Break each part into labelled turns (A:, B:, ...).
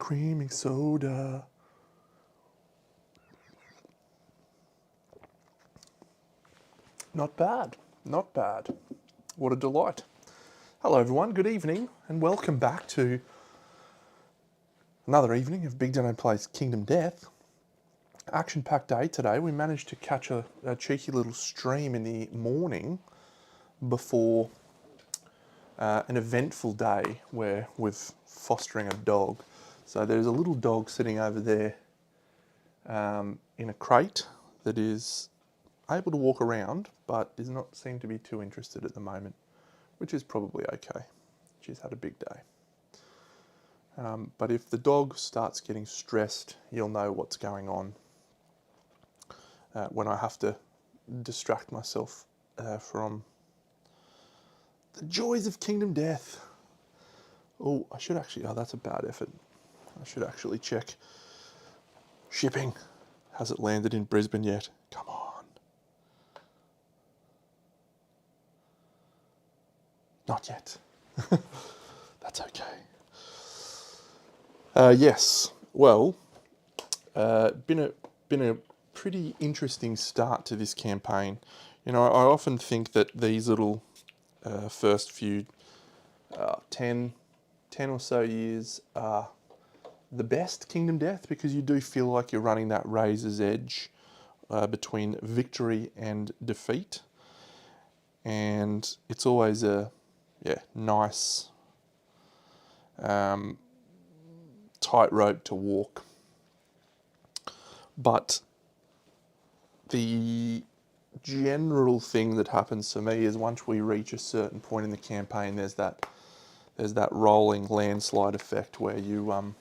A: creaming soda. Not bad, not bad. What a delight. Hello everyone, good evening, and welcome back to another evening of BigDenoPlays Kingdom Death. Action-packed day today. We managed to catch a cheeky little stream in the morning before an eventful day where we're fostering a dog. So there's a little dog sitting over there in a crate that is able to walk around, but does not seem to be too interested at the moment, which is probably okay. She's had a big day. But if the dog starts getting stressed, you'll know what's going on when I have to distract myself from the joys of Kingdom Death. Oh, I should actually, that's a bad effort. I should actually check shipping. Has it landed in Brisbane yet? Come on. Not yet. That's okay. Yes, well, been a pretty interesting start to this campaign. You know, I often think that these little first few 10 or so years are the best Kingdom Death, because you do feel like you're running that razor's edge between victory and defeat, and it's always a nice tightrope to walk. But the general thing that happens for me is once we reach a certain point in the campaign, there's that rolling landslide effect where you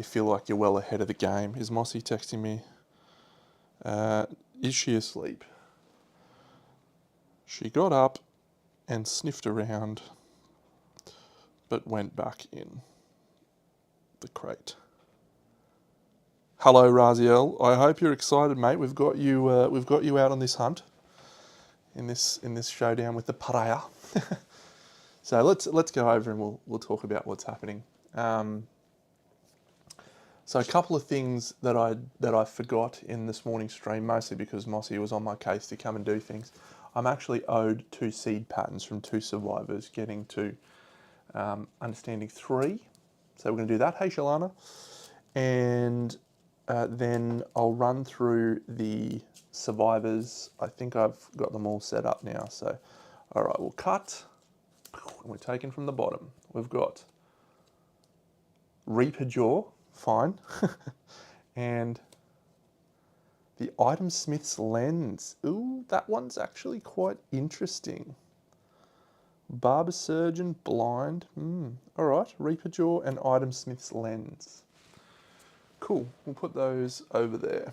A: feel like you're well ahead of the game. Is Mossy texting me? Is she asleep? She got up and sniffed around, but went back in the crate. Hello, Raziel. I hope you're excited, mate. We've got you out on this hunt, in this showdown with the pariah. So let's go over and we'll talk about what's happening. So a couple of things that I forgot in this morning's stream, mostly because Mossy was on my case to come and do things. I'm actually owed 2 seed patterns from 2 survivors, getting to understanding 3. So we're going to do that. Hey, Shalana. And then I'll run through the survivors. I think I've got them all set up now. So, all right, we'll cut. And we're taking from the bottom. We've got Reaper Jaw, fine. And the Item Smith's Lens. Ooh, that one's actually quite interesting. Barber Surgeon, Blind. All right, Reaper Jaw and Item Smith's Lens. Cool, we'll put those over there.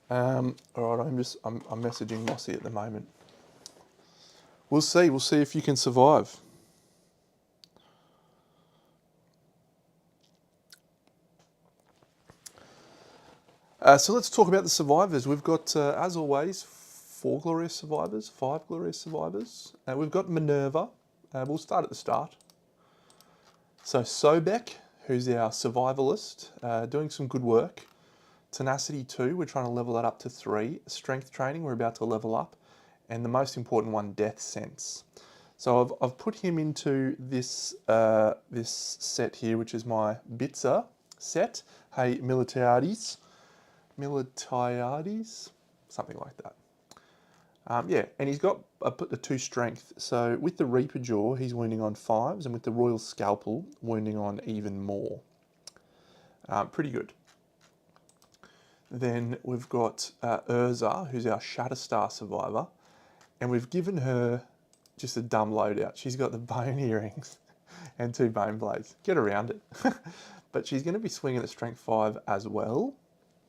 A: All right, I'm messaging Mossy at the moment. We'll see if you can survive. So let's talk about the survivors. We've got, as always, 5 glorious survivors. We've got Minerva. We'll start at the start. So Sobek, who's our survivalist, doing some good work. Tenacity 2, we're trying to level that up to 3. Strength training, we're about to level up. And the most important one, Death Sense. So I've put him into this this set here, which is my Bitzer set. Hey, Militiades, something like that. Yeah, and he's got the 2 strength. So with the Reaper Jaw, he's wounding on 5s, and with the Royal Scalpel, wounding on even more. Pretty good. Then we've got Urza, who's our Shatterstar survivor, and we've given her just a dumb loadout. She's got the bone earrings and 2 bone blades. Get around it. But she's going to be swinging at strength 5 as well.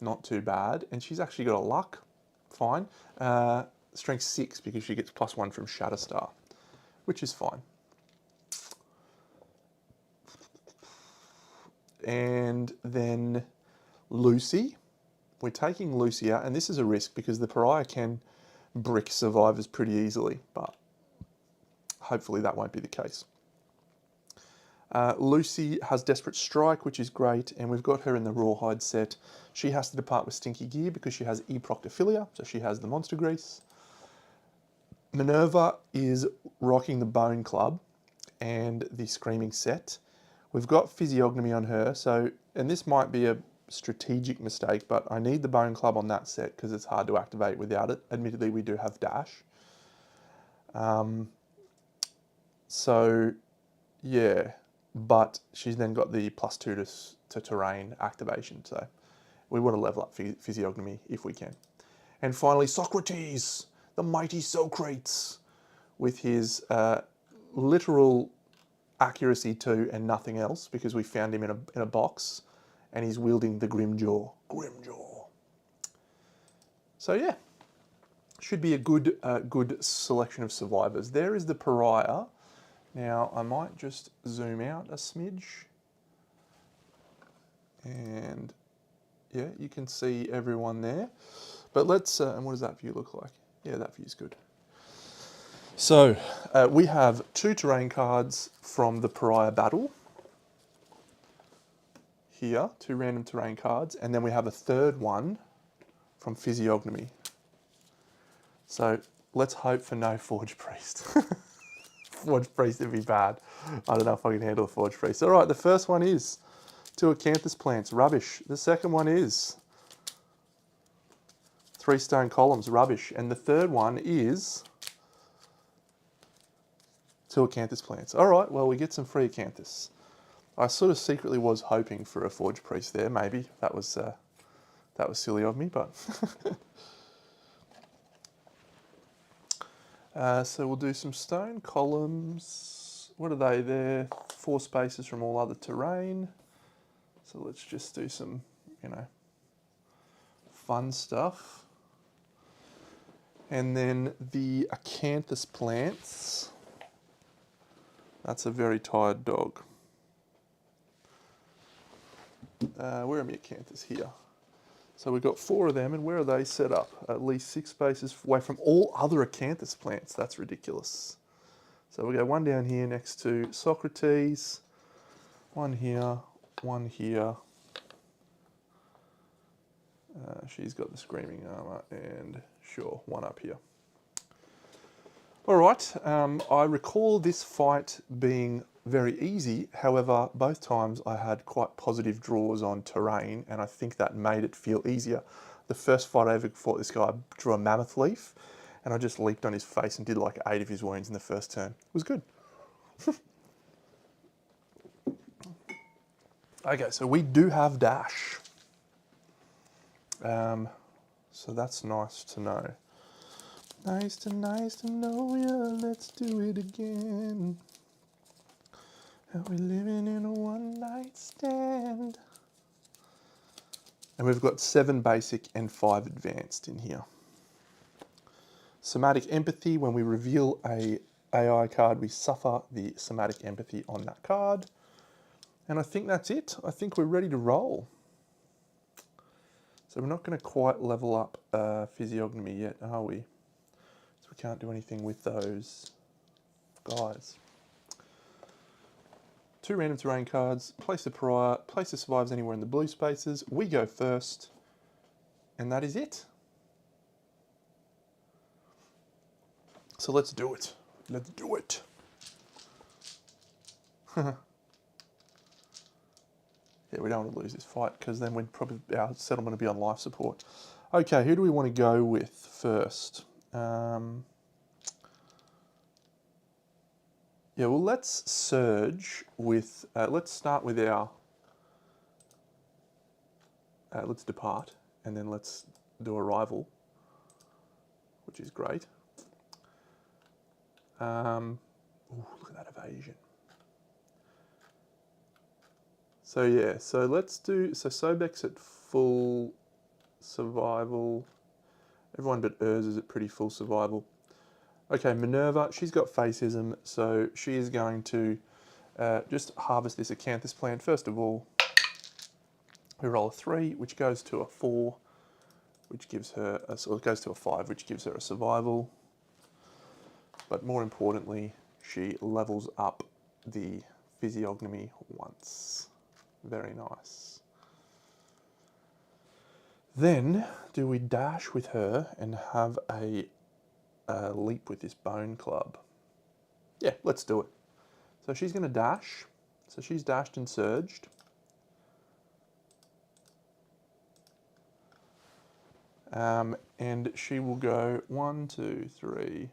A: Not too bad. And she's actually got a luck. Fine. Strength 6 because she gets +1 from Shatterstar, which is fine. And then Lucy. We're taking Lucy out, and this is a risk because the pariah can brick survivors pretty easily, but hopefully that won't be the case. Lucy has Desperate Strike, which is great, and we've got her in the Rawhide set. She has to depart with Stinky Gear because she has E-Proctophilia, so she has the Monster Grease. Minerva is rocking the Bone Club and the Screaming set. We've got Physiognomy on her, so, and this might be a strategic mistake, but I need the Bone Club on that set because it's hard to activate without it. Admittedly, we do have Dash. So, yeah, but she's then got the +2 to terrain activation, so we want to level up Physiognomy if we can. And finally, Socrates, the mighty Socrates, with his literal accuracy 2 and nothing else, because we found him in a box, and he's wielding the Grimjaw. Grimjaw. So yeah, should be a good selection of survivors. There is the Pariah. Now I might just zoom out a smidge, and yeah, you can see everyone there. But let's, and what does that view look like? Yeah, that view's good. So we have 2 terrain cards from the Pariah battle. Here, 2 random terrain cards, and then we have a 3rd one from Physiognomy. So let's hope for no Forge Priest. Forge Priest would be bad. I don't know if I can handle a Forge Priest. All right, the first one is 2 Acanthus Plants, rubbish. The second one is 3 Stone Columns, rubbish. And the third one is 2 Acanthus Plants. All right, well, we get some free Acanthus. I sort of secretly was hoping for a Forge Priest there, maybe. That was silly of me, but... so we'll do some Stone Columns. What are they there? 4 spaces from all other terrain. So let's just do some, you know, fun stuff. And then the Acanthus Plants. That's a very tired dog. Where are my Acanthus? Here. So we've got 4 of them, and where are they set up? At least 6 spaces away from all other Acanthus plants. That's ridiculous. So we go 1 down here next to Socrates, 1 here, 1 here. She's got the Screaming Armor, and sure, 1 up here. All right, I recall this fight being very easy. However, both times I had quite positive draws on terrain, and I think that made it feel easier. The first fight I ever fought this guy, I drew a Mammoth Leaf, and I just leaped on his face and did like 8 of his wounds in the first turn. It was good. Okay, so we do have Dash. So that's nice to know. Nice to know ya, let's do it again. Are we living in a one-night stand? And we've got 7 basic and 5 advanced in here. Somatic Empathy, when we reveal a AI card, we suffer the Somatic Empathy on that card. And I think that's it. I think we're ready to roll. So we're not going to quite level up Physiognomy yet, are we? So we can't do anything with those guys. 2 random terrain cards, place the Pariah, place the Survives anywhere in the blue spaces. We go first, and that is it. So let's do it. Let's do it. Yeah, we don't want to lose this fight because then we'd probably, our settlement would be on life support. Okay, who do we want to go with first? Yeah, well, let's surge with, let's start with our, let's depart, and then let's do Arrival, which is great. Ooh, look at that evasion. So yeah, so let's do, so Sobek's at full survival. Everyone but Urz is at pretty full survival. Okay, Minerva, she's got Facism, so she is going to just harvest this Acanthus plant. First of all, we roll a 3, which goes to a 4, which gives her, so it goes to a 5, which gives her a survival. But more importantly, she levels up the physiognomy once. Very nice. Then, do we dash with her and have a leap with this bone club? Yeah, let's do it. So she's going to dash. So she's dashed and surged. And she will go 1, 2, 3.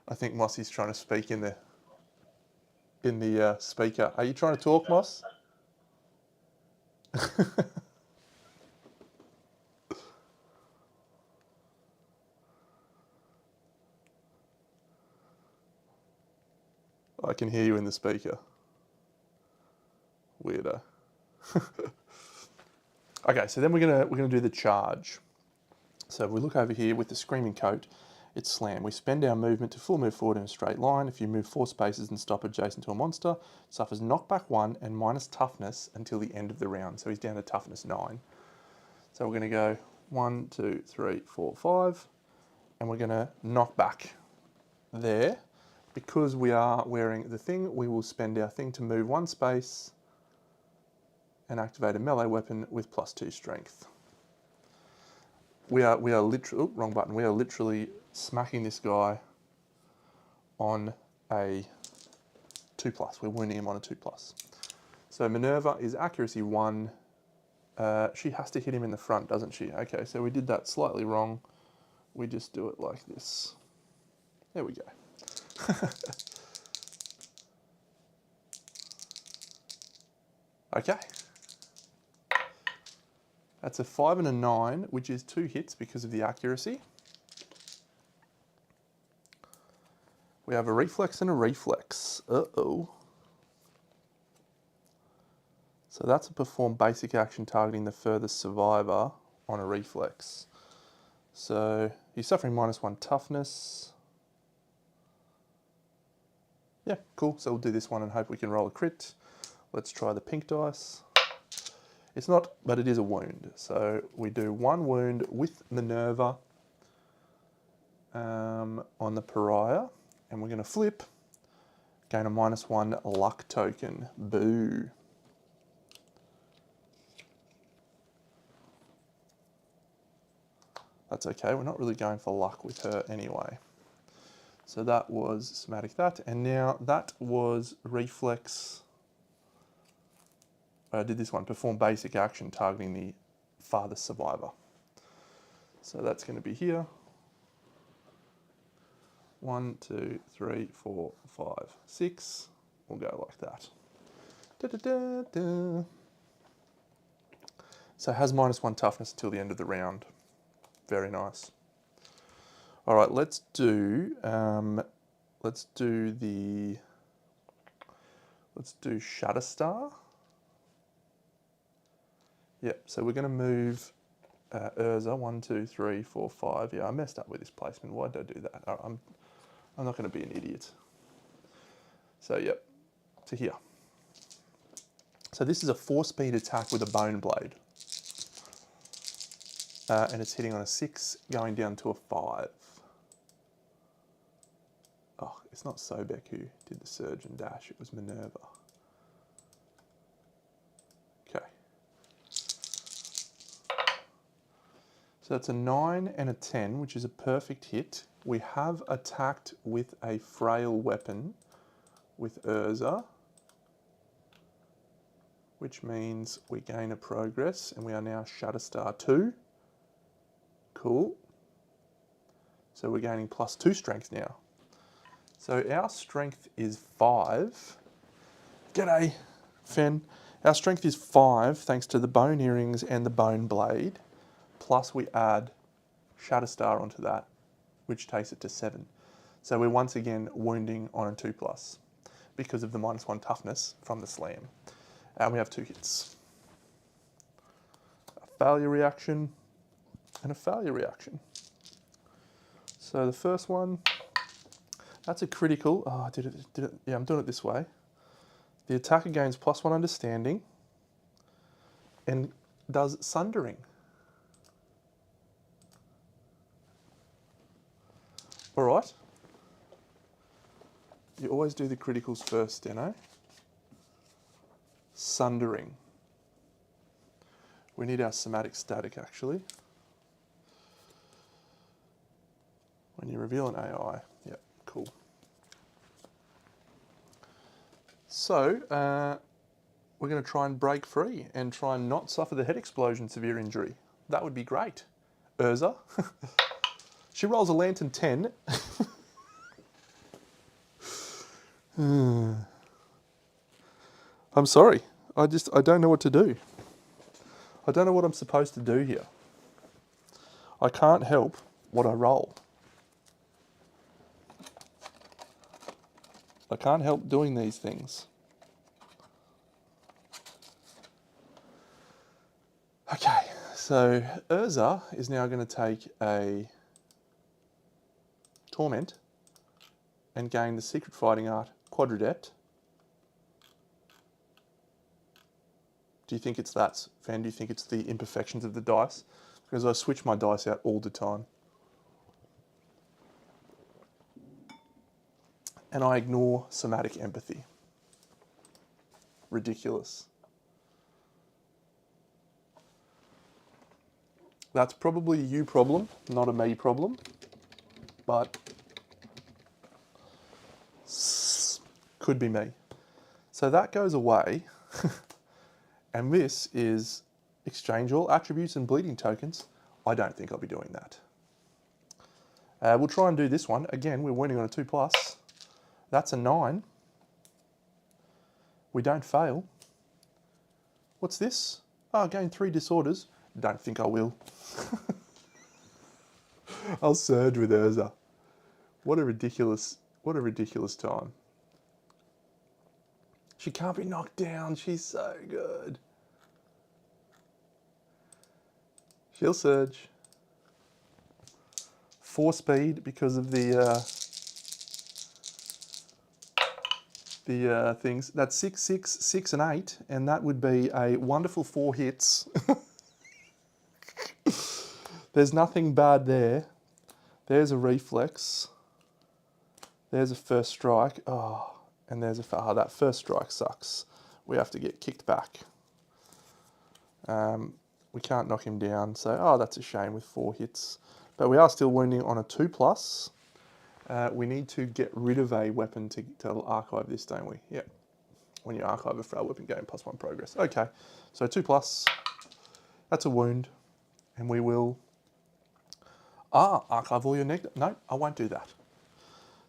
A: I think Mossy's trying to speak in the speaker. Are you trying to talk, Moss? I can hear you in the speaker. Weirdo. Okay, so then we're gonna do the charge. So if we look over here with the screaming coat, it's slam. We spend our movement to full move forward in a straight line. If you move 4 spaces and stop adjacent to a monster, it suffers knockback 1 and minus toughness until the end of the round. So he's down to toughness 9. So we're going to go 1, 2, 3, 4, 5, and we're going to knock back there. Because we are wearing the thing, we will spend our thing to move 1 space and activate a melee weapon with +2 strength. We are literally, wrong button. We are literally smacking this guy on a 2+. We're wounding him on a 2+. So Minerva is accuracy 1. She has to hit him in the front, doesn't she? Okay, so we did that slightly wrong. We just do it like this. There we go. Okay. That's a 5 and a 9, which is 2 hits because of the accuracy. We have a reflex and a reflex. Uh-oh. So that's a perform basic action targeting the furthest survivor on a reflex. So he's suffering -1 toughness. Yeah, cool. So we'll do this one and hope we can roll a crit. Let's try the pink dice. It's not, but it is a wound. So we do 1 wound with Minerva on the pariah. And we're going to flip, gain a -1 luck token. Boo. That's okay, we're not really going for luck with her anyway. So that was somatic that, and now that was reflex. I did this one, perform basic action targeting the farthest survivor. So that's going to be here. 1, 2, 3, 4, 5, 6. We'll go like that. Da, da, da, da. So it has -1 toughness until the end of the round. Very nice. All right, let's do Shatterstar. Yep. So we're going to move Urza 1, 2, 3, 4, 5. Yeah, I messed up with this placement. Why did I do that? I'm not going to be an idiot. So yep, to here. So this is a 4-speed attack with a bone blade. And it's hitting on a 6, going down to a 5. Oh, it's not Sobek who did the surge and dash, it was Minerva. Okay. So that's a 9 and a 10, which is a perfect hit. We have attacked with a frail weapon with Urza, which means we gain a progress, and we are now Shatterstar 2. Cool. So we're gaining +2 strength now. So our strength is 5. G'day, Fen. Our strength is 5 thanks to the bone earrings and the bone blade. Plus we add Shatterstar onto that, which takes it to 7. So we're once again wounding on a 2+ because of the -1 toughness from the slam. And we have 2 hits. A failure reaction and a failure reaction. So the first one, that's a critical. Oh, did it? Yeah, I'm doing it this way. The attacker gains +1 understanding. and does sundering. All right. You always do the criticals first, Deno. Sundering. We need our somatic static, actually. When you reveal an AI. Yep, cool. So, we're going to try and break free and try and not suffer the head explosion severe injury. That would be great. Urza. She rolls a lantern 10. I'm sorry. I don't know what to do. I don't know what I'm supposed to do here. I can't help what I roll. I can't help doing these things. Okay, so Urza is now going to take a Torment and gain the Secret Fighting Art Quadradept. Do you think it's that, Fan? Do you think it's the imperfections of the dice? Because I switch my dice out all the time. And I ignore somatic empathy. Ridiculous. That's probably a you problem, not a me problem. But could be me. So that goes away. And this is exchange all attributes and bleeding tokens. I don't think I'll be doing that. We'll try and do this one. Again, we're winning on a 2+. That's a 9. We don't fail. What's this? Oh, gain 3 disorders. Don't think I will. I'll surge with Urza. What a ridiculous time. She can't be knocked down. She's so good. She'll surge. 4 speed because of the things. That's 6, 6, 6, and 8, and that would be a wonderful 4 hits. There's nothing bad there. There's a reflex. There's a first strike. Oh, and there's a that first strike sucks. We have to get kicked back. We can't knock him down, so that's a shame with 4 hits. But we are still wounding on a 2+. We need to get rid of a weapon to archive this, don't we? Yep. When you archive a frail weapon, gain +1 progress. Okay, so 2+. That's a wound, and we will archive all your negative. No, I won't do that.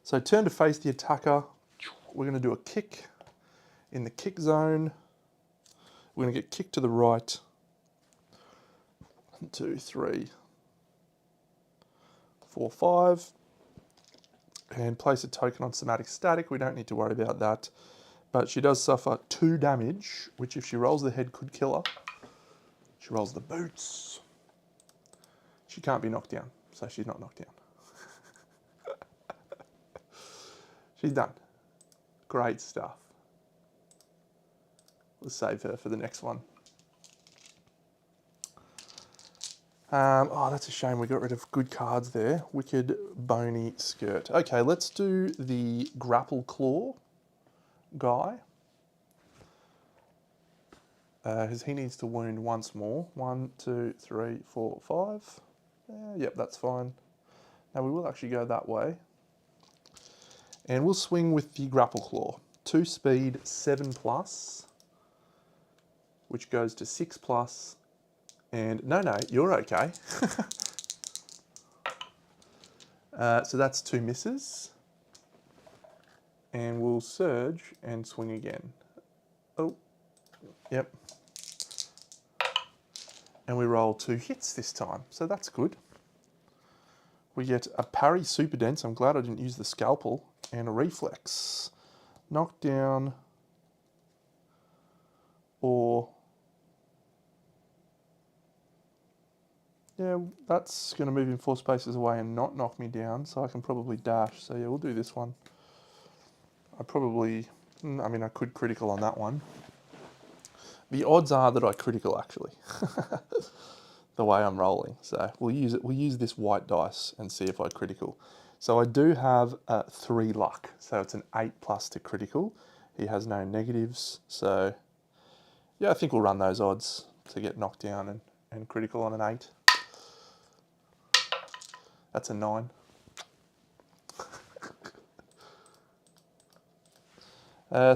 A: So turn to face the attacker. We're going to do a kick in the kick zone. We're going to get kicked to the right. 1, 2, 3, 4, 5. And place a token on somatic static. We don't need to worry about that. But she does suffer 2 damage, which if she rolls the head could kill her. She rolls the boots. She can't be knocked down, so she's not knocked down. She's done. Great stuff. We'll save her for the next one. That's a shame. We got rid of good cards there. Wicked Bony Skirt. Okay, let's do the Grapple Claw guy. Because he needs to wound once more. 1, 2, 3, 4, 5. Yep, that's fine. Now we will actually go that way. And we'll swing with the Grapple Claw. 2 speed, 7+, which goes to 6+. And no, you're okay. So that's 2 misses. And we'll surge and swing again. Oh, yep. And we roll 2 hits this time, so that's good. We get a parry super dense. I'm glad I didn't use the scalpel. And a reflex. Knockdown. Or... yeah, that's going to move him 4 spaces away and not knock me down, so I can probably dash. So yeah, we'll do this one. I could critical on that one. The odds are that I critical actually, the way I'm rolling. So we'll use it. We'll use this white dice and see if I critical. So I do have 3 luck. So it's an 8+ to critical. He has no negatives. So yeah, I think we'll run those odds to get knocked down and critical on an 8. That's a 9.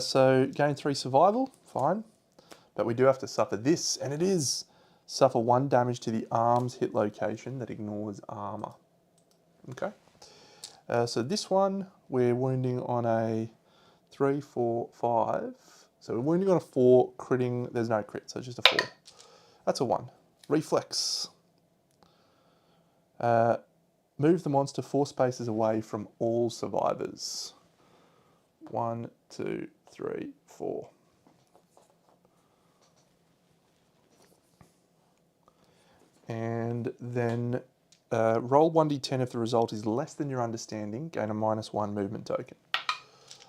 A: So gain 3 survival, fine. But we do have to suffer this, and it is suffer 1 damage to the arm's hit location that ignores armor. Okay. So this one, we're wounding on a 3, 4, 5. So we're wounding on a 4, critting, there's no crit, so it's just a 4. That's a 1. Reflex. Move the monster 4 spaces away from all survivors. 1, 2, 3, 4. And then roll 1d10 if the result is less than your understanding, gain a -1 movement token.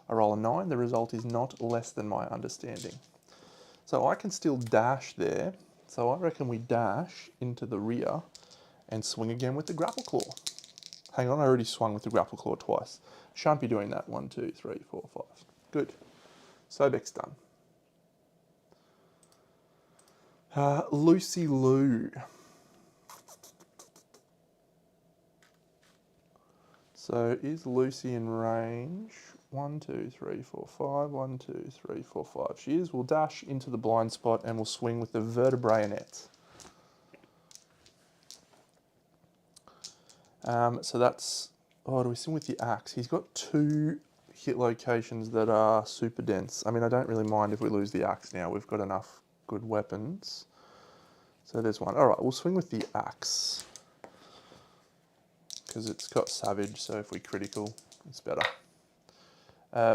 A: I roll a 9, the result is not less than my understanding. So I can still dash there, so I reckon we dash into the rear and swing again with the grapple claw. Hang on, I already swung with the grapple claw twice. Shan't be doing that. 1, 2, 3, 4, 5. Good. Sobek's done. Lucy Lou. So is Lucy in range? 1, 2, 3, 4, 5. 1, 2, 3, 4, 5. She is. We'll dash into the blind spot and we'll swing with the vertebraeonet. So that's... Oh, do we swing with the axe? He's got 2 hit locations that are super dense. I mean, I don't really mind if we lose the axe now. We've got enough good weapons. So there's one. All right, we'll swing with the axe. Because it's got savage, so if we critical, it's better.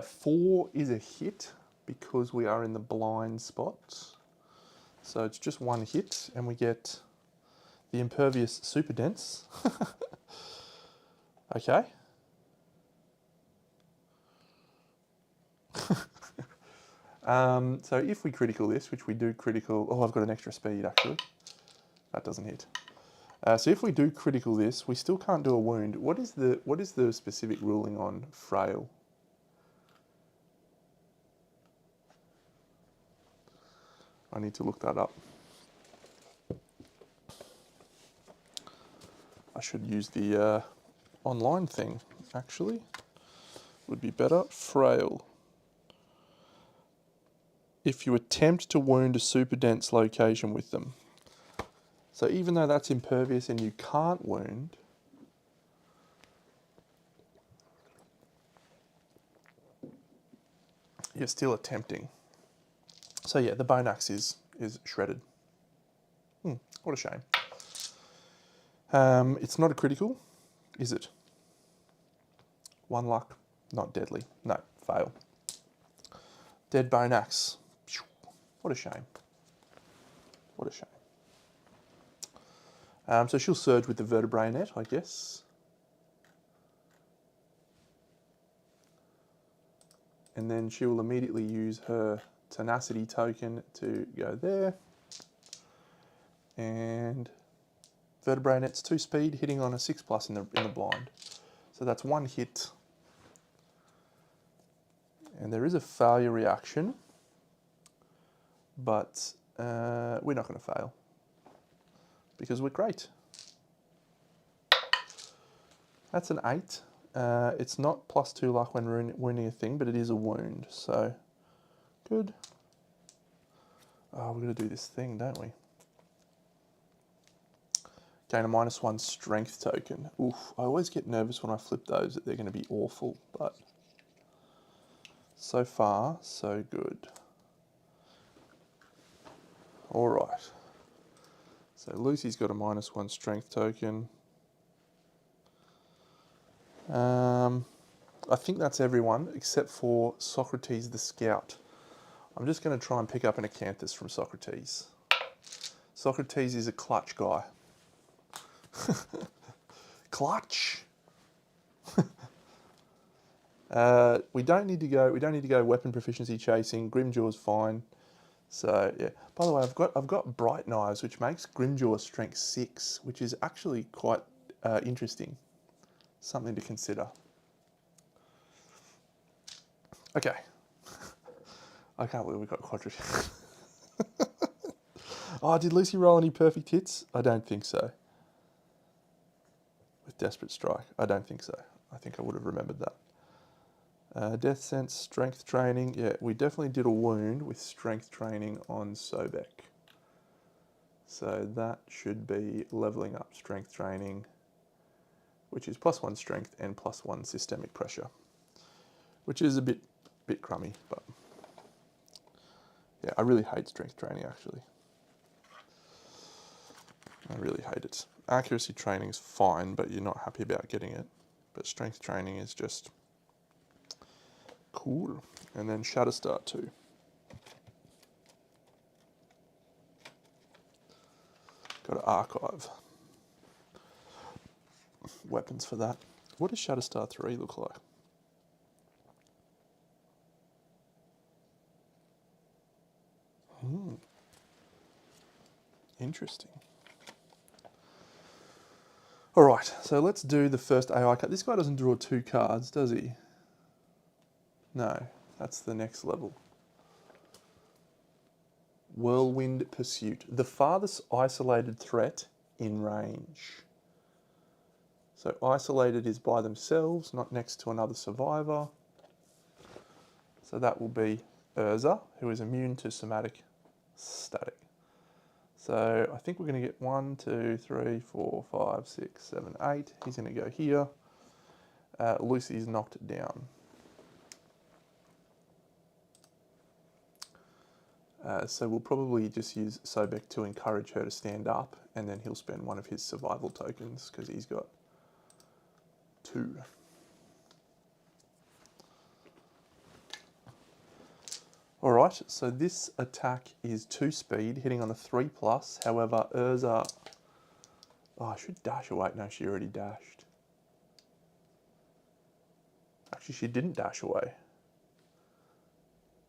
A: 4 is a hit because we are in the blind spot. So it's just 1 hit and we get the impervious super dense. Okay. So if we critical this, which we do critical... Oh, I've got an extra speed actually. That doesn't hit. So if we do critical this, we still can't do a wound. What is the specific ruling on frail? I need to look that up. I should use the online thing, actually. Would be better. Frail. If you attempt to wound a super dense location with them. So even though that's impervious and you can't wound, you're still attempting. So yeah, the bone axe is shredded. What a shame. It's not a critical, is it? 1 luck, not deadly. No, fail. Dead bone axe. What a shame. What a shame. So she'll surge with the vertebraeonet, I guess. And then she will immediately use her tenacity token to go there. And vertebraeonet's 2 speed, hitting on a 6+ in the blind. So that's 1 hit. And there is a failure reaction, but we're not going to fail because we're great. That's an 8. It's not +2 luck when wounding a thing, but it is a wound, so good. Oh, we're going to do this thing, don't we? Gain a -1 strength token. Oof, I always get nervous when I flip those that they're going to be awful, but so far, so good. All right. So Lucy's got a -1 strength token. I think that's everyone except for Socrates the Scout. I'm just going to try and pick up an acanthus from Socrates. Socrates is a clutch guy. Clutch. We don't need to go weapon proficiency chasing. Grimjaw's fine. So yeah. By the way, I've got bright knives, which makes Grimjaw strength 6, which is actually quite interesting. Something to consider. Okay. I can't believe we got quadri. Oh, did Lucy roll any perfect hits? I don't think so. With Desperate Strike, I don't think so. I think I would have remembered that. Death Sense, Strength Training. Yeah, we definitely did a wound with Strength Training on Sobek. So that should be leveling up Strength Training, which is +1 Strength and +1 Systemic Pressure, which is a bit crummy, but yeah, I really hate Strength Training actually. I really hate it. Accuracy training is fine, but you're not happy about getting it. But strength training is just cool. And then Shatterstar 2. Got to archive weapons for that. What does Shatterstar 3 look like? Interesting. All right, so let's do the first AI card. This guy doesn't draw 2 cards, does he? No, that's the next level. Whirlwind Pursuit. The farthest isolated threat in range. So isolated is by themselves, not next to another survivor. So that will be Urza, who is immune to somatic static. So I think we're going to get 1, 2, 3, 4, 5, 6, 7, 8. He's going to go here. Lucy's knocked down. So we'll probably just use Sobek to encourage her to stand up, and then he'll spend one of his survival tokens because he's got 2. All right, so this attack is 2 speed, hitting on a 3+. However, Urza... Oh, I should dash away. No, she already dashed. Actually, she didn't dash away.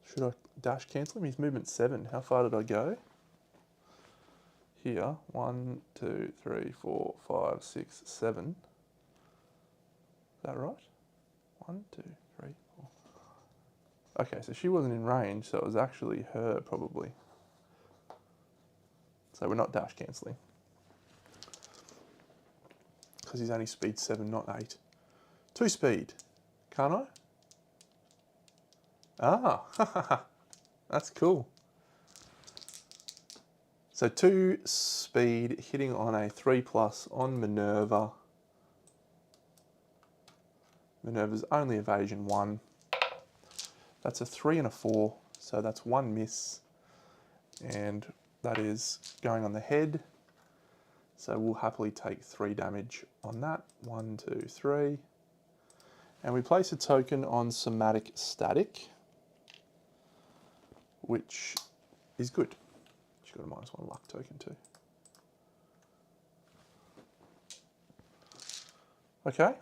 A: Should I dash cancel him? His movement's 7. How far did I go? Here, 1, 2, 3, 4, 5, 6, 7. Is that right? 1, 2, 3, 4. Okay, so she wasn't in range, so it was actually her probably. So we're not dash cancelling. Because he's only speed 7, not 8. 2 speed. Can't I? Ah, that's cool. So 2 speed, hitting on a 3+ on Minerva. Minerva's only evasion 1. That's a 3 and a 4, so that's 1 miss. And that is going on the head. So we'll happily take 3 damage on that. 1, 2, 3. And we place a token on Somatic Static, which is good. She's got a -1 luck token too. Okay.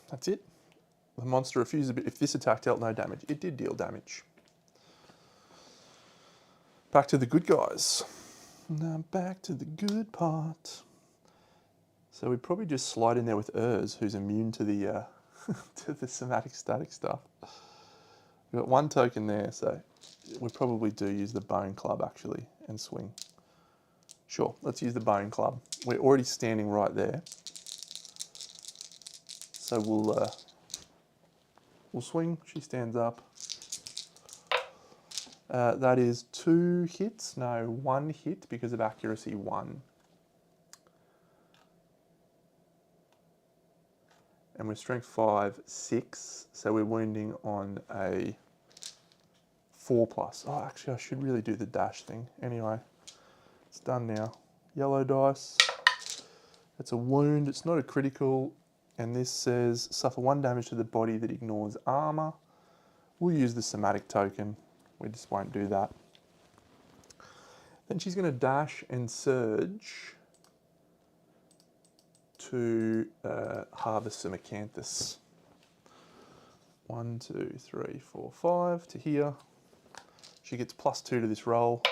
A: That's it. The monster refused a bit. If this attack dealt no damage, it did deal damage. Back to the good guys. Now back to the good part. So we probably just slide in there with Urz, who's immune to the to the somatic static stuff. We've got 1 token there, so we probably do use the Bone Club actually and swing. Sure, let's use the Bone Club. We're already standing right there, so we'll swing. She stands up. That is 2 hits. No, 1 hit because of accuracy 1. And we're strength 5, 6. So we're wounding on a 4+. Oh, actually, I should really do the dash thing. Anyway, it's done now. Yellow dice. It's a wound. It's not a critical. And this says suffer 1 damage to the body that ignores armor. We'll use the somatic token. We just won't do that. Then she's going to dash and surge to harvest some acanthus. 1, 2, 3, 4, 5 to here. She gets +2 to this roll.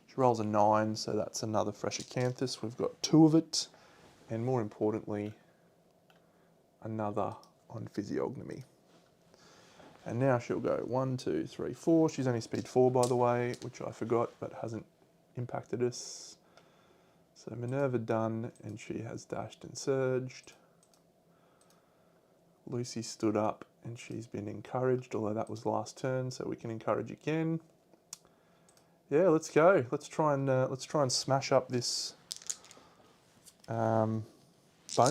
A: She rolls a 9, so that's another fresh acanthus. We've got 2 of it, and more importantly, another on physiognomy. And now she'll go 1, 2, 3, 4. She's only speed 4, by the way, which I forgot, but hasn't impacted us. So Minerva done, and she has dashed and surged. Lucy stood up, and she's been encouraged, although that was last turn, so we can encourage again. Yeah, let's go. Let's try and smash up this bone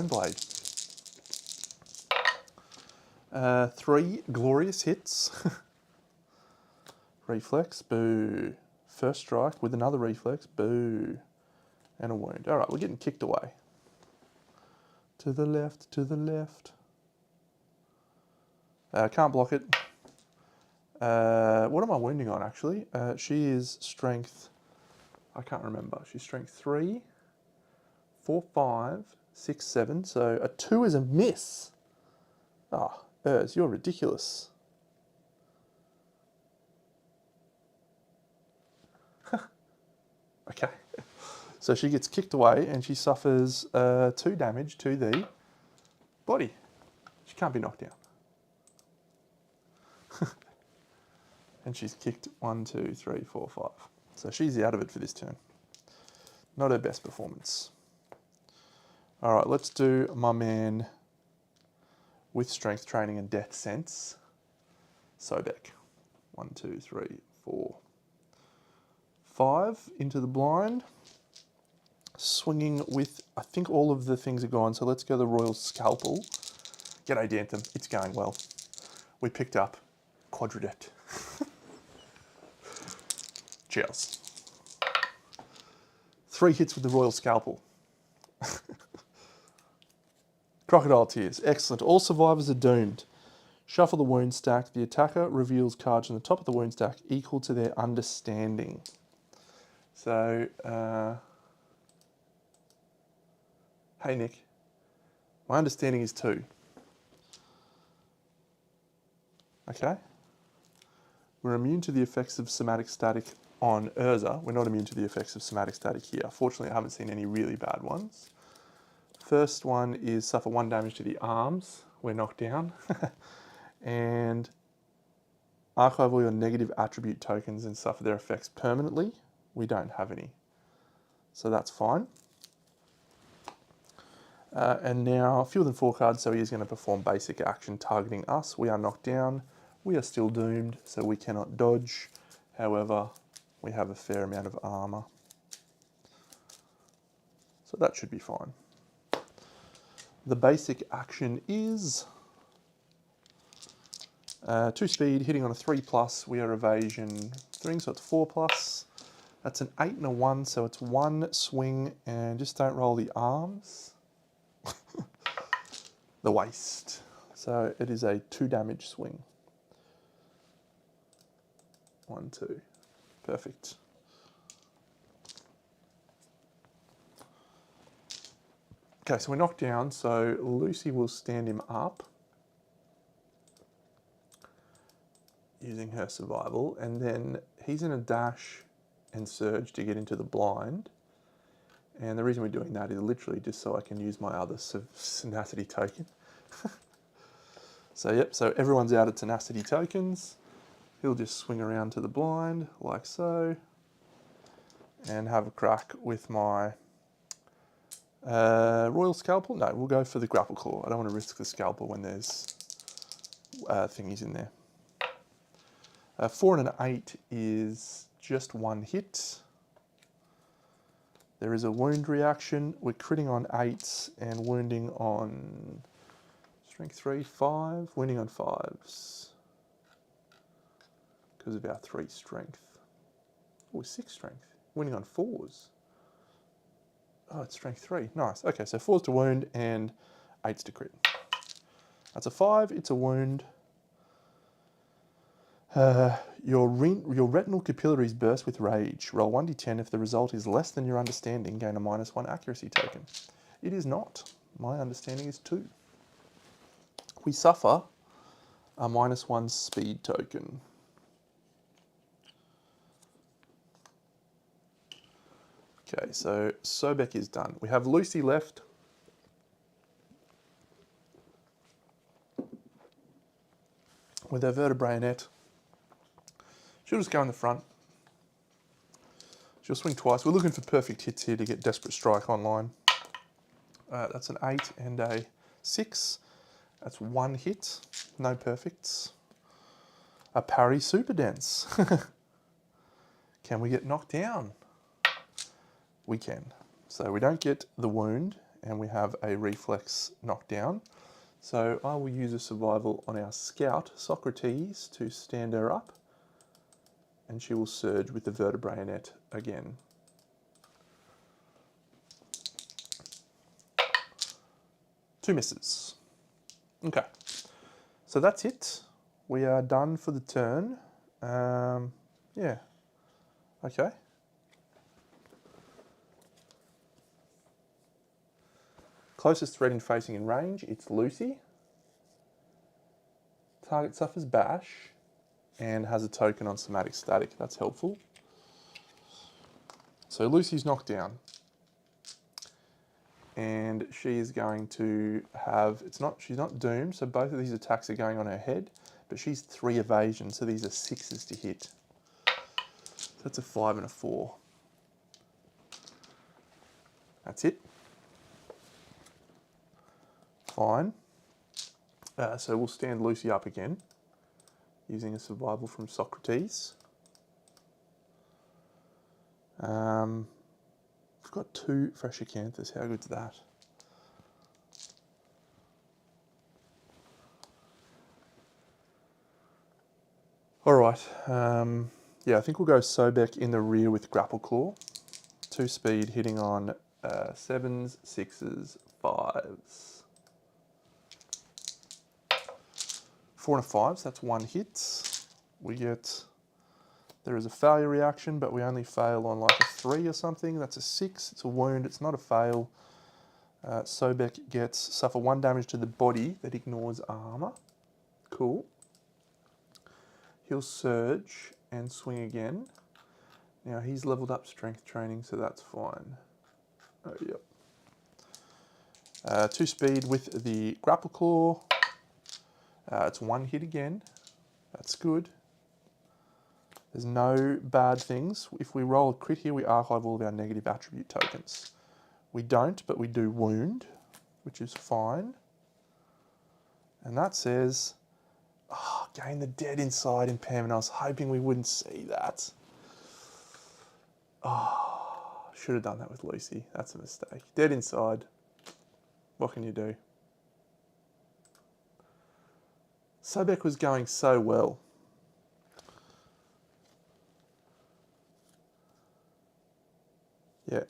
A: blade. 3 glorious hits. Reflex, boo. First strike with another reflex, boo. And a wound. All right, we're getting kicked away. To the left, to the left. Can't block it. What am I wounding on, actually? She is strength, I can't remember. She's strength 3, 4, 5, 6, 7. So a 2 is a miss. Ah, Urs, you're ridiculous. Okay. So she gets kicked away and she suffers 2 damage to the body. She can't be knocked down. And she's kicked 1, 2, 3, 4, 5. So she's out of it for this turn. Not her best performance. All right, let's do my man with strength training and death sense, Sobek. 1, 2, 3, 4, 5 into the blind. Swinging with, I think all of the things are gone, so let's go the Royal Scalpel. G'day, Dantham. It's going well. We picked up Quadradet. Cheers. 3 hits with the Royal Scalpel. Crocodile Tears. Excellent. All survivors are doomed. Shuffle the wound stack. The attacker reveals cards on the top of the wound stack equal to their understanding. So, hey Nick, my understanding is 2. Okay. We're immune to the effects of somatic static on Urza. We're not immune to the effects of somatic static here. Fortunately, I haven't seen any really bad ones. First one is suffer 1 damage to the arms. We're knocked down. And archive all your negative attribute tokens and suffer their effects permanently. We don't have any. So that's fine. And now, fewer than 4 cards, so he is going to perform basic action targeting us. We are knocked down. We are still doomed, so we cannot dodge. However, we have a fair amount of armor. So that should be fine. The basic action is 2 speed, hitting on a 3+. We are evasion 3, so it's 4+. That's an 8 and a 1, so it's 1 swing, and just don't roll the arms. The waist. So it is a 2 damage swing. 1, 2. Perfect. Okay, so we're knocked down, so Lucy will stand him up using her survival, and then he's in a dash and surge to get into the blind. And the reason we're doing that is literally just so I can use my other tenacity token. So yep, so everyone's out of tenacity tokens. He'll just swing around to the blind, like so, and have a crack with my Royal Scalpel. No, we'll go for the Grapple Claw. I don't want to risk the Scalpel when there's thingies in there. 4 and an 8 is just 1 hit. There is a wound reaction. We're critting on 8s and wounding on strength 3, 5, wounding on 5s. Because of our 3 strength. Oh, 6 strength. Wounding on 4s. Oh, it's strength 3. Nice. Okay, so 4s to wound and 8s to crit. That's a 5. It's a wound. Your retinal capillaries burst with rage. Roll 1d10. If the result is less than your understanding, gain a -1 accuracy token. It is not. My understanding is 2. We suffer a -1 speed token. Okay, so Sobek is done. We have Lucy left. With her vertebrae net. She'll just go in the front. She'll swing twice. We're looking for perfect hits here to get Desperate Strike online. That's an 8 and a 6. That's 1 hit. No perfects. A parry super dense. Can we get knocked down? We can. So we don't get the wound and we have a reflex knockdown. So I will use a survival on our scout, Socrates, to stand her up. And she will surge with the vertebrae net again. Two misses. Okay. So that's it. We are done for the turn. Yeah. Okay. Closest threat in facing in range, it's Lucy. Target suffers bash and has a token on somatic static. That's helpful. So Lucy's knocked down. And she is going to have, she's not doomed, so both of these attacks are going on her head, but she's 3 evasion, so these are 6s to hit. So that's a 5 and a 4. That's it. Fine. So we'll stand Lucy up again, using a survival from Socrates. We've got 2 fresh acanthus. How good's that? All right. Yeah, I think we'll go Sobek in the rear with Grapple Claw. 2 speed, hitting on 7s, 6s, 5s. 4 and a 5, so that's 1 hit. We get, there is a failure reaction, but we only fail on like a 3 or something. That's a 6, it's a wound, it's not a fail. Sobek gets, suffer 1 damage to the body that ignores armor. Cool. He'll surge and swing again. Now he's leveled up strength training, so that's fine. Oh, yep. 2 speed with the Grapple Claw. It's 1 hit again. That's good. There's no bad things. If we roll a crit here, we archive all of our negative attribute tokens. We don't, but we do wound, which is fine. And that says, gain the dead inside impairment. I was hoping we wouldn't see that. Should have done that with Lucy. That's a mistake. Dead inside. What can you do? Sobek was going so well. Yeah,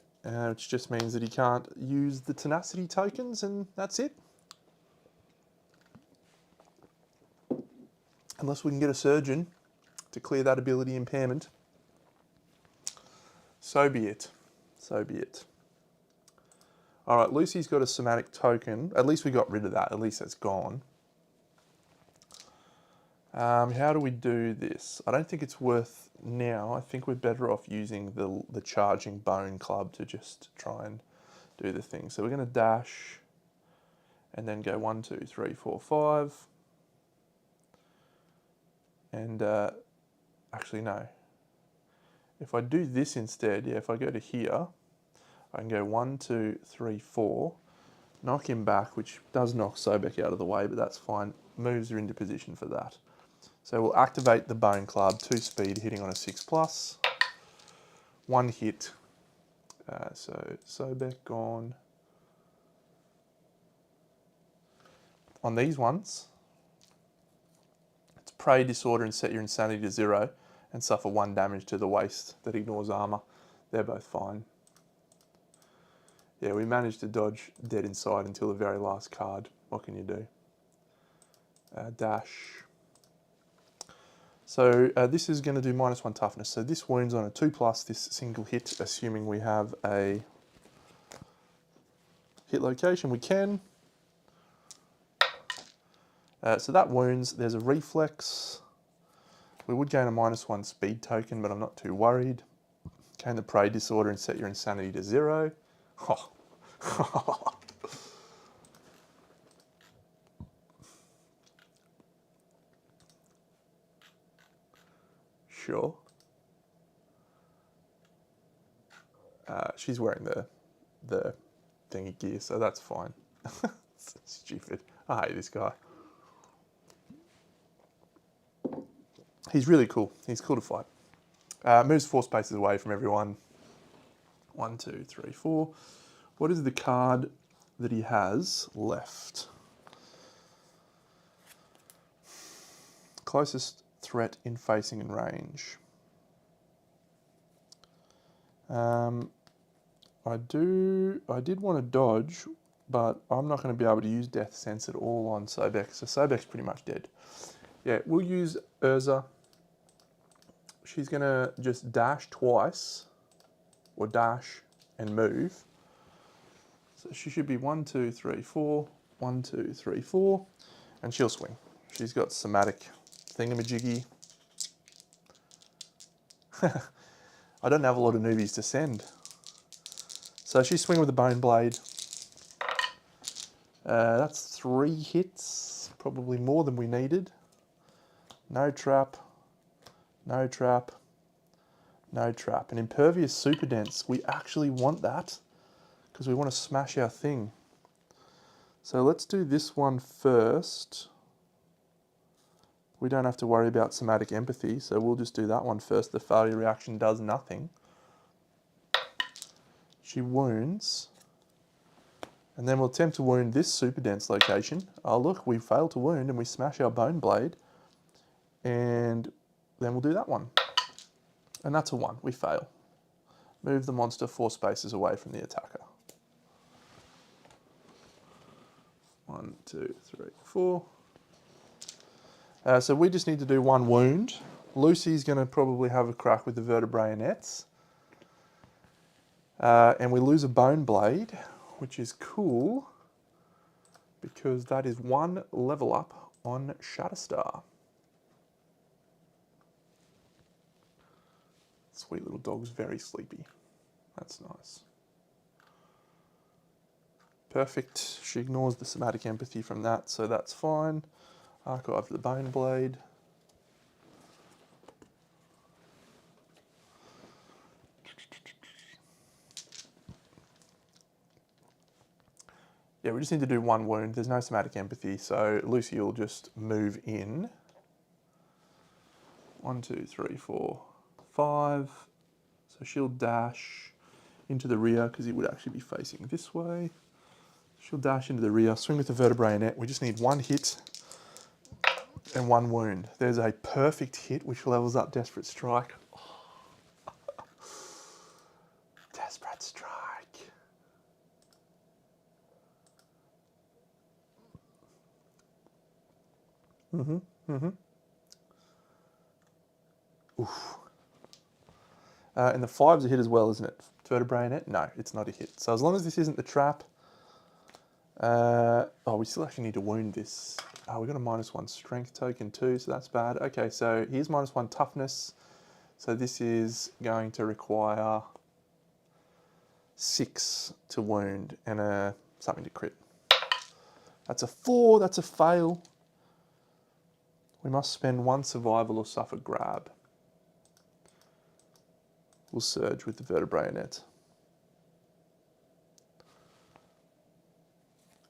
A: which just means that he can't use the tenacity tokens, and that's it. Unless we can get a surgeon to clear that ability impairment. So be it. So be it. All right, Lucy's got a somatic token. At least we got rid of that. At least that's gone. How do we do this? I don't think it's worth now. I think we're better off using the charging bone club to just try and do the thing. So we're going to dash and then go 1, 2, 3, 4, 5. And actually, no. If I do this instead, yeah, if I go to here, I can go 1, 2, 3, 4, knock him back, which does knock Sobek out of the way, but that's fine. Moves are into position for that. So we'll activate the Bone Club, 2 speed, hitting on a 6+. 1 hit. So Sobek gone. On these ones, it's Prey Disorder and set your insanity to 0 and suffer 1 damage to the waist that ignores armor. They're both fine. Yeah, we managed to dodge dead inside until the very last card. What can you do? Dash. So this is going to do -1 toughness. So this wounds on a 2+, this single hit, assuming we have a hit location. We can. So that wounds. There's a reflex. We would gain a -1 speed token, but I'm not too worried. Gain the prey disorder and set your insanity to 0. Oh. Sure. She's wearing the thingy gear, so that's fine. Stupid. I hate this guy. He's really cool. He's cool to fight. Moves 4 spaces away from everyone. 1, 2, 3, 4. What is the card that he has left? Closest threat in facing and range. I did want to dodge, but I'm not going to be able to use Death Sense at all on Sobek, so Sobek's pretty much dead. Yeah, we'll use Urza. She's going to just dash twice, or dash and move. So she should be 1, 2, 3, 4, 1, 2, 3, 4, and she'll swing. She's got somatic thingamajiggy. I don't have a lot of newbies to send. So she's swinging with the Bone Blade. That's 3 hits, probably more than we needed. No trap, no trap, no trap. An Impervious Super Dense, we actually want that because we want to smash our thing. So let's do this one first. We don't have to worry about Somatic Empathy, so we'll just do that one first. The failure reaction does nothing. She wounds. And then we'll attempt to wound this super dense location. Oh look, we fail to wound and we smash our Bone Blade. And then we'll do that one. And that's a 1, we fail. Move the monster 4 spaces away from the attacker. 1, 2, 3, 4. So we just need to do 1 wound. Lucy's going to probably have a crack with the vertebrae-nets. And we lose a Bone Blade, which is cool, because that is 1 level up on Shatterstar. Sweet little dog's very sleepy. That's nice. Perfect. She ignores the Somatic Empathy from that, so that's fine. Archive the Bone Blade. Yeah, we just need to do 1 wound. There's no Somatic Empathy, so Lucy will just move in. 1, 2, 3, 4, 5. So she'll dash into the rear because he would actually be facing this way. She'll dash into the rear, swing with the vertebrae-net. We just need 1 hit and 1 wound. There's a perfect hit which levels up Desperate Strike. Oh. Desperate Strike. Oof. And the 5's a hit as well, isn't it? Vertebrae-net? No, it's not a hit. So as long as this isn't the trap... oh, we still actually need to wound this. Oh, we got a -1 strength token too, so that's bad. Okay, so here's -1 toughness. So this is going to require 6 to wound and something to crit. That's a 4, that's a fail. We must spend 1 survival or suffer grab. We'll surge with the vertebrae-net.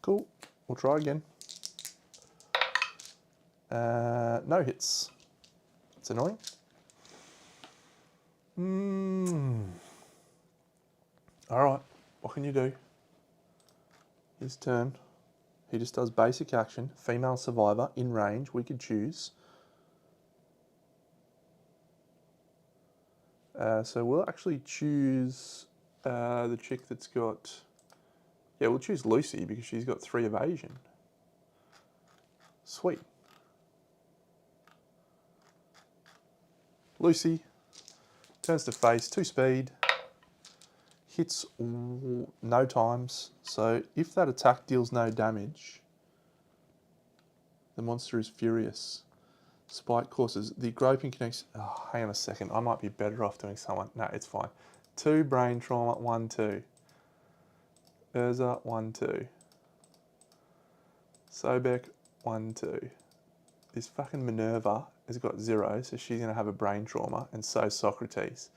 A: Cool, we'll try again. No hits. That's annoying. Alright, what can you do? His turn. He just does basic action. Female survivor, in range, we could choose. So we'll actually choose the chick that's got... Yeah, we'll choose Lucy because she's got 3 evasion. Sweet. Lucy turns to face, 2 speed, hits no times. So if that attack deals no damage, The monster is furious. Spike courses. The groping connects. Oh, hang on a second. I might be better off doing someone. No, it's fine. 2 brain trauma, 1, 2. Urza, 1, 2. Sobek, 1, 2. This fucking Minerva has got 0, so she's going to have a brain trauma, and so Socrates.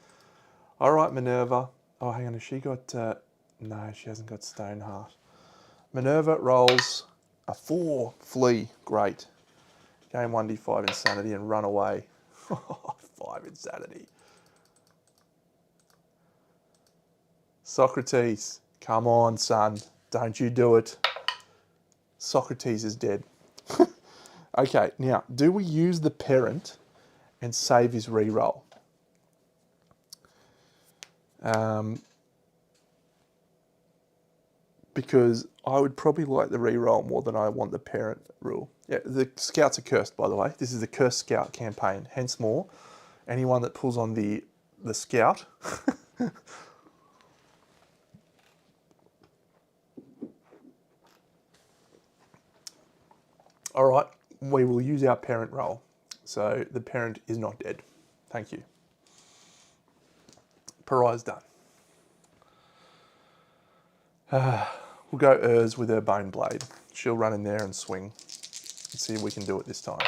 A: All right, Minerva. Oh, hang on. Has she got... no, she hasn't got Stoneheart. Minerva rolls a 4. Flee. Great. Gain 1d5 insanity and run away. 5 insanity. Socrates, come on, son. Don't you do it. Socrates is dead. Okay, now, do we use the parent and save his reroll? Because I would probably like the reroll more than I want the parent rule. Yeah, the scouts are cursed, by the way. This is the cursed scout campaign. Hence more, anyone that pulls on the scout. All right, we will use our parent roll. So the parent is not dead. Thank you. Pariah's done. We'll go Urz with her bone blade. She'll run in there and swing. Let's see if we can do it this time.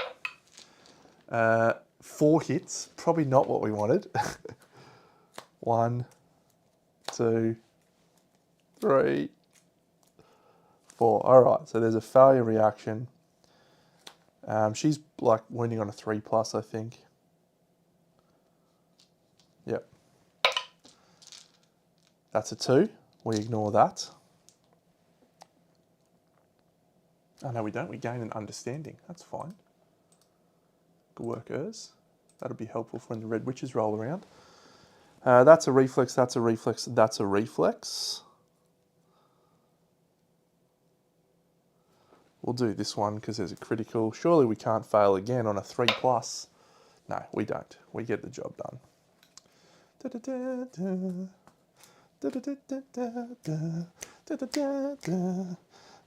A: 4 hits, probably not what we wanted. 1, 2, 3, 4. All right, so there's a failure reaction. She's like wounding on a 3+, I think. Yep. That's a 2. We ignore that. Oh, no, we don't. We gain an understanding. That's fine. Good work, Urz. That'll be helpful for when the red witches roll around. That's a reflex, that's a reflex, that's a reflex. We'll do this one because there's a critical. Surely we can't fail again on a 3+. No, we don't. We get the job done.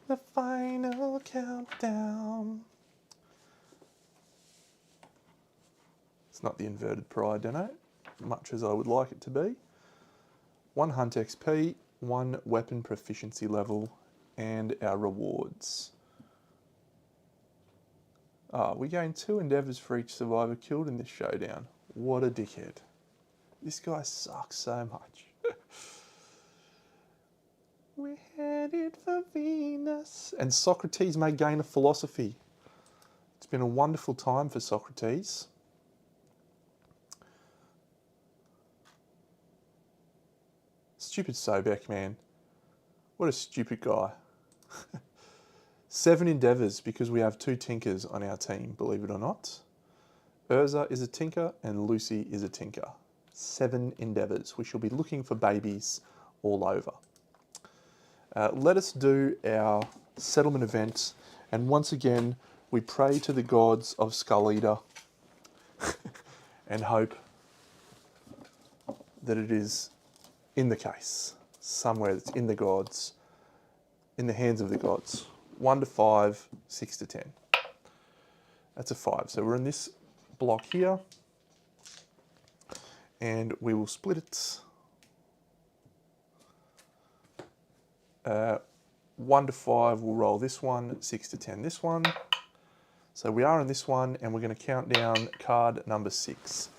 A: The final countdown. It's not the inverted pride, much as I would like it to be. 1 hunt XP, 1 weapon proficiency level, and our rewards. We gain 2 endeavours for each survivor killed in this showdown. What a dickhead. This guy sucks so much. We're headed for Venus. And Socrates may gain a philosophy. It's been a wonderful time for Socrates. Stupid Sobek, man. What a stupid guy. 7 endeavours because we have 2 tinkers on our team, believe it or not. Urza is a tinker and Lucy is a tinker. 7 endeavours. We shall be looking for babies all over. Let us do our settlement event, and once again we pray to the gods of Skull Eater and hope that it is in the case, somewhere that's in the gods, in the hands of the gods. 1 to 5, 6 to 10. That's a 5. So we're in this block here, and we will split it. 1 to 5, we'll roll this one. 6 to 10, this one. So we are in this one, and we're going to count down card number 6.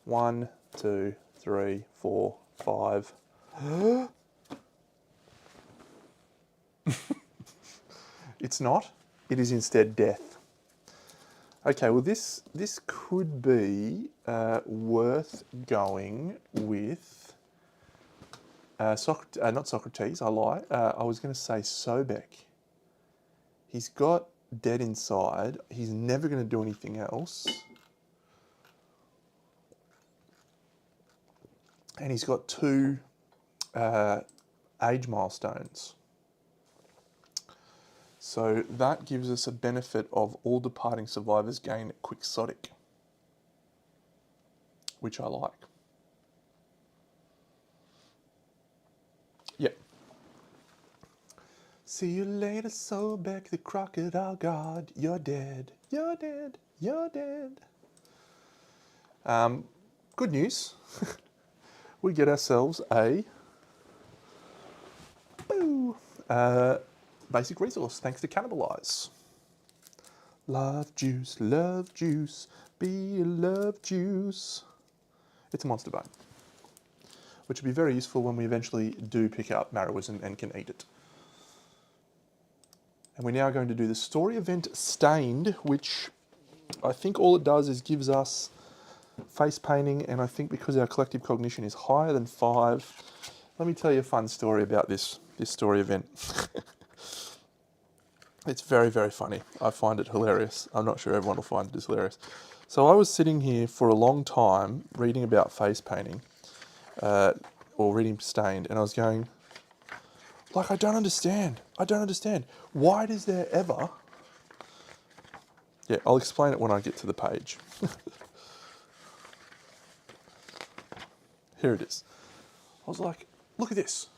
A: 1, 2, 3, 4, 5. It's not. It is instead death. Okay, well this could be worth going with. Not Socrates, I lie. I was going to say Sobek. He's got dead inside. He's never going to do anything else. And he's got 2 age milestones. So that gives us a benefit of all departing survivors gain Quixotic, which I like. Yep. See you later, Sobek, the crocodile god, you're dead. You're dead. You're dead. Good news. We get ourselves a basic resource thanks to Cannibalize. Love juice, be a love juice. It's a monster bone, which will be very useful when we eventually do pick up Marrowism and can eat it. And we're now going to do the story event Stained, which I think all it does is gives us face painting, and I think because our collective cognition is higher than 5, let me tell you a fun story about this story event. It's very, very funny. I find it hilarious. I'm not sure everyone will find it as hilarious. So I was sitting here for a long time reading about face painting, or reading Stained, and I was going, like, I don't understand. Why does there ever... Yeah, I'll explain it when I get to the page. Here it is. I was like, look at this.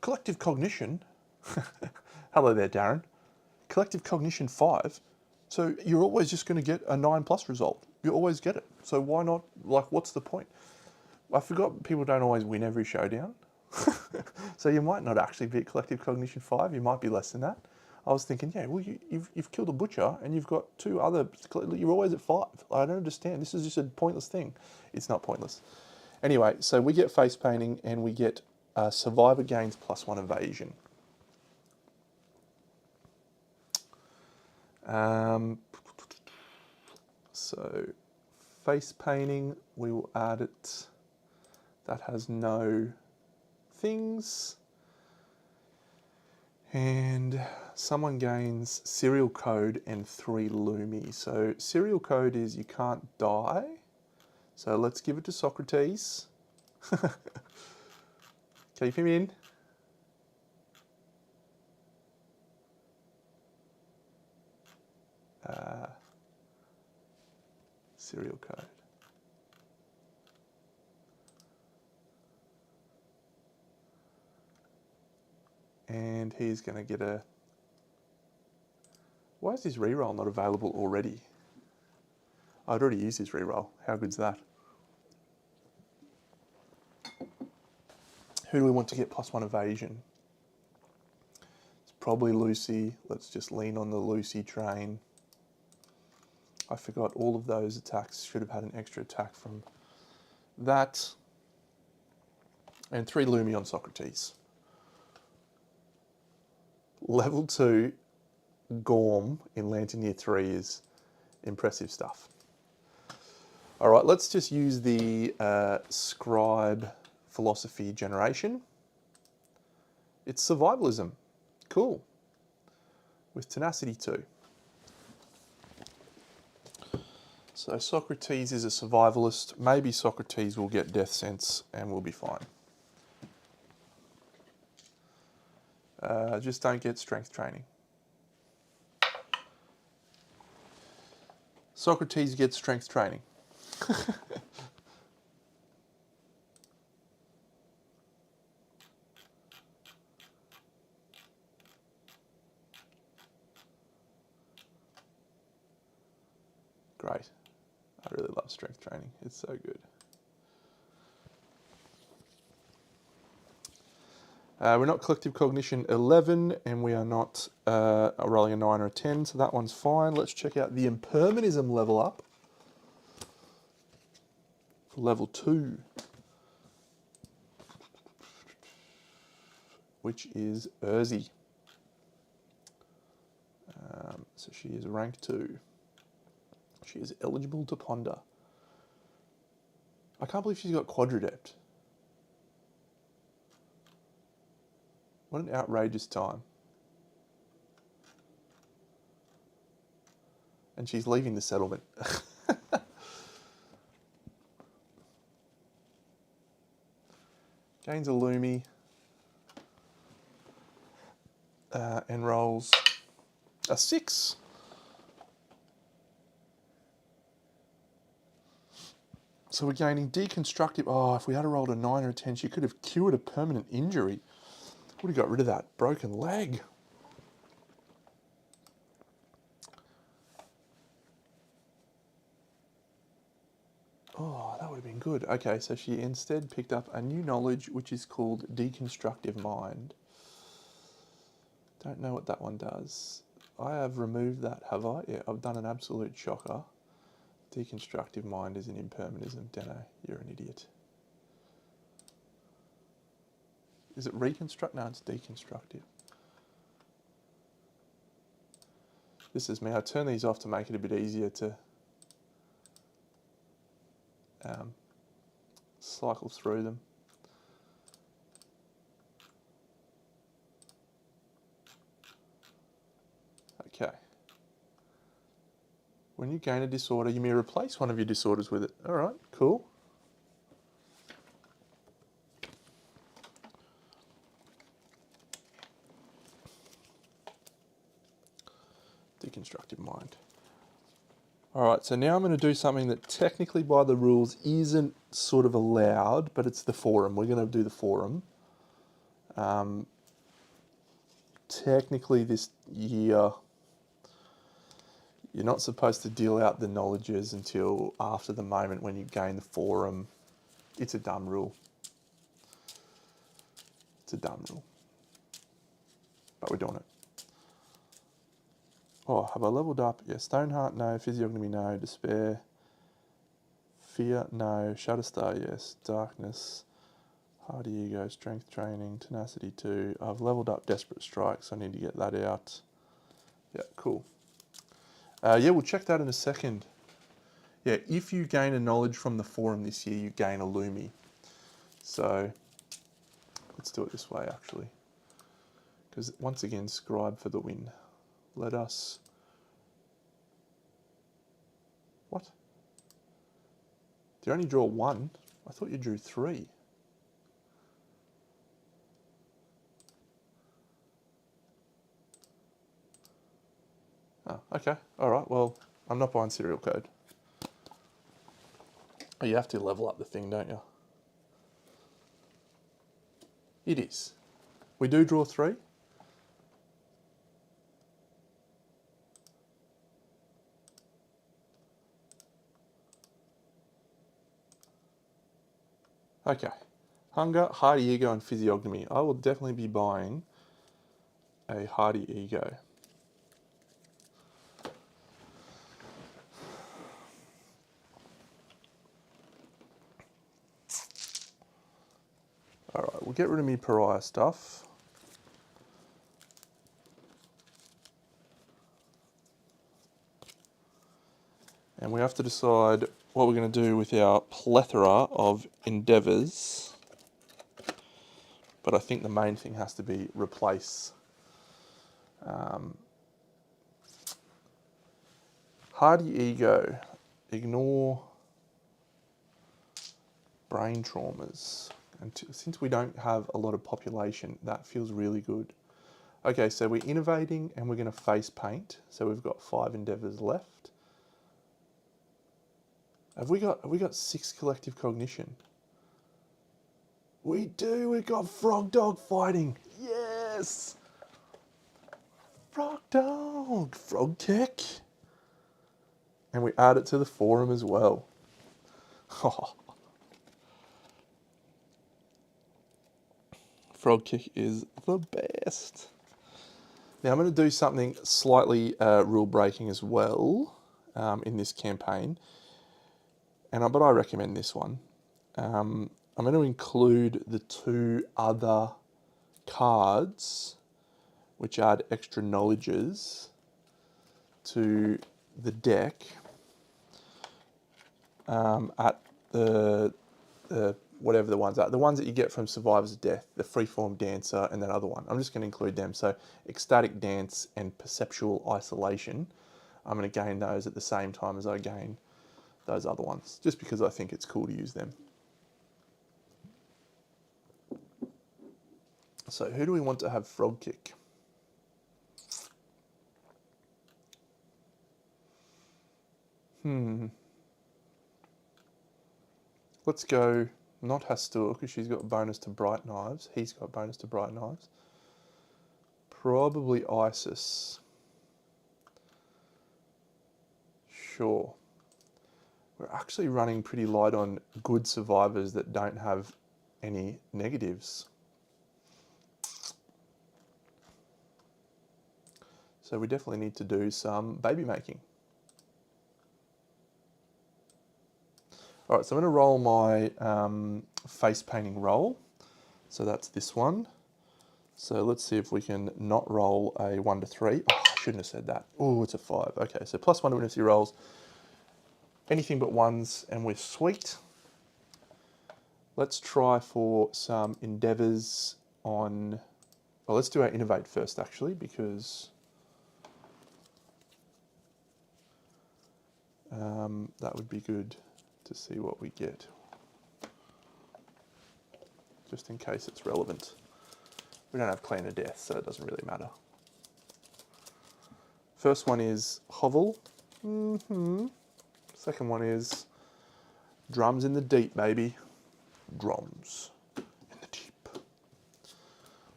A: Collective cognition. Hello there, Darren. Collective cognition 5. So you're always just going to get a 9+ result. You always get it. So why not, like, what's the point? I forgot people don't always win every showdown. So you might not actually be at collective cognition 5. You might be less than that. I was thinking, yeah, well, you've killed a butcher and you've got 2 other... You're always at 5. I don't understand. This is just a pointless thing. It's not pointless. Anyway, so we get face painting and we get survivor gains +1 evasion. So face painting, we will add it. That has no things. And someone gains serial code and 3 Lumi. So serial code is you can't die. So let's give it to Socrates. Keep him in. Serial code. And he's going to get a... Why is his reroll not available already? I'd already used his reroll. How good's that? Who do we want to get +1 evasion? It's probably Lucy. Let's just lean on the Lucy train. I forgot all of those attacks. Should have had an extra attack from that. And 3 Lumi on Socrates. Level 2 Gorm in Lantern Year 3 is impressive stuff. All right, let's just use the Scribe Philosophy Generation. It's survivalism. Cool. With Tenacity 2. So Socrates is a survivalist. Maybe Socrates will get Death Sense and we'll be fine. Just don't get strength training. Socrates gets strength training. Great. I really love strength training. It's so good. We're not collective cognition 11, and we are not rolling a 9 or a 10, so that one's fine. Let's check out the impermanism level up. For level 2. Which is Urzi. So she is rank 2. She is eligible to ponder. I can't believe she's got Quadradept. What an outrageous time. And she's leaving the settlement. Gains a Lumi. And rolls a 6. So we're gaining deconstructive. Oh, if we had rolled a 9 or a 10, she could have cured a permanent injury. Would have got rid of that broken leg. Oh, that would have been good. Okay, so she instead picked up a new knowledge which is called Deconstructive Mind. Don't know what that one does. I have removed that, have I? Yeah, I've done an absolute shocker. Deconstructive Mind is an impermanism. Deno, you're an idiot. Is it reconstruct? No, it's deconstructive. This is me. I turn these off to make it a bit easier to cycle through them. Okay. When you gain a disorder, you may replace one of your disorders with it. All right, cool. Deconstructive Mind. All right, so now I'm going to do something that technically by the rules isn't sort of allowed, but it's the forum. We're going to do the forum. Technically this year, you're not supposed to deal out the knowledges until after the moment when you gain the forum. It's a dumb rule. It's a dumb rule. But we're doing it. Oh, have I leveled up? Yeah, Stoneheart, no. Physiognomy, no. Despair. Fear, no. Shutterstar, yes. Darkness. Hardy Ego, Strength Training, Tenacity 2. I've leveled up Desperate Strike, so I need to get that out. Yeah, cool. Yeah, we'll check that in a second. Yeah, if you gain a knowledge from the forum this year, you gain a Lumi. So, let's do it this way, actually. Because, once again, Scribe for the win. Let us... What? Do you only draw one? I thought you drew three. Oh, okay. All right, well, I'm not buying serial code. Oh, you have to level up the thing, don't you? It is. We do draw three. Okay. Hunger, Hardy Ego, and Physiognomy. I will definitely be buying a Hardy Ego. Alright, we'll get rid of me pariah stuff. And we have to decide what we're going to do with our plethora of endeavours. But I think the main thing has to be replace. Hardy Ego. Ignore brain traumas. And since we don't have a lot of population, that feels really good. Okay, so we're innovating and we're going to face paint. So we've got 5 endeavours left. Have we got 6 collective cognition? We do. We've got frog dog fighting. Yes. Frog dog, frog tech. And we add it to the forum as well. Frog kick is the best. Now I'm going to do something slightly rule breaking as well in this campaign, but I recommend this one. I'm going to include the 2 other cards which add extra knowledges to the deck at the whatever the ones are. The ones that you get from Survivor's Death, the Freeform Dancer and that other one. I'm just going to include them. So Ecstatic Dance and Perceptual Isolation. I'm going to gain those at the same time as I gain those other ones, just because I think it's cool to use them. So who do we want to have Frog Kick? Let's go not Hastur, because she's got bonus to Bright Knives. He's got bonus to Bright Knives. Probably Isis. Sure. We're actually running pretty light on good survivors that don't have any negatives. So we definitely need to do some baby making. All right, so I'm going to roll my face painting roll. So that's this one. So let's see if we can not roll a 1 to 3. Oh, I shouldn't have said that. Oh, it's a 5. Okay, so +1 to witness rolls. Anything but ones, and we're sweet. Let's try for some endeavours on... Well, let's do our innovate first, actually, because that would be good to see what we get, just in case it's relevant. We don't have Clan of Death, so it doesn't really matter. First one is Hovel. Second one is Drums in the Deep, baby. Drums in the deep.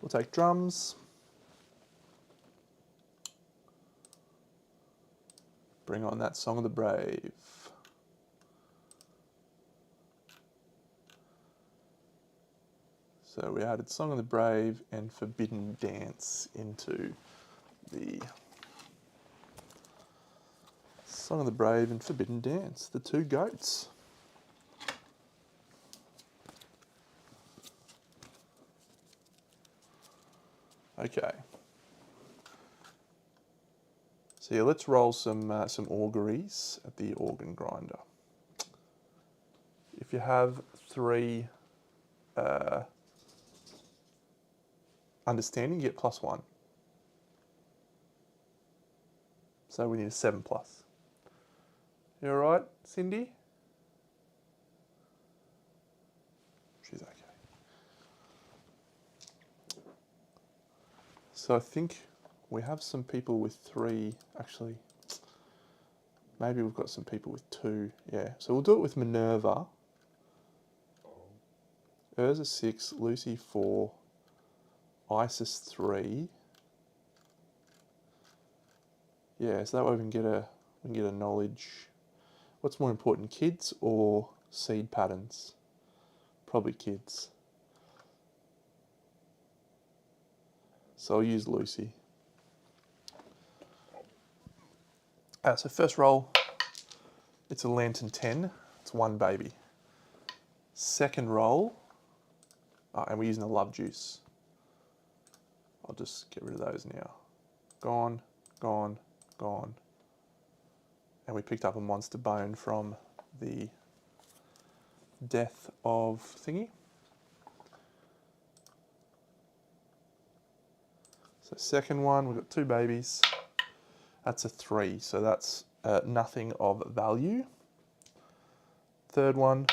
A: We'll take drums. Bring on that Song of the Brave. So we added Song of the Brave and Forbidden Dance into the Song of the Brave and Forbidden Dance, the two goats. Okay. So yeah, let's roll some auguries at the organ grinder. If you have 3 understanding, you get +1. So we need a 7+. You all right, Cindy? She's okay. So I think we have some people with 3, actually. Maybe we've got some people with 2, yeah. So we'll do it with Minerva. Urza 6, Lucy 4, Isis 3. Yeah, so that way we can get a knowledge. What's more important, kids or seed patterns? Probably kids. So I'll use Lucy. So first roll, it's a Lantern 10. It's 1 baby. Second roll, and we're using a Love Juice. I'll just get rid of those now. Gone, gone, gone. And we picked up a Monster Bone from the Death of Thingy. So second one, we've got 2 babies. That's a 3, so that's nothing of value. Third one,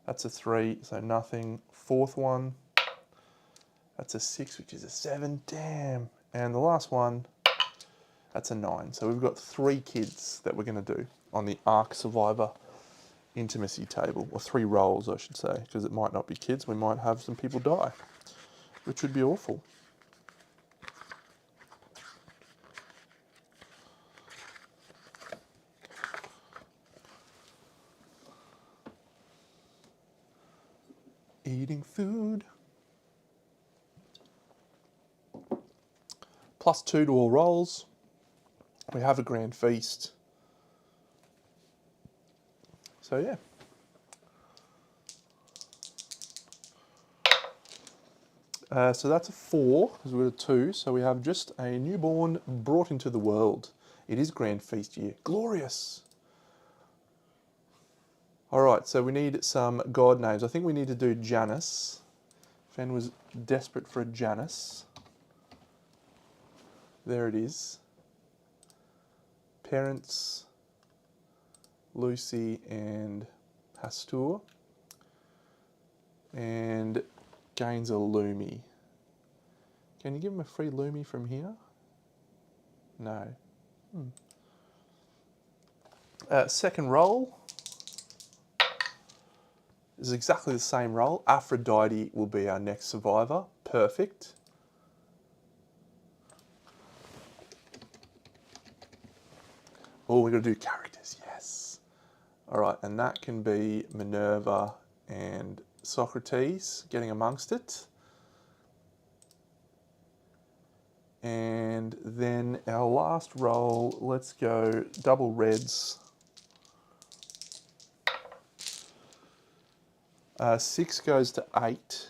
A: that's a 3, so nothing. Fourth one, that's a 6, which is a 7, damn. And the last one, that's a 9. So we've got 3 kids that we're going to do on the Ark Survivor intimacy table, or 3 rolls, I should say, because it might not be kids. We might have some people die, which would be awful. Eating food. +2 to all rolls. We have a grand feast. So yeah. So that's a 4, because we've got a 2. So we have just a newborn brought into the world. It is grand feast year. Glorious. All right, so we need some god names. I think we need to do Janus. Fen was desperate for a Janus. There it is. Parents, Lucy and Hastur. And gains a Lumi. Can you give him a free Lumi from here? No. Second roll is exactly the same roll. Aphrodite will be our next survivor. Perfect. Oh, we're going to do characters, yes. All right, and that can be Minerva and Socrates getting amongst it. And then our last roll, let's go double reds. 6 goes to 8.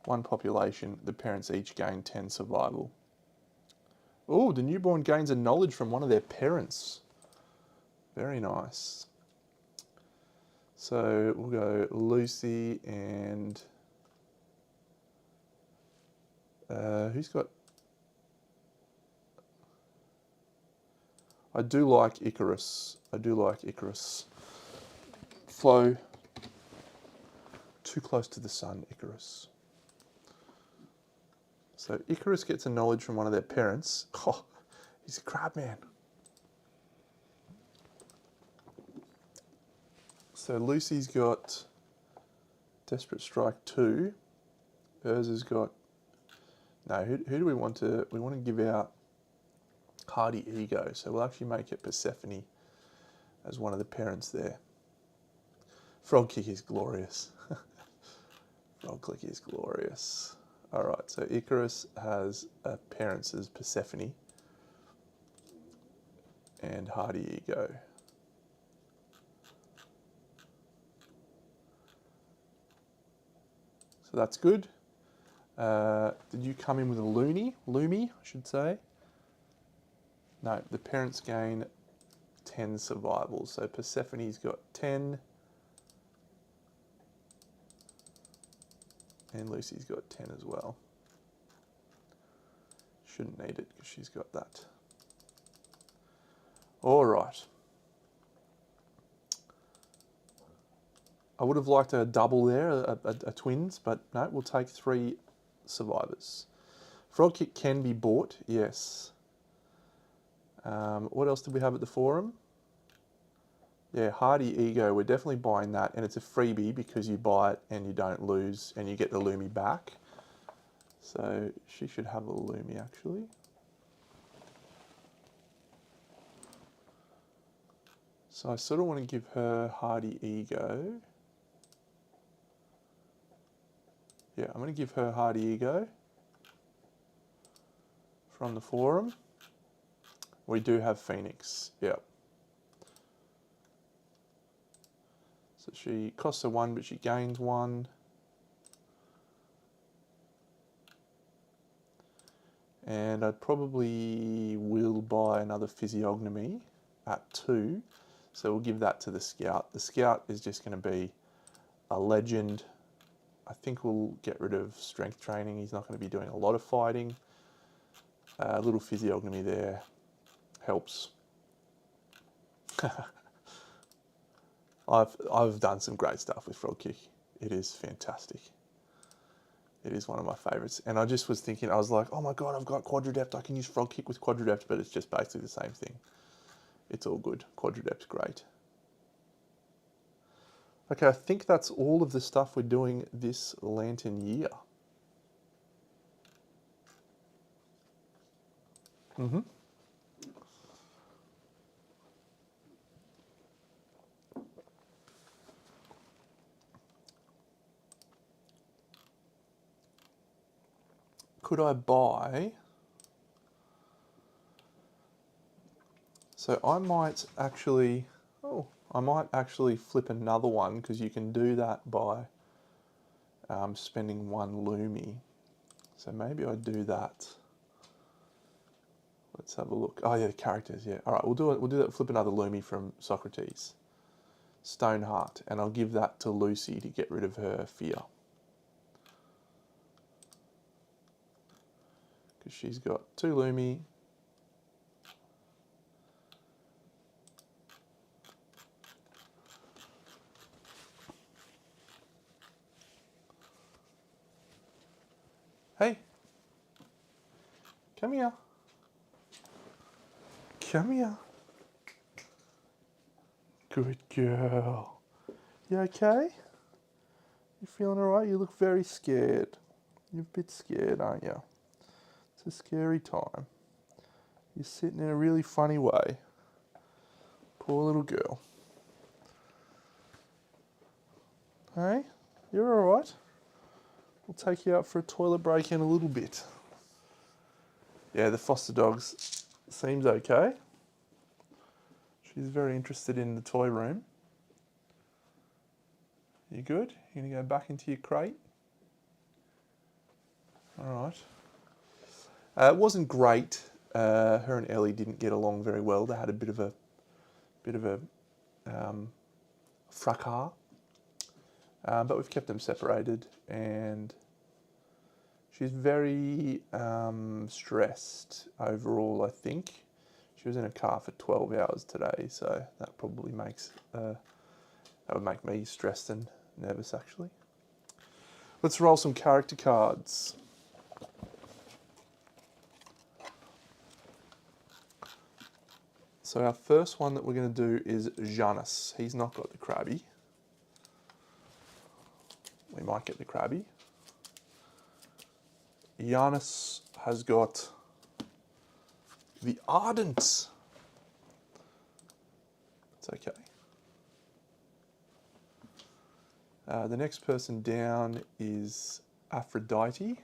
A: 1 population. The parents each gain 10 survival. Oh, the newborn gains a knowledge from one of their parents. Very nice. So we'll go Lucy and... who's got... I do like Icarus. Flo. Too close to the sun, Icarus. So Icarus gets a knowledge from one of their parents. Oh, he's a crab man. So Lucy's got Desperate Strike 2. Hers has got... No, who do we want to... We want to give out Hardy Ego. So we'll actually make it Persephone as one of the parents there. Frog Kick is glorious. Frog Kick is glorious. All right, so Icarus has parents as Persephone and Hardy Ego. So that's good. Did you come in with a Lumi, I should say? No, the parents gain 10 survival. So Persephone's got 10. And Lucy's got 10 as well. Shouldn't need it because she's got that. All right. I would have liked a double there, a twins, but no, we'll take 3 survivors. Frog Kick can be bought, yes. What else did we have at the forum? Yeah, Hardy Ego, we're definitely buying that, and it's a freebie because you buy it and you don't lose, and you get the Lumi back. So she should have a Lumi actually. So I sort of want to give her Hardy Ego. Yeah, I'm going to give her Hardy Ego from the forum. We do have Phoenix, yep. So she costs her 1, but she gains 1. And I probably will buy another Physiognomy at 2. So we'll give that to the Scout. The Scout is just going to be a legend. I think we'll get rid of strength training. He's not going to be doing a lot of fighting. A little Physiognomy there helps. I've done some great stuff with Frog Kick. It is fantastic. It is one of my favourites. And I just was thinking, I was like, oh my god, I've got Quadradept. I can use Frog Kick with Quadradept, but it's just basically the same thing. It's all good. Quadradept's great. Okay, I think that's all of the stuff we're doing this Lantern year. Mm-hmm. Could I buy... So I might actually... Oh, I might actually flip another one because you can do that by spending 1 Lumi. So maybe I do that. Let's have a look. Oh yeah, the characters, yeah. All right, we'll do it. We'll do that. Flip another Lumi from Socrates. Stoneheart, and I'll give that to Lucy to get rid of her fear. Because she's got 2 Lumi. Hey, come here. Come here. Good girl. You okay? You feeling alright? You look very scared. You're a bit scared, aren't you? It's a scary time. You're sitting in a really funny way. Poor little girl. Hey, you're all right. We'll take you out for a toilet break in a little bit. Yeah, the foster dogs seems okay. She's very interested in the toy room. You good? You gonna go back into your crate? All right. It wasn't great. Her and Ellie didn't get along very well. They had a bit of a fracas. But we've kept them separated, and she's very stressed overall, I think. She was in a car for 12 hours today, so that probably makes, that would make me stressed and nervous, actually. Let's roll some character cards. So our first one that we're going to do is Janus. He's not got the Krabby. We might get the Krabby. Janus has got the Ardent. It's okay. The next person down is Aphrodite.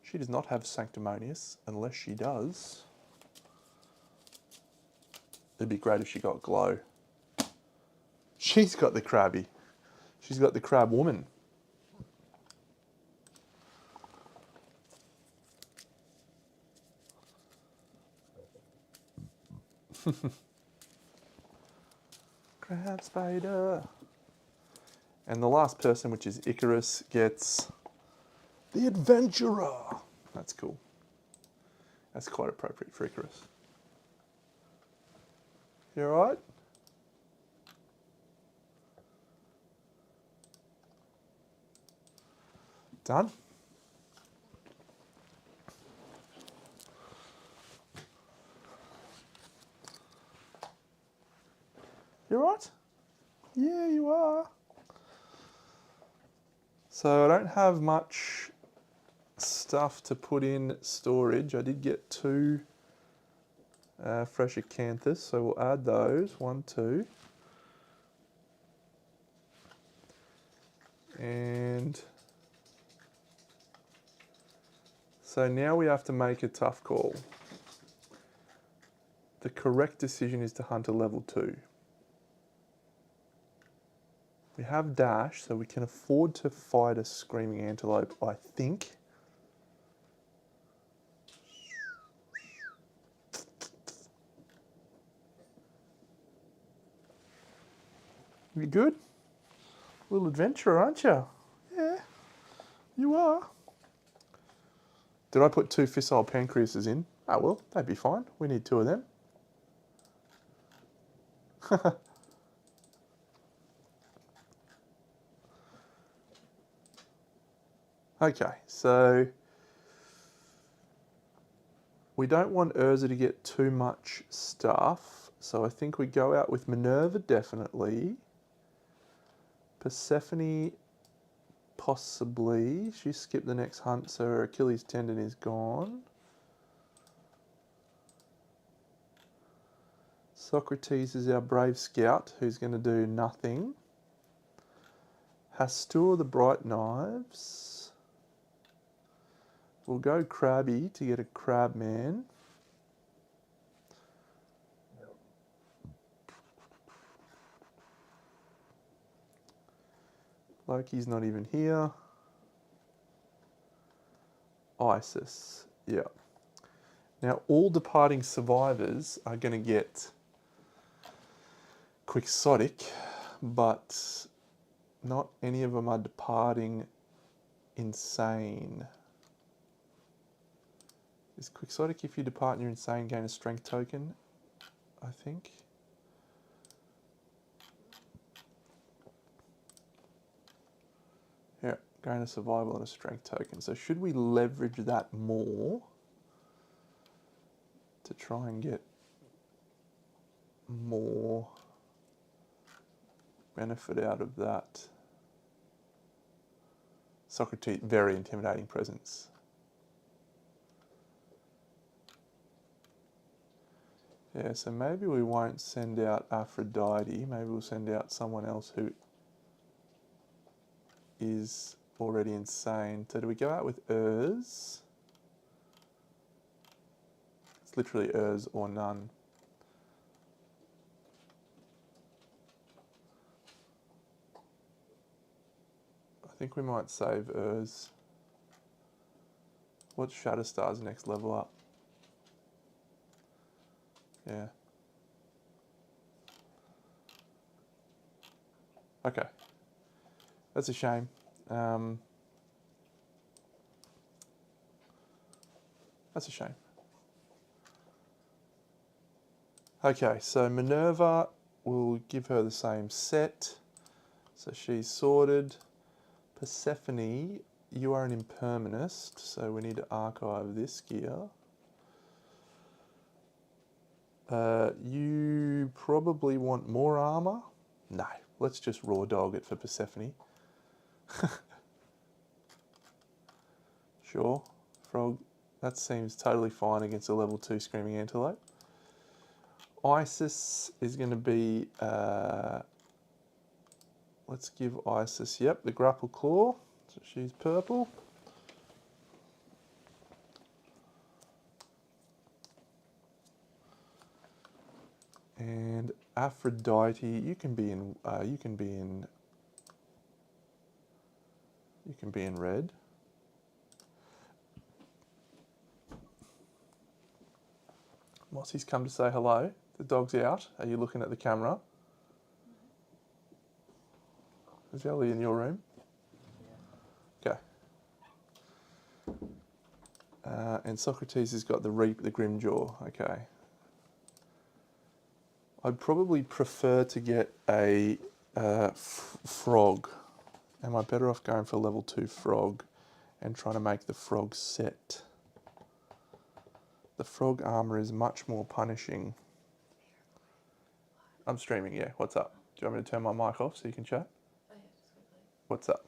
A: She does not have Sanctimonious, unless she does. It'd be great if she got Glow. She's got the Krabby. She's got the Crab Woman. Crab Spider. And the last person, which is Icarus, gets the Adventurer. That's cool. That's quite appropriate for Icarus. You all right? Done? You all right? Yeah, you are. So I don't have much stuff to put in storage. I did get 2 fresh acanthus, so we'll add those. 1, 2. And so now we have to make a tough call. The correct decision is to hunt a level 2. We have dash, so we can afford to fight a screaming antelope, I think. You good? Little adventurer, aren't you? Yeah, you are. Did I put 2 fissile pancreases in? Oh well, that'd be fine. We need 2 of them. Okay, so we don't want Urza to get too much stuff, so I think we go out with Minerva definitely. Persephone possibly. She skipped the next hunt, so her Achilles tendon is gone. Socrates is our brave scout who's going to do nothing. Hastur the bright knives. We'll go Crabby to get a crab man. Loki's not even here. Isis, yeah. Now all departing survivors are going to get Quixotic, but not any of them are departing insane. Is Quixotic, if you depart and you're insane, gain a strength token, I think. Yeah, gain a survival and a strength token. So should we leverage that more to try and get more benefit out of that? Socrates, very intimidating presence. Yeah, so maybe we won't send out Aphrodite. Maybe we'll send out someone else who is already insane. So do we go out with Urs? It's literally Urs or none. I think we might save Urs. What's Shatterstar's next level up? Yeah. Okay. That's a shame. That's a shame. Okay, so Minerva, will give her the same set. So she's sorted. Persephone, you are an impermanist, so we need to archive this gear. You probably want more armor? No, let's just raw dog it for Persephone. Sure, frog, that seems totally fine against a level 2 Screaming Antelope. Isis is going to be, let's give Isis, yep, the Grapple Claw, so she's purple. And Aphrodite, you can be in red. Mossy's come to say hello. The dog's out. Are you looking at the camera? Is Ellie in your room? Yeah. Okay. And Socrates has got the Grimjaw. Okay. I'd probably prefer to get a frog. Am I better off going for level 2 frog and trying to make the frog set? The frog armor is much more punishing. I'm streaming, yeah. What's up? Do you want me to turn my mic off so you can chat?
B: Oh, yeah, just quickly.
A: What's up?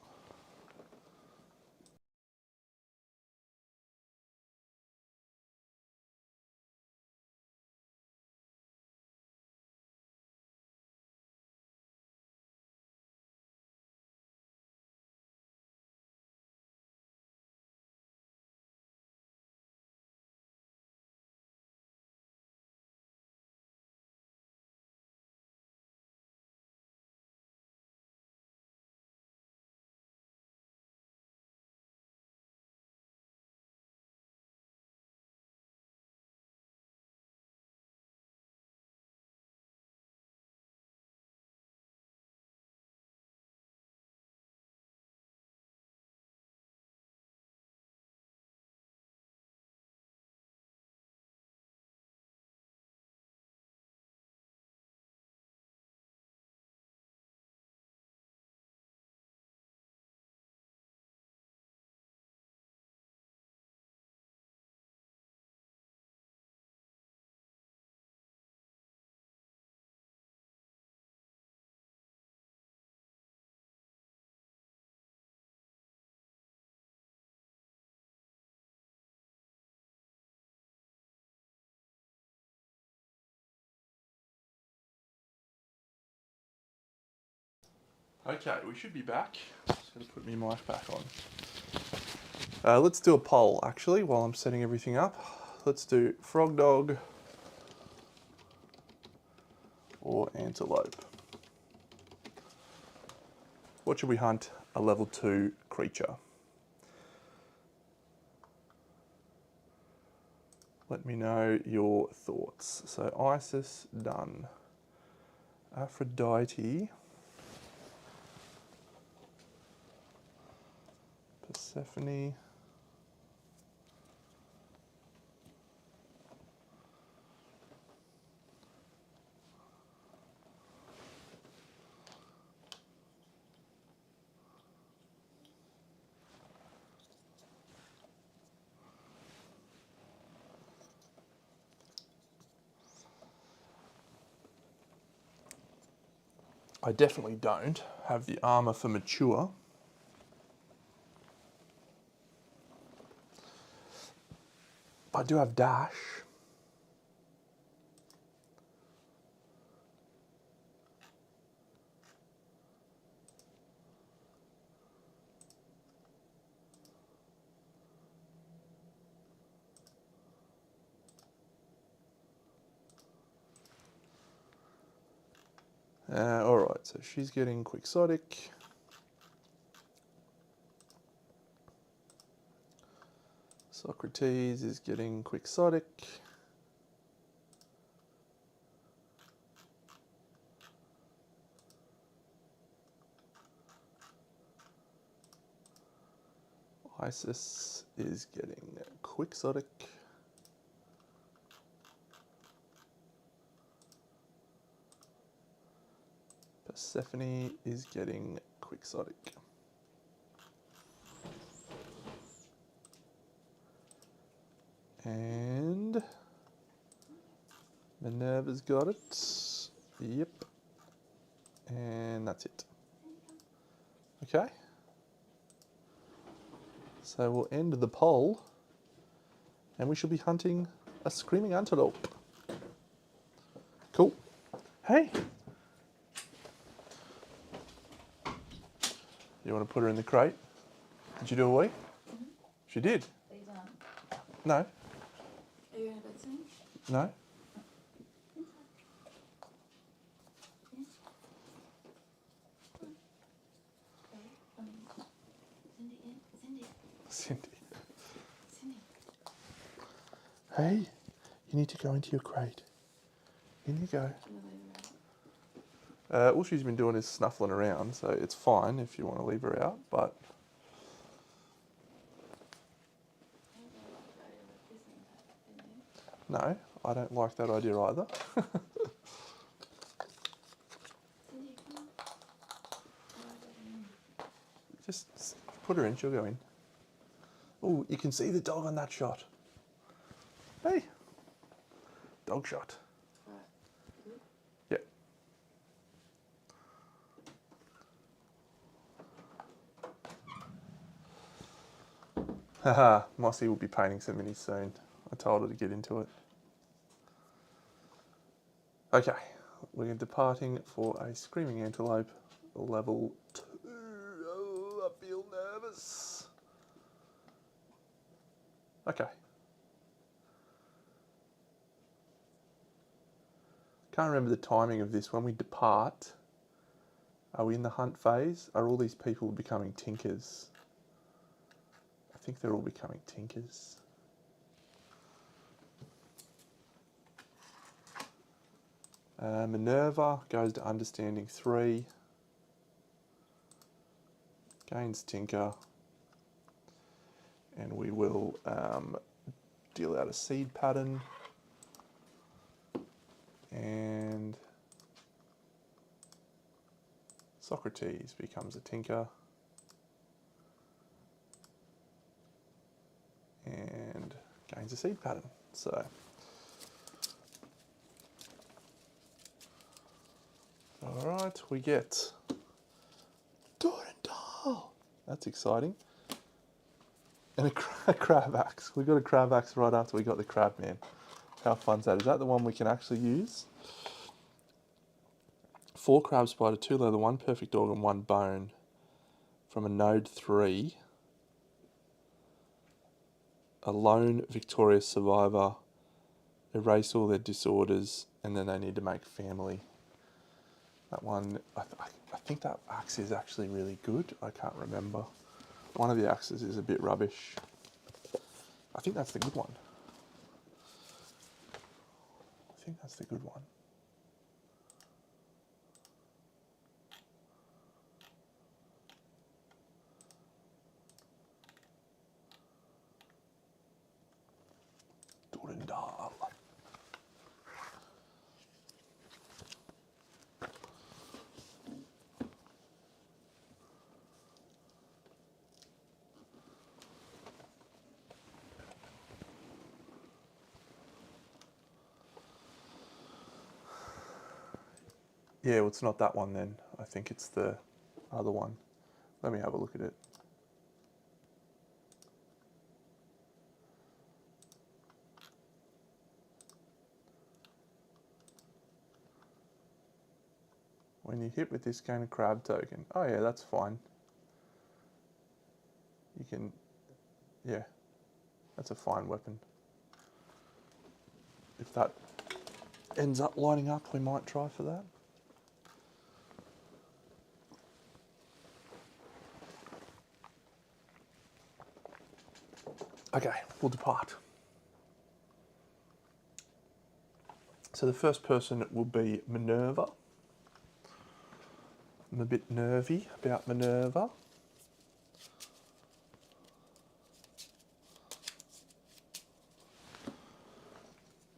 A: Okay, we should be back. Just going to put my mic back on. Let's do a poll, actually, while I'm setting everything up. Let's do frog dog or antelope. What should we hunt? A level 2 creature. Let me know your thoughts. So Isis, done. Aphrodite. Persephone. I definitely don't have the armor for mature. I do have dash. Alright, so she's getting Quixotic. Socrates is getting Quixotic. Isis is getting Quixotic. Persephone is getting Quixotic. And Minerva's got it. Yep. And that's it. Okay. So we'll end the poll, and we shall be hunting a screaming antelope. Cool. Hey. You want to put her in the crate? Did you do a wee? Mm-hmm. She did.
B: Are you done?
A: No.
B: Are you going to bed soon?
A: No. Cindy. Hey, you need to go into your crate. In you go. All she's been doing is snuffling around, so it's fine if you want to leave her out, but... No, I don't like that idea either. Just put her in, she'll go in. Oh, you can see the dog on that shot. Hey, dog shot. Yep. Haha, Mossy will be painting some minis soon. I told her to get into it. Okay, we're departing for a screaming antelope, level 2. Oh, I feel nervous. Okay. Can't remember the timing of this. When we depart, are we in the hunt phase? Are all these people becoming tinkers? I think they're all becoming tinkers. Minerva goes to understanding 3. Gains tinker. And we will deal out a seed pattern. And Socrates becomes a tinker. And gains a seed pattern. So, alright, we get Durandal. That's exciting. And a crab axe. We got a crab axe right after we got the crab man. How fun's that? Is that the one we can actually use? 4 crab spider, 2 leather, 1 perfect organ, 1 bone. From a node 3. A lone victorious survivor. Erase all their disorders, and then they need to make family. That one, I think that axe is actually really good. I can't remember. One of the axes is a bit rubbish. I think that's the good one. I think that's the good one. Durandal. Yeah, well, it's not that one then. I think it's the other one. Let me have a look at it. When you hit with this kind of crab token. Oh yeah, that's fine. You can, yeah, that's a fine weapon. If that ends up lining up, we might try for that. Okay, we'll depart. So the first person will be Minerva. I'm a bit nervy about Minerva.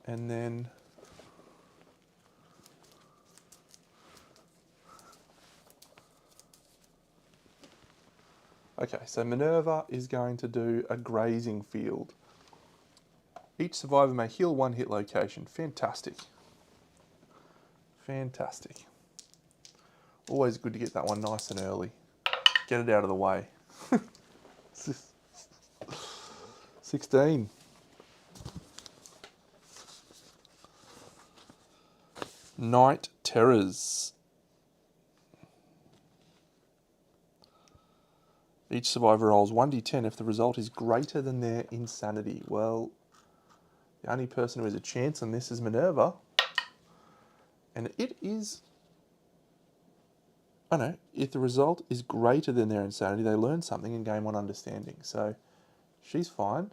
A: And then okay, so Minerva is going to do a grazing field. Each survivor may heal one hit location. Fantastic. Fantastic. Always good to get that one nice and early. Get it out of the way. 16. Night Terrors. Each survivor rolls 1d10 if the result is greater than their insanity. Well, the only person who has a chance on this is Minerva. And it is... Oh no, if the result is greater than their insanity, they learn something and gain 1 understanding. So she's fine.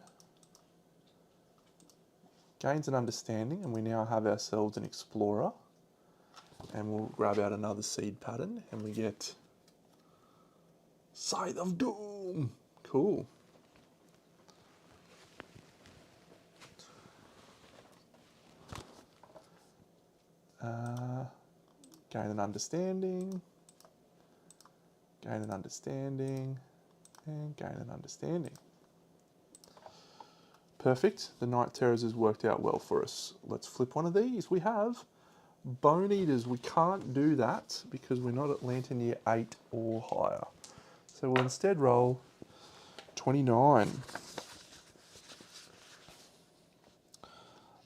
A: Gains an understanding, and we now have ourselves an explorer. And we'll grab out another seed pattern, and we get Scythe of Doom. Cool. Gain an understanding. Gain an understanding. And gain an understanding. Perfect. The Night Terrors has worked out well for us. Let's flip one of these. We have Bone Eaters. We can't do that because we're not at Lantern Year 8 or higher. So we'll instead roll 29.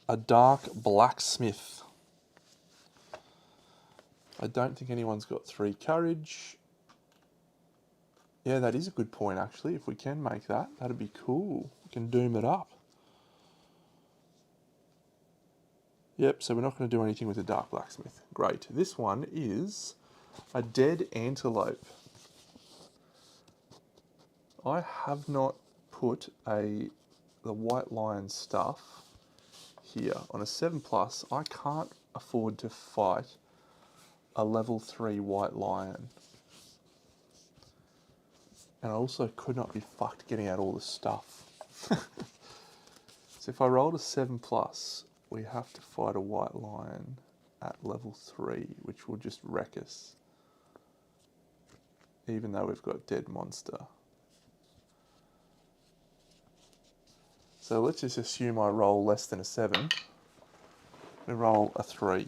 A: A Dark Blacksmith. I don't think anyone's got 3 courage. Yeah, that is a good point actually. If we can make that, that'd be cool. We can doom it up. Yep, so we're not going to do anything with the Dark Blacksmith. Great. This one is a Dead Antelope. I have not put the White Lion stuff here. On a 7+, I can't afford to fight a level 3 White Lion. And I also could not be fucked getting out all the stuff. So if I rolled a 7+, we have to fight a White Lion at level 3, which will just wreck us. Even though we've got Dead Monster. So let's just assume I roll less than a 7. We roll a 3.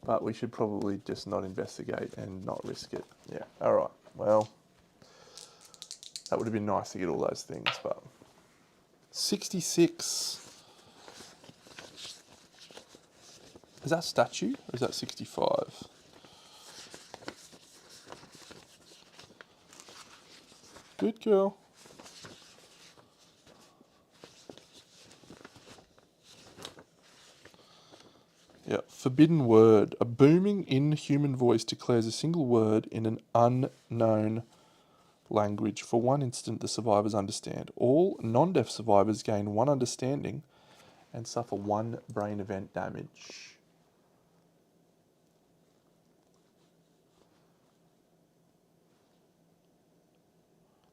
A: But we should probably just not investigate and not risk it. Yeah, alright. Well, that would have been nice to get all those things, but... 66. Is that statue or is that 65? Good girl. Yeah, Forbidden Word. A booming inhuman voice declares a single word in an unknown language. For 1 instant, the survivors understand. All non-deaf survivors gain 1 understanding and suffer 1 brain event damage.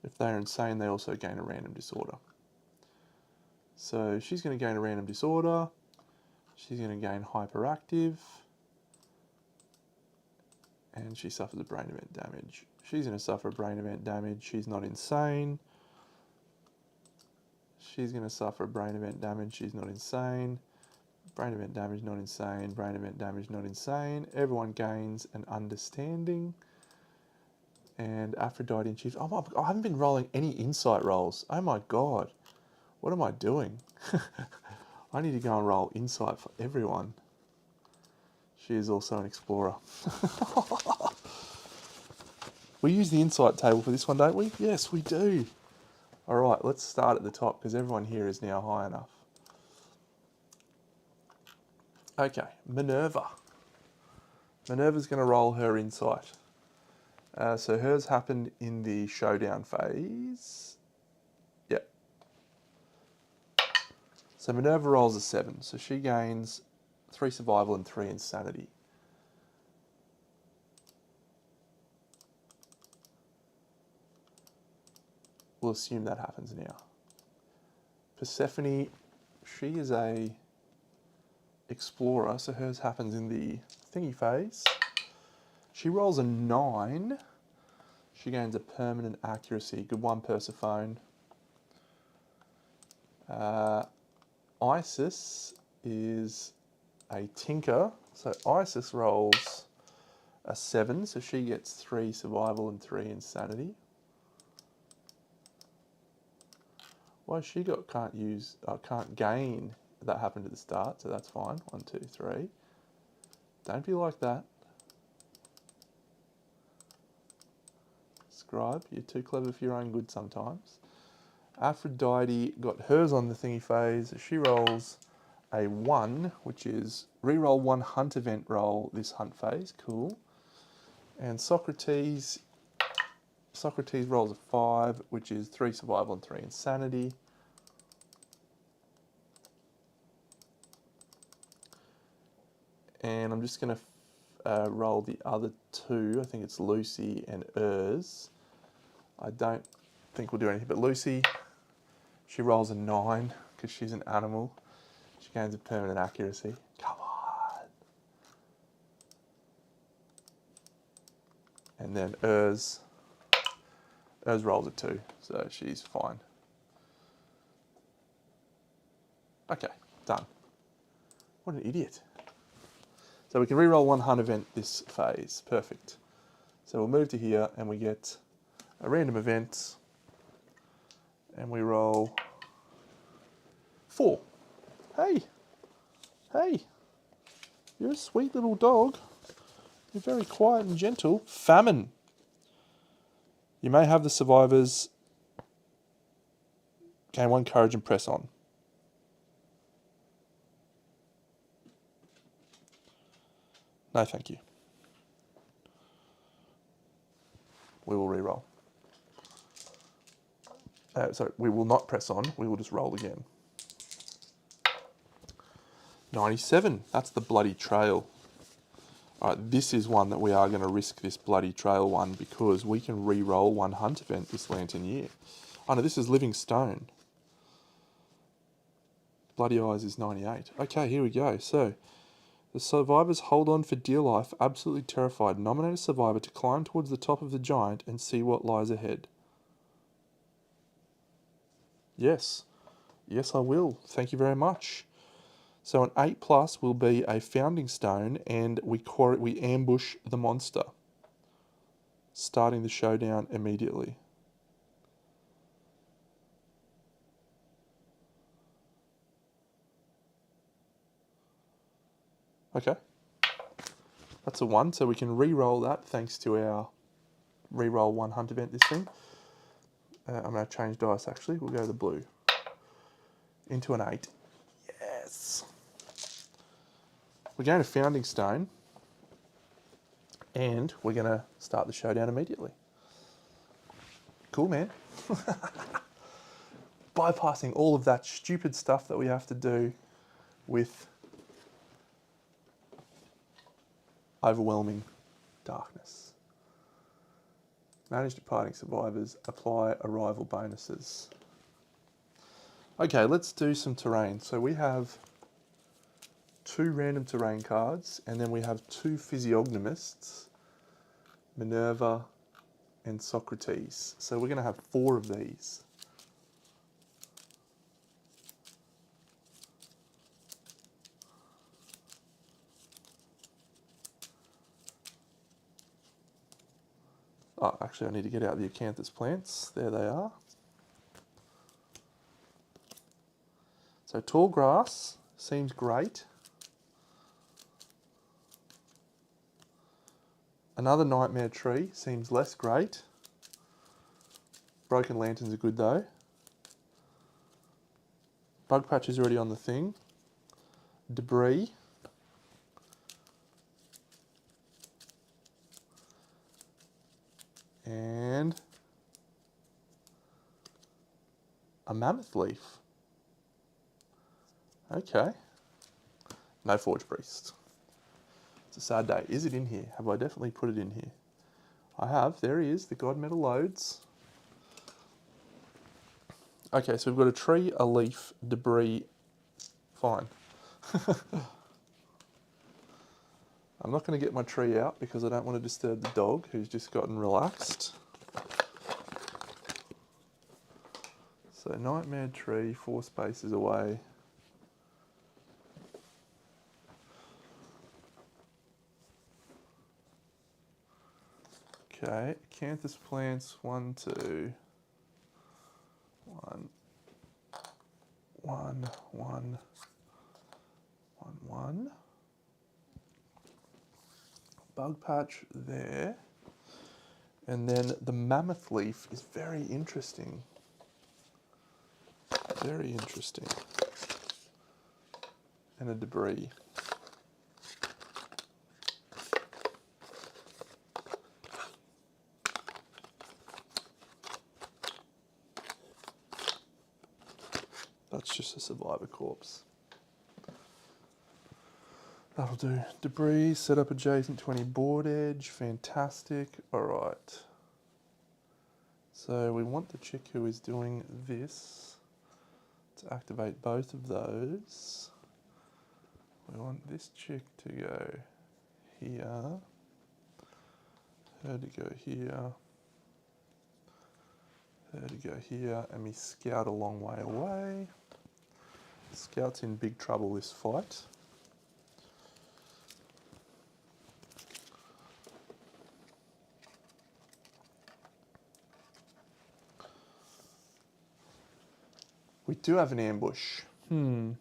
A: If they are insane, they also gain a random disorder. So she's going to gain a random disorder. She's going to gain hyperactive. And she suffers a brain event damage. She's going to suffer a brain event damage. She's not insane. She's going to suffer a brain event damage. She's not insane. Brain event damage, not insane. Brain event damage, not insane. Everyone gains an understanding. And Aphrodite and Chief. Oh, I haven't been rolling any insight rolls. Oh my god. What am I doing? I need to go and roll insight for everyone. She is also an explorer. We use the insight table for this one, don't we? Yes, we do. All right, let's start at the top because everyone here is now high enough. Okay, Minerva. Minerva's going to roll her insight. So hers happened in the showdown phase. Yep, So Minerva rolls a 7, so she gains 3 survival and 3 insanity. We'll assume that happens now. Persephone, she is a explorer, so hers happens in the thingy phase. She rolls a 9. She gains a permanent accuracy. Good one, Persephone. Isis is a tinker, so Isis rolls a 7, so she gets 3 survival and 3 insanity. Well, she can't gain. That happened at the start, so that's fine. 1, 2, 3. Don't be like that. Scribe, you're too clever for your own good sometimes. Aphrodite got hers on the thingy phase. She rolls a 1, which is reroll 1 hunt event roll this hunt phase. Cool. And Socrates rolls a 5, which is 3 survival and 3 insanity. And I'm just going to roll the other 2. I think it's Lucy and Urs. I don't think we'll do anything, but Lucy, she rolls a 9 because she's an animal. She gains a permanent accuracy. Come on. And then Urs rolls a 2, so she's fine. Okay, done. What an idiot. So we can reroll 1 hunt event this phase. Perfect. So we'll move to here and we get a random event and we roll 4. Hey, you're a sweet little dog. You're very quiet and gentle. Famine. You may have the survivors gain 1 courage and press on. No, thank you. We will re-roll. Sorry, we will not press on. We will just roll again. 97. That's the bloody trail. All right, this is one that we are going to risk, this bloody trail one, because we can re-roll 1 hunt event this lantern year. Oh no, this is Living Stone. Bloody Eyes is 98. Okay, here we go. So, the survivors hold on for dear life, absolutely terrified. Nominate a survivor to climb towards the top of the giant and see what lies ahead. Yes. Yes, I will. Thank you very much. So an 8+ will be a founding stone, and we ambush the monster, starting the showdown immediately. Okay. That's a 1, so we can re-roll that thanks to our re-roll 1 hunt event this thing. I'm going to change dice actually. We'll go the blue. Into an 8. Yes. We're going to founding stone, and we're going to start the showdown immediately. Cool, man. Bypassing all of that stupid stuff that we have to do with overwhelming darkness. Manage departing survivors, apply arrival bonuses. Okay, let's do some terrain. So we have 2 random terrain cards, and then we have 2 physiognomists, Minerva and Socrates. So we're going to have 4 of these. Oh, actually I need to get out the acanthus plants. There they are. So tall grass seems great. Another nightmare tree seems less great. Broken lanterns are good though. Bug patch is already on the thing. Debris. And a mammoth leaf. Okay. No Forge Priest. It's a sad day. Is it in here? Have I definitely put it in here? I have. There he is. The God Metal loads. Okay, so we've got a tree, a leaf, debris. Fine. I'm not going to get my tree out because I don't want to disturb the dog who's just gotten relaxed. So Nightmare Tree, 4 spaces away. Okay, Acanthus plants, 1, 2. 1, 1, 1, 1, 1. Bug patch there. And then the mammoth leaf is very interesting. Very interesting. And a debris. That's just a survivor corpse. That'll do. Debris, set up adjacent to any board edge. Fantastic. Alright. So we want the chick who is doing this to activate both of those. We want this chick to go here. Her to go here. Her to go here. And me scout a long way away. Scout's in big trouble this fight. We do have an ambush. Yeah,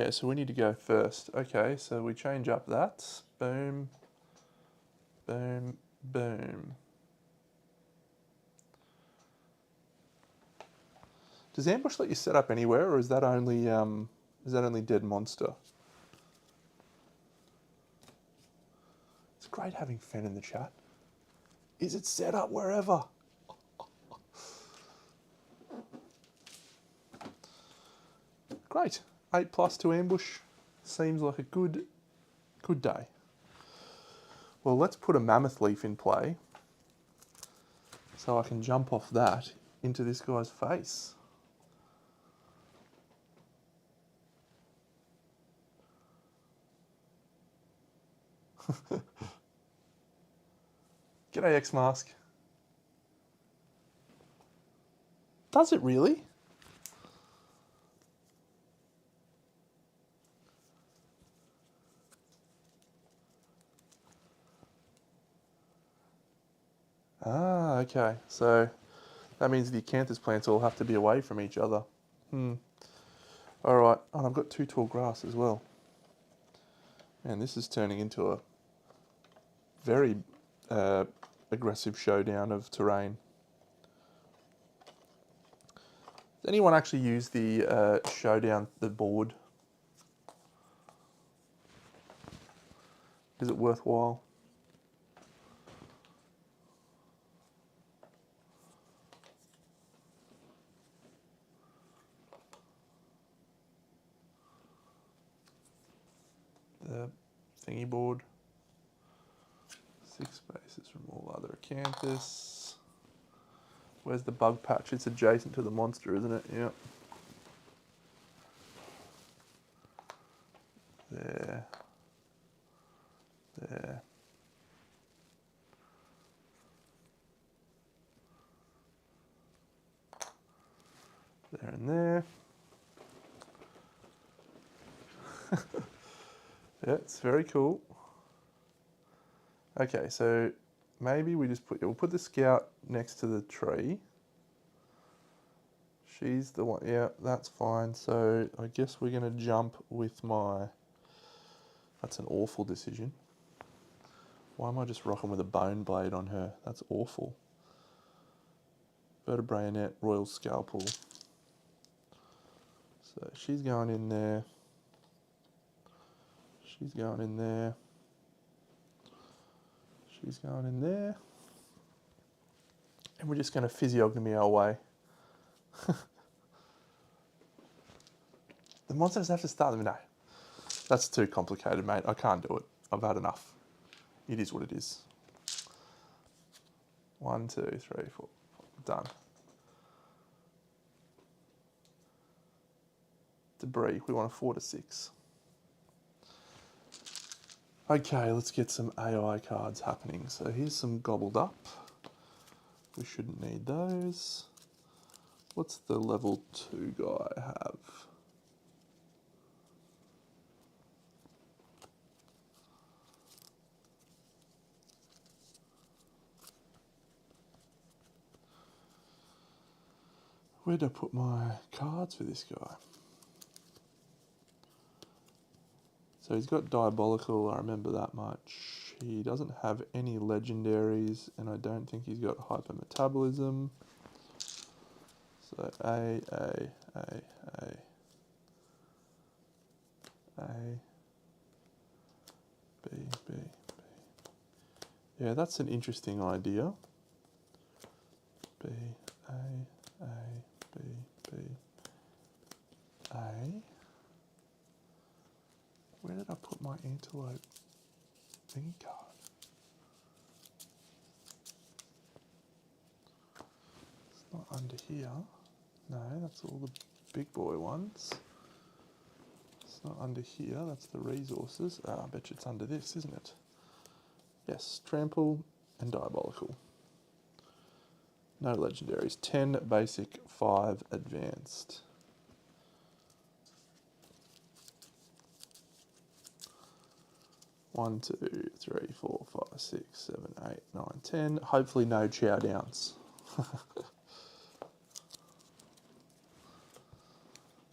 A: so we need to go first. Okay, so we change up that. Boom. Boom. Boom. Does ambush let you set up anywhere, or is that only dead monster? It's great having Fen in the chat. Is it set up wherever? Great. 8+ to ambush. Seems like a good day. Well, let's put a mammoth leaf in play so I can jump off that into this guy's face. G'day, X-Mask. Does it really? Ah, okay. So that means the acanthus plants all have to be away from each other. All right. And I've got 2 tall grass as well. Man, this is turning into a very aggressive showdown of terrain. Does anyone actually use the showdown, the board? Is it worthwhile? The thingy board. 6 spaces from all other acanthus. Where's the bug patch? It's adjacent to the monster, isn't it? Yep. There. There. There and there. Yeah, it's very cool. Okay, so maybe we just we'll put the scout next to the tree. She's the one, yeah, that's fine. So I guess we're gonna jump with my, that's an awful decision. Why am I just rocking with a bone blade on her? That's awful. Vertebrae net, royal scalpel. So she's going in there. She's going in there. She's going in there. And we're just going to physiognomy our way. monster doesn't have to start them. No. That's too complicated, mate. I can't do it. I've had enough. It is what it is. 1, 2, 3, 4. Done. Debris. We want a 4 to 6. Okay, let's get some AI cards happening. So here's some gobbled up. We shouldn't need those. What's the level 2 guy have? Where'd I put my cards for this guy? So he's got Diabolical, I remember that much. He doesn't have any legendaries, and I don't think he's got Hypermetabolism. So A, B, B, B. Yeah, that's an interesting idea. B, A, B, B, A. Where did I put my antelope thingy card? It's not under here. No, that's all the big boy ones. It's not under here, that's the resources. I bet you it's under this, isn't it? Yes, Trample and Diabolical. No legendaries. 10 basic, 5 advanced. One, 2, 3, 4, 5, 6, 7, 8, 9, 10. Hopefully no chow downs.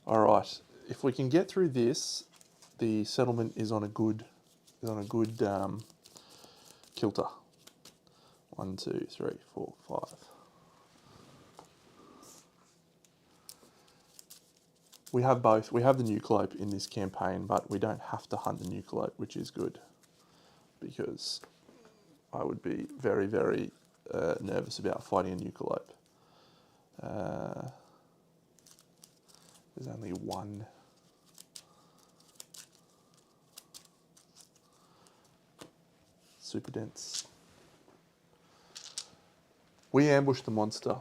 A: All right. If we can get through this, the settlement is on a good kilter. 1, 2, 3, 4, 5. We have both. We have the Nucleope in this campaign, but we don't have to hunt the Nucleope, which is good, because I would be very, very nervous about fighting a Nucleope. There's only one. Super dense. We ambush the monster.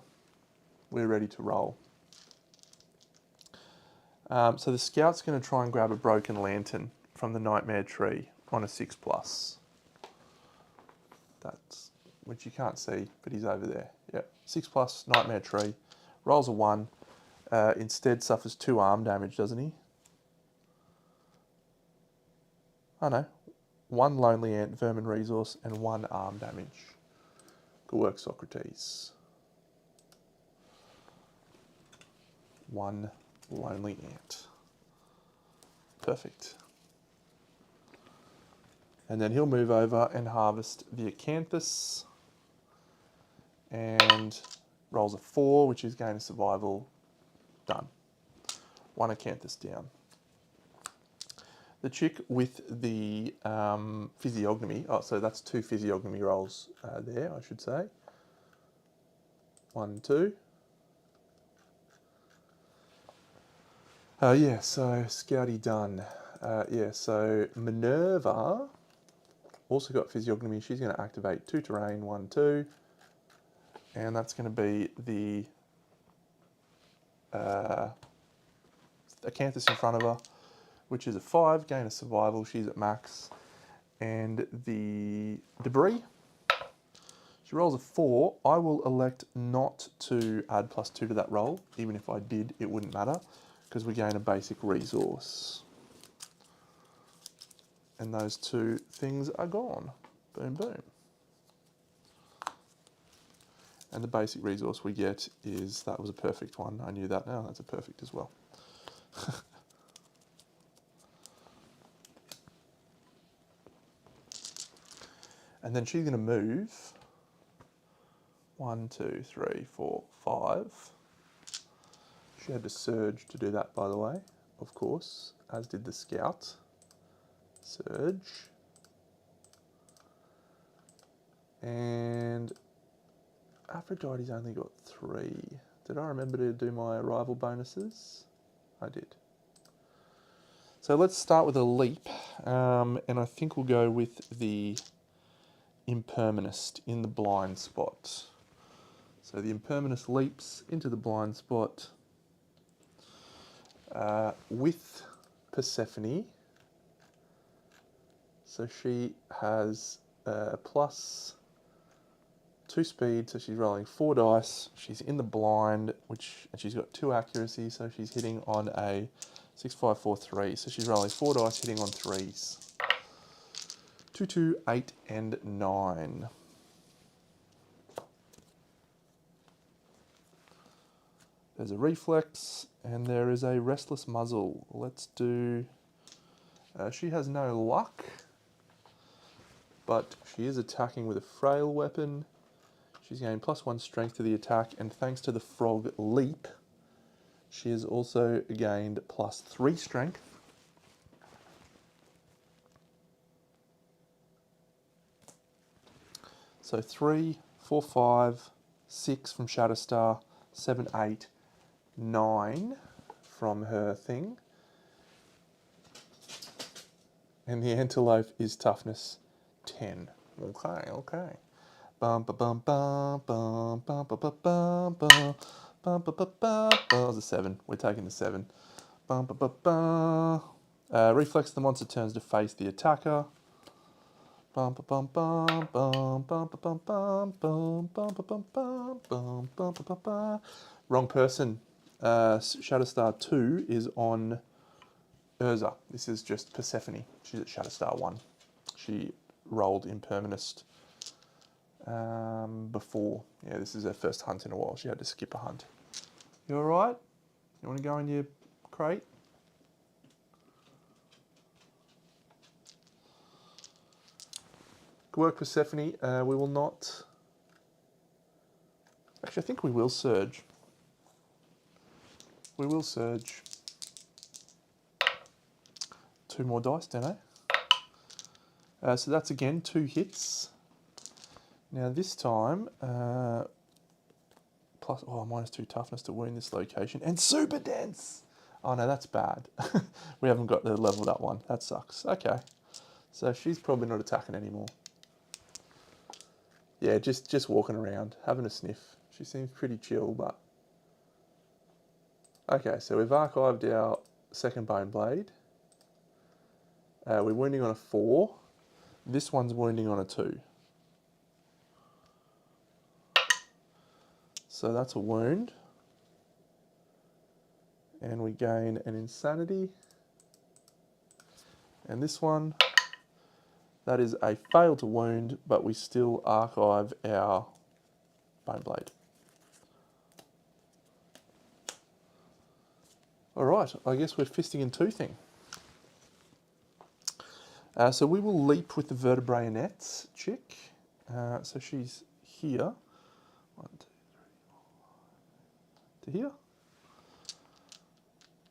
A: We're ready to roll. So the scout's going to try and grab a broken lantern from the nightmare tree on a 6+. That's, which you can't see, but he's over there. Yep, 6+, nightmare tree. Rolls a 1. Instead suffers 2 arm damage, doesn't he? Oh no. 1 lonely ant, vermin resource, and 1 arm damage. Good work, Socrates. 1 lonely ant. Perfect. And then he'll move over and harvest the acanthus. And rolls a 4, which is gain of survival. Done. 1 acanthus down. The chick with the physiognomy, oh, so that's 2 physiognomy rolls there, I should say. 1, 2. Yeah, so Scouty done. Yeah, so Minerva also got physiognomy. She's going to activate 2 terrain, 1, 2. And that's going to be the acanthus in front of her, which is a 5, gain of survival. She's at max. And the debris, she rolls a 4. I will elect not to add +2 to that roll. Even if I did, it wouldn't matter, because we gain a basic resource. And those 2 things are gone. Boom, boom. And the basic resource we get is, that was a perfect one. I knew that now. That's a perfect as well. And then she's going to move 1, 2, 3, 4, 5. She had to surge to do that, by the way, of course, as did the scout. Surge. And Aphrodite's only got 3. Did I remember to do my arrival bonuses? I did. So let's start with a leap, and I think we'll go with the Impermanist in the blind spot. So the Impermanist leaps into the blind spot with Persephone. So she has plus 2 speed, so she's rolling 4 dice. She's in the blind, and she's got 2 accuracy, so she's hitting on a 6, 5, 4, 3. So she's rolling 4 dice, hitting on 3s. 2, 2, 8, and 9. There's a reflex, and there is a restless muzzle. Let's do... she has no luck, but she is attacking with a frail weapon. She's gained +1 strength to the attack, and thanks to the frog leap, she has also gained +3 strength. So 3, 4, 5, 6 from Shatterstar, 7, 8, 9 from her thing. And the antelope is toughness 10. Okay, okay. Bum ba bum bum bum bum ba ba bum bum bum ba ba bum. That was a 7. We're taking the 7. Bum ba ba bum. Reflex the monster turns to face the attacker. Bum ba bum bum bum bum ba bum bum bum bum ba bum bum bum bum ba ba ba. Wrong person. Shatterstar 2 is on Urza. This is just Persephone. She's at Shatterstar 1. She rolled Impermanist before. Yeah, this is her first hunt in a while. She had to skip a hunt. You alright? You want to go in your crate? Good work, Persephone. We will not... Actually, I think we will surge. We will surge. 2 more dice, don't I? So that's again 2 hits. Now this time, -2 toughness to wound this location, and super dense! Oh no, that's bad. We haven't got the leveled up one. That sucks. Okay. So she's probably not attacking anymore. Yeah, just walking around, having a sniff. She seems pretty chill, but... Okay, so we've archived our second Bone Blade. We're wounding on a 4. This one's wounding on a 2. So that's a wound. And we gain an insanity. And this one, that is a fail to wound, but we still archive our Bone Blade. Alright, I guess we're fisting and toothing. So we will leap with the vertebrae-nets chick. So she's here. 1, 2, 3, 4, 5, to here.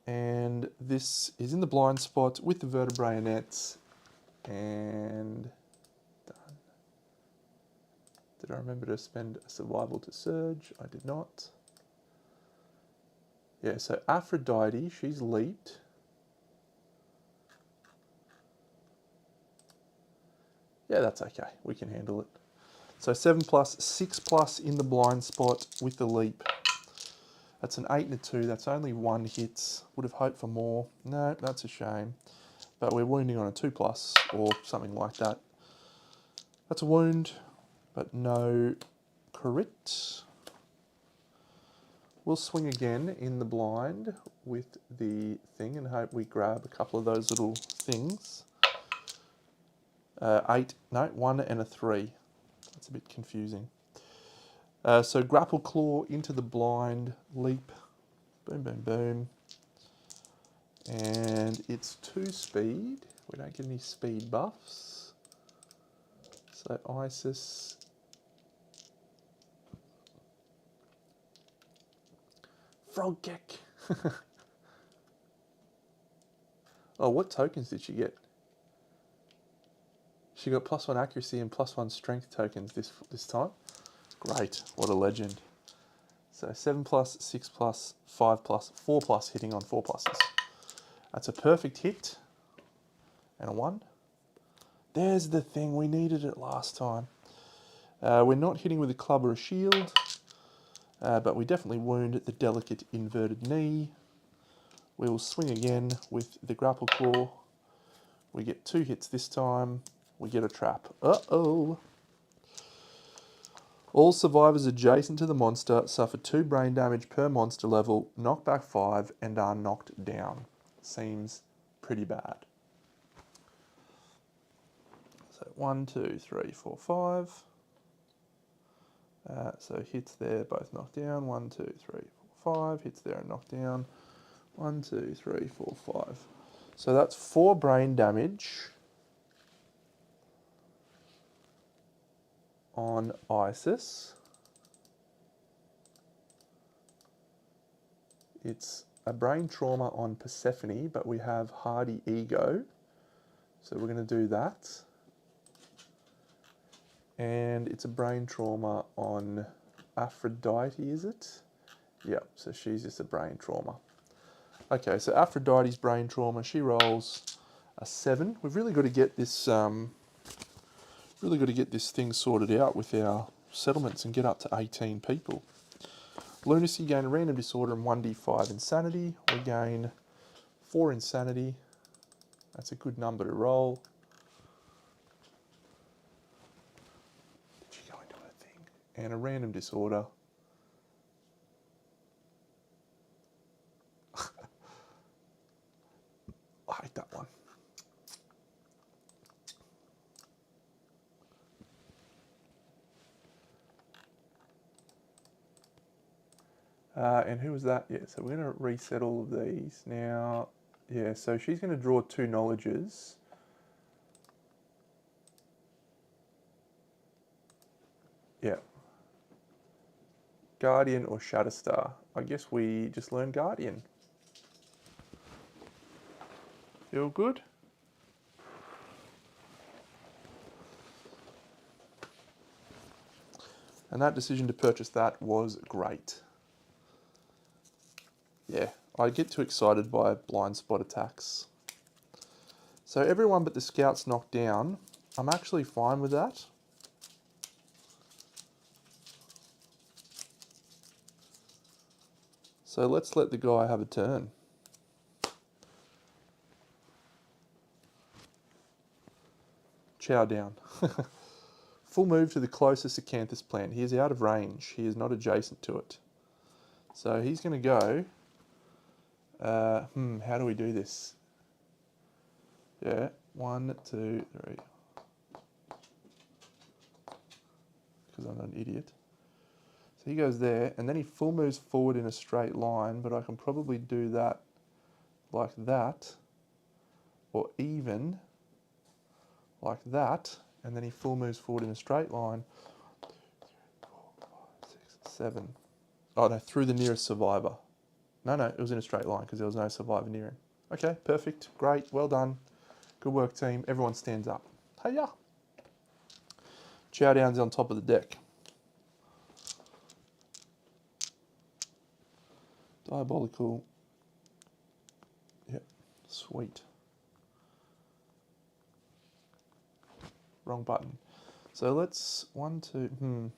A: And this is in the blind spot with the vertebrae-nets. And done. Did I remember to spend a survival to surge? I did not. Yeah, so Aphrodite, she's leaped. Yeah, that's okay. We can handle it. So 7+, 6+ in the blind spot with the leap. That's an 8 and a 2. That's only 1 hit. Would have hoped for more. No, that's a shame. But we're wounding on a 2+ or something like that. That's a wound, but no crit. We'll swing again in the blind with the thing and hope we grab a couple of those little things. 1 and a 3. That's a bit confusing. So grapple claw into the blind, leap, boom, boom, boom. And it's 2 speed. We don't get any speed buffs. So Isis. Frog kick. Oh, what tokens did she get? She got +1 accuracy and +1 strength tokens this time. Great, what a legend. So 7+, 6+, 5+, 4+ hitting on 4+. That's a perfect hit. and a 1. There's the thing, we needed it last time. We're not hitting with a club or a shield, but we definitely wound the delicate inverted knee. We will swing again with the grapple claw. We get 2 hits this time. We get a trap. Uh-oh. All survivors adjacent to the monster suffer 2 brain damage per monster level, knock back 5, and are knocked down. Seems pretty bad. So 1, 2, 3, 4, 5. So hits there, both knocked down. 1, 2, 3, 4, 5. Hits there and knocked down. 1, 2, 3, 4, 5. So that's 4 brain damage on Isis. It's a brain trauma on Persephone, but we have Hardy Ego. So we're going to do that. And it's a brain trauma on Aphrodite, is it? Yep, so she's just a brain trauma. Okay, so Aphrodite's brain trauma, she rolls a 7. We've really got to get this thing sorted out with our settlements and get up to 18 people. Lunacy, gain random disorder and 1d5 insanity. We gain 4 insanity. That's a good number to roll. Did she go into her thing? And a random disorder. I hate that one. And who was that? Yeah, so we're going to reset all of these. Now, yeah, so she's going to draw 2 knowledges. Yeah. Guardian or Shatterstar. I guess we just learn Guardian. Feel good? And that decision to purchase that was great. Yeah, I get too excited by blind spot attacks. So everyone but the scouts knocked down. I'm actually fine with that. So let's let the guy have a turn. Chow down. Full move to the closest acanthus plant. He is out of range. He is not adjacent to it. So he's going to go... how do we do this? Yeah, 1, 2, 3. Because I'm not an idiot. So he goes there, and then he full moves forward in a straight line, but I can probably do that like that, or even like that, and then he full moves forward in a straight line. 2, 3, 4, 5, 6, 7. Oh no, through the nearest survivor. No, it was in a straight line because there was no survivor near him. Okay, perfect, great, well done. Good work, team. Everyone stands up. Hey-ya. Chow down's on top of the deck. Diabolical. Yep, sweet. Wrong button. So let's, 1, 2,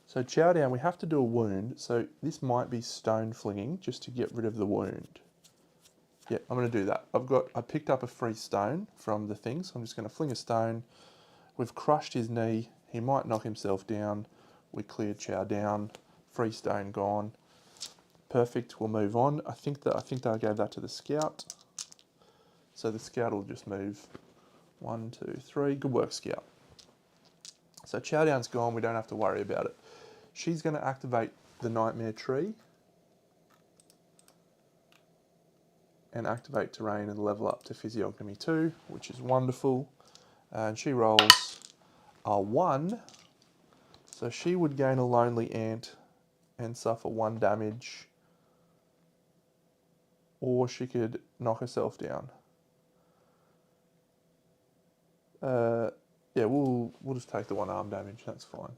A: So chow down, we have to do a wound. So this might be stone flinging just to get rid of the wound. Yeah, I'm going to do that. I picked up a free stone from the thing, so I'm just going to fling a stone. We've crushed his knee. He might knock himself down. We cleared chow down. Free stone gone. Perfect. We'll move on. I think that I gave that to the scout. So the scout will just move. 1, 2, 3. Good work, scout. So chow down's gone. We don't have to worry about it. She's going to activate the nightmare tree and activate terrain and level up to physiognomy 2, which is wonderful. And she rolls a 1. So she would gain a lonely ant and suffer 1 damage. Or she could knock herself down. Yeah, we'll just take the 1 arm damage, that's fine.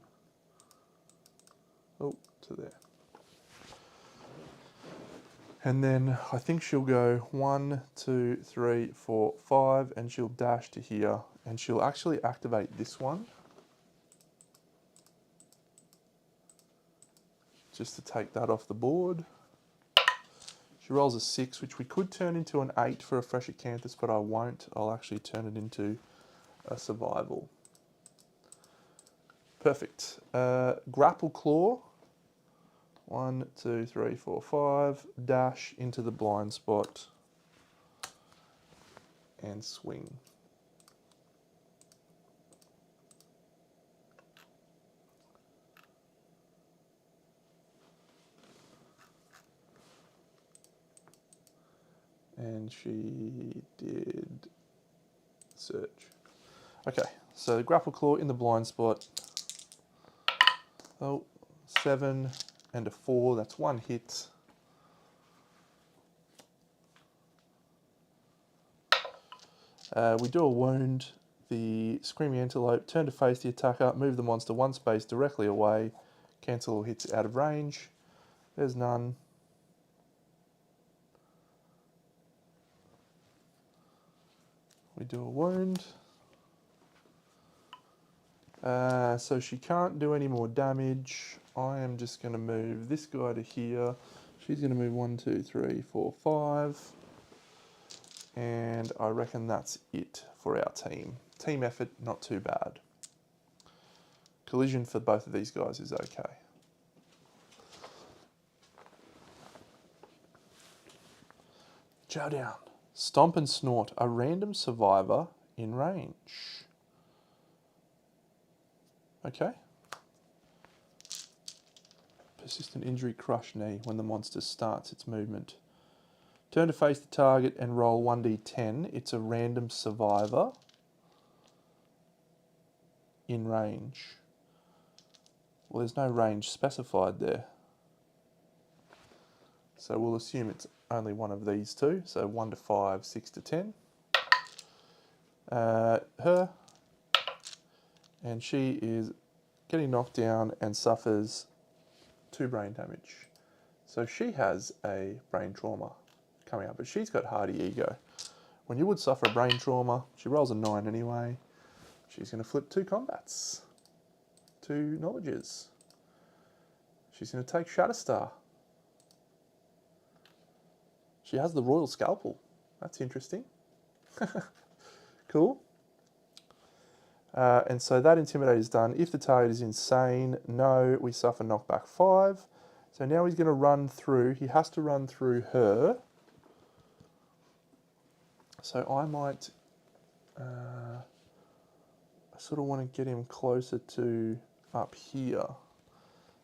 A: Oh, to there. And then I think she'll go 1, 2, 3, 4, 5, and she'll dash to here, and she'll actually activate this one just to take that off the board. She rolls a 6, which we could turn into an 8 for a fresh acanthus, but I won't. I'll actually turn it into a survival. Perfect. Grapple Claw. 1, 2, 3, 4, 5. Dash into the blind spot and swing. And she did search. Okay, so Grapple Claw in the blind spot. Oh, 7 and a 4, that's 1 hit. We do a wound. The Screaming Antelope, turn to face the attacker, move the monster 1 space directly away, cancel all hits out of range. There's none. We do a wound. So she can't do any more damage. I am just going to move this guy to here. She's going to move 1, 2, 3, 4, 5. And I reckon that's it for our team. Team effort, not too bad. Collision for both of these guys is okay. Showdown. Stomp and Snort, a random survivor in range. Okay. Persistent injury, crush knee when the monster starts its movement. Turn to face the target and roll 1d10. It's a random survivor in range. Well, there's no range specified there. So we'll assume it's only one of these two. So 1 to 5, 6 to 10. Her. And she is getting knocked down and suffers 2 brain damage. So she has a brain trauma coming up, but she's got hardy ego. When you would suffer a brain trauma, she rolls a 9 anyway. She's going to flip 2 combats, 2 knowledges. She's going to take Shatterstar. She has the Royal Scalpel. That's interesting. Cool. And so that Intimidate is done. If the target is insane, no, we suffer knockback 5. So now he's going to run through. He has to run through her. So I might... I sort of want to get him closer to up here.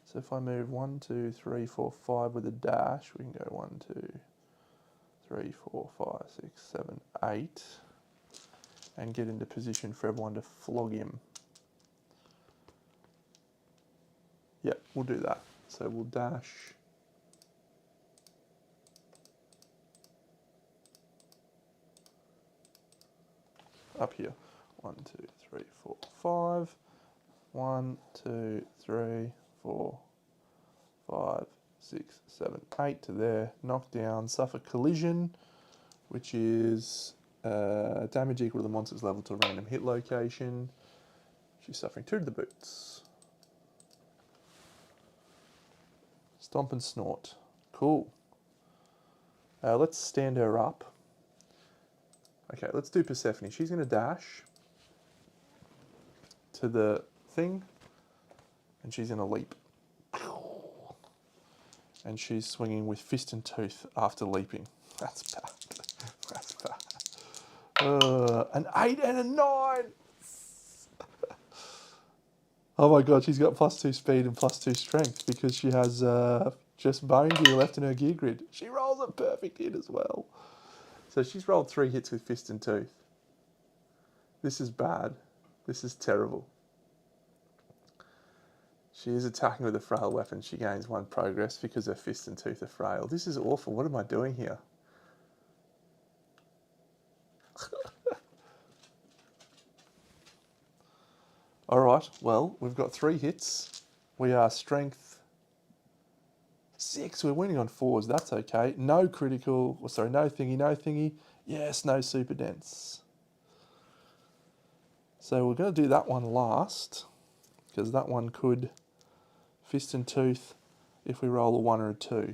A: So if I move 1, 2, 3, 4, 5 with a dash, we can go 1, 2, 3, 4, 5, 6, 7, 8. And get into position for everyone to flog him. Yeah, we'll do that. So we'll dash. Up here. 1, 2, 3, 4, 5. 1, 2, 3, 4, 5, 6, 7, 8 to there. Knock down, suffer collision, which is damage equal to the monster's level to a random hit location. She's suffering 2 to the boots. Stomp and Snort. Cool. Let's stand her up. Okay, let's do Persephone. She's going to dash to the thing, and she's going to leap. And she's swinging with fist and tooth after leaping. That's bad. That's bad. An 8 and a 9! Oh my god, she's got +2 speed and +2 strength because she has just bone gear left in her gear grid. She rolls a perfect hit as well. So she's rolled 3 hits with fist and tooth. This is bad. This is terrible. She is attacking with a frail weapon. She gains 1 progress because her fist and tooth are frail. This is awful. What am I doing here? All right, well, we've got 3 hits. We are strength 6, we're winning on 4s. That's okay. No critical. Oh, sorry, no thingy, no thingy. Yes, no super dense. So we're going to do that one last, because that one could fist and tooth if we roll a 1 or a 2.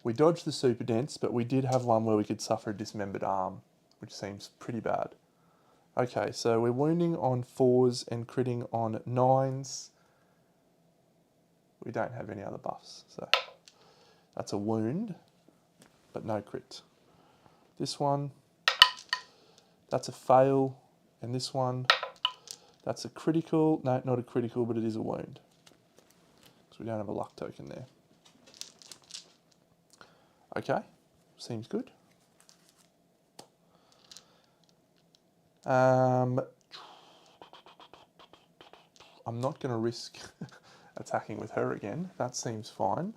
A: We dodged the super dense, but we did have one where we could suffer a dismembered arm, which seems pretty bad. Okay, so we're wounding on 4s and critting on 9s. We don't have any other buffs, so that's a wound, but no crit. This one, that's a fail, and this one, that's a critical. No, not a critical, but it is a wound, because we don't have a luck token there. Okay, seems good. I'm not going to risk attacking with her again. That seems fine.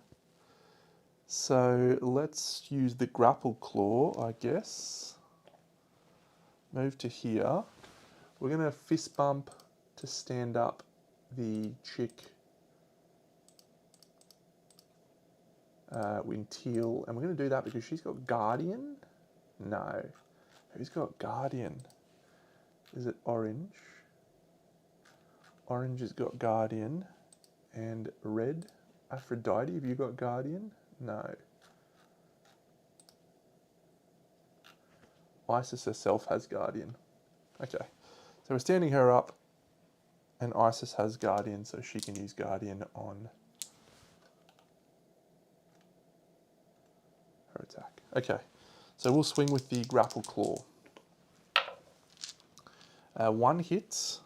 A: So let's use the grapple claw, I guess. Move to here. We're going to fist bump to stand up the chick in teal. And we're going to do that because she's got Guardian? No. Who's got Guardian? Is it Orange? Orange has got Guardian. And red, Aphrodite, have you got Guardian? No. Isis herself has Guardian. Okay, so we're standing her up, and Isis has Guardian, so she can use Guardian on her attack. Okay, so we'll swing with the grapple claw. 1 hits.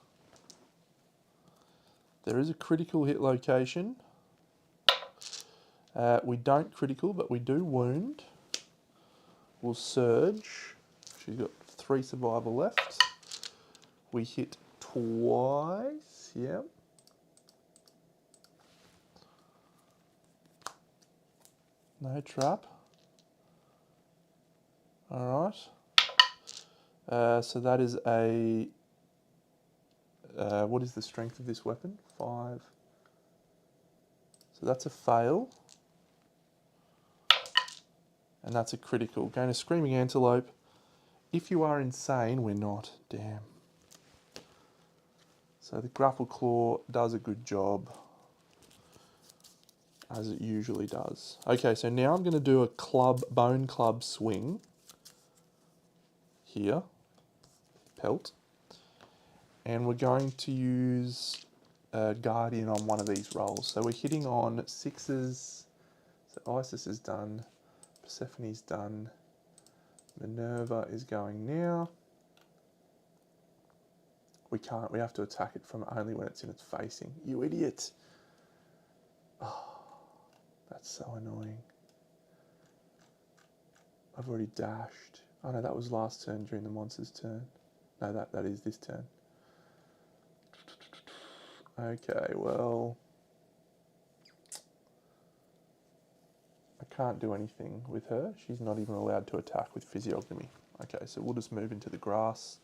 A: There is a critical hit location. We don't critical, but we do wound. We'll surge. She's got 3 survival left. We hit twice. Yep. No trap. All right. So that is a. What is the strength of this weapon? 5. So that's a fail. And that's a critical. Going to Screaming Antelope. If you are insane, we're not. Damn. So the grapple claw does a good job, as it usually does. Okay, so now I'm going to do a bone club swing. Here. Pelt. And we're going to use Guardian on one of these rolls. So we're hitting on 6s. So Isis is done. Persephone's done. Minerva is going now. We can't. We have to attack it from only when it's in its facing. You idiot. Oh, that's so annoying. I've already dashed. Oh no, that was last turn during the monster's turn. No, that is this turn. Okay, well, I can't do anything with her. She's not even allowed to attack with physiognomy. Okay, so we'll just move into the grass.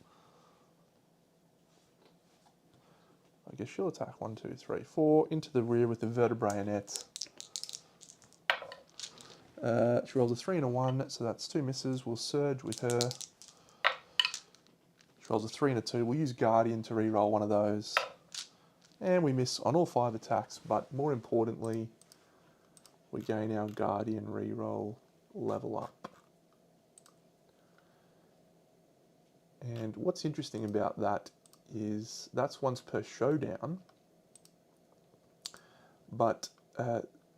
A: I guess she'll attack 1, 2, 3, 4 into the rear with the vertebrae-nets. She rolls a 3 and a 1, so that's 2 misses. We'll surge with her. She rolls a 3 and a 2. We'll use Guardian to re-roll one of those. And we miss on all 5 attacks, but more importantly, we gain our Guardian re-roll level up. And what's interesting about that is that's once per showdown, but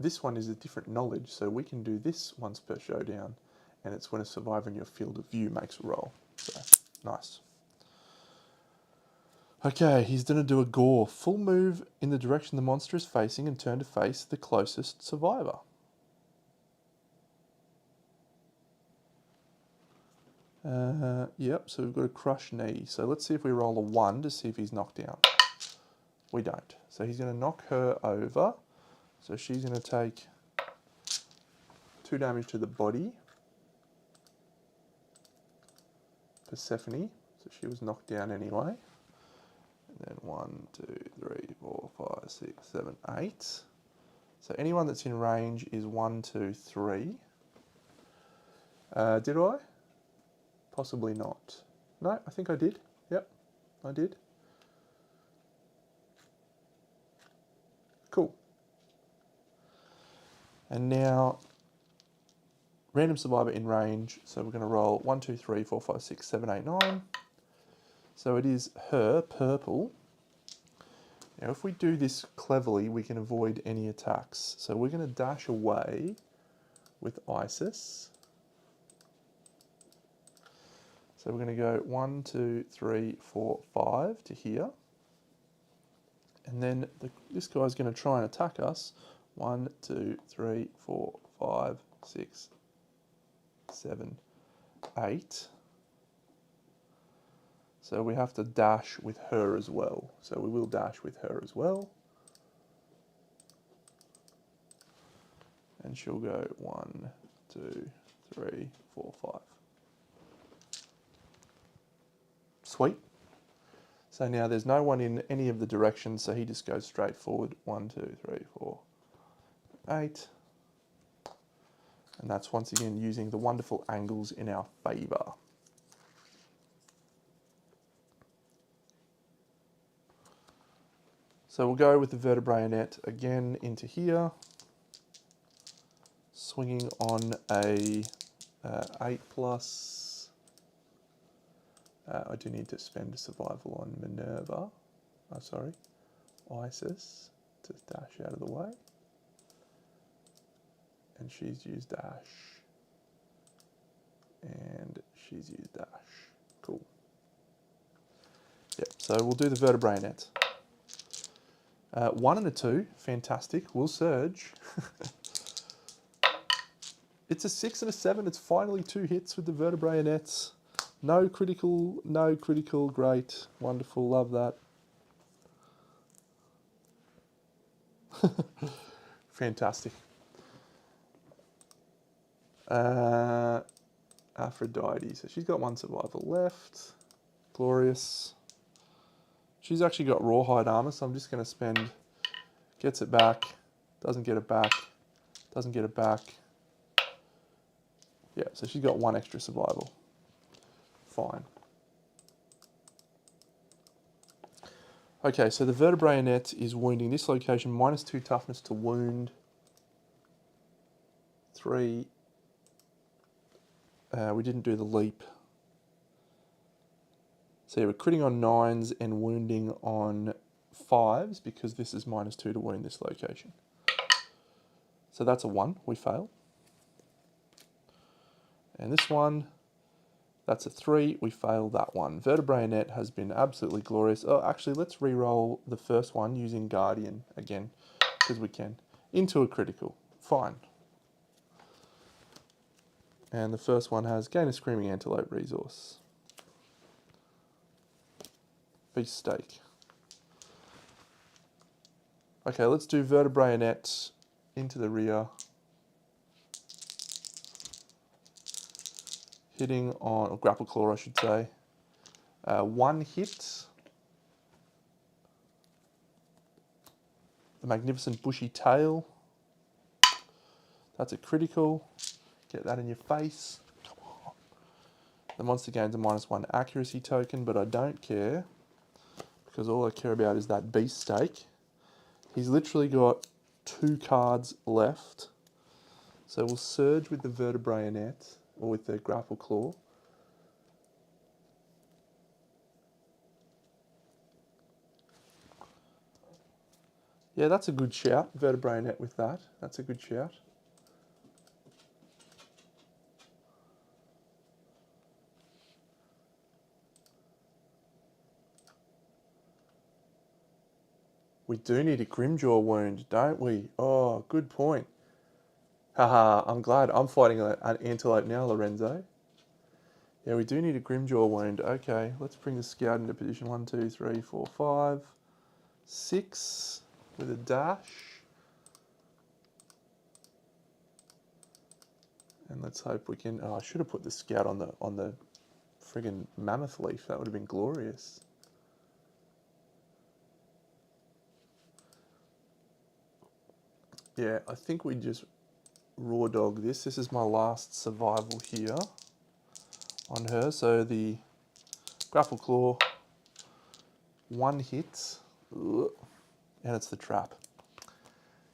A: this one is a different knowledge, so we can do this once per showdown, and it's when a survivor in your field of view makes a roll. So, nice. Okay, he's going to do a gore. Full move in the direction the monster is facing and turn to face the closest survivor. Yep, so we've got a crush knee. So let's see if we roll a 1 to see if he's knocked down. We don't. So he's going to knock her over. So she's going to take 2 damage to the body. Persephone, so she was knocked down anyway. And then 1, 2, 3, 4, 5, 6, 7, 8. So anyone that's in range is 1, 2, 3. Did I? Possibly not. No, I think I did. Yep, I did. Cool. And now, random survivor in range. So we're going to roll 1, 2, 3, 4, 5, 6, 7, 8, 9. So it is her, purple. Now if we do this cleverly, we can avoid any attacks. So we're going to dash away with Isis. So we're going to go 1, 2, 3, 4, 5 to here. And then this guy's going to try and attack us. 1, 2, 3, 4, 5, 6, 7, 8. So we have to dash with her as well. So we will dash with her as well. And she'll go 1, 2, 3, 4, 5. Sweet. So now there's no one in any of the directions, so he just goes straight forward. 1, 2, 3, 4, 8. And that's once again using the wonderful angles in our favour. So we'll go with the vertebrae again into here, swinging on a 8+. I do need to spend a survival on Minerva. Oh, sorry, Isis to dash out of the way. And she's used dash. And she's used dash. Cool. Yep, so we'll do the vertebrae net. 1 and a 2, fantastic. We'll surge. It's a 6 and a 7. It's finally 2 hits with the vertebrae nets. No critical, great, wonderful, love that. Fantastic. Aphrodite, so she's got 1 survival left. Glorious. She's actually got rawhide armor, so I'm just going to spend, gets it back, doesn't get it back, doesn't get it back. Yeah, so she's got 1 extra survival. Fine. Okay, so the vertebrae net is wounding this location, -2 toughness to wound. 3. We didn't do the leap. So yeah, we're critting on 9s and wounding on 5s because this is -2 to wound this location. So that's a 1, we fail. And this one, that's a 3, we fail that one. Vertebrae net has been absolutely glorious. Oh, actually, let's re-roll the first one using Guardian again, because we can. Into a critical, fine. And the first one has gain a Screaming Antelope resource. Beast steak. Okay, let's do vertebrae net into the rear. Hitting on, or grapple claw I should say. 1 hit. The magnificent bushy tail. That's a critical. Get that in your face. Come on. The monster gains a -1 accuracy token, but I don't care. Because all I care about is that beast steak. He's literally got 2 cards left. So we'll surge with the vertebrae net, or with the grapple claw. Yeah, that's a good shout. Vertebrae net with that. That's a good shout. We do need a Grimjaw wound, don't we? Oh, good point. Haha, I'm glad I'm fighting an antelope now, Lorenzo. Yeah, we do need a Grimjaw wound. Okay, let's bring the scout into position. 1, 2, 3, 4, 5, 6 with a dash. And let's hope we can. Oh, I should have put the scout on the friggin' mammoth leaf. That would have been glorious. Yeah, I think we just raw dog this. This is my last survival here on her. So the grapple claw, 1 hit, and it's the trap.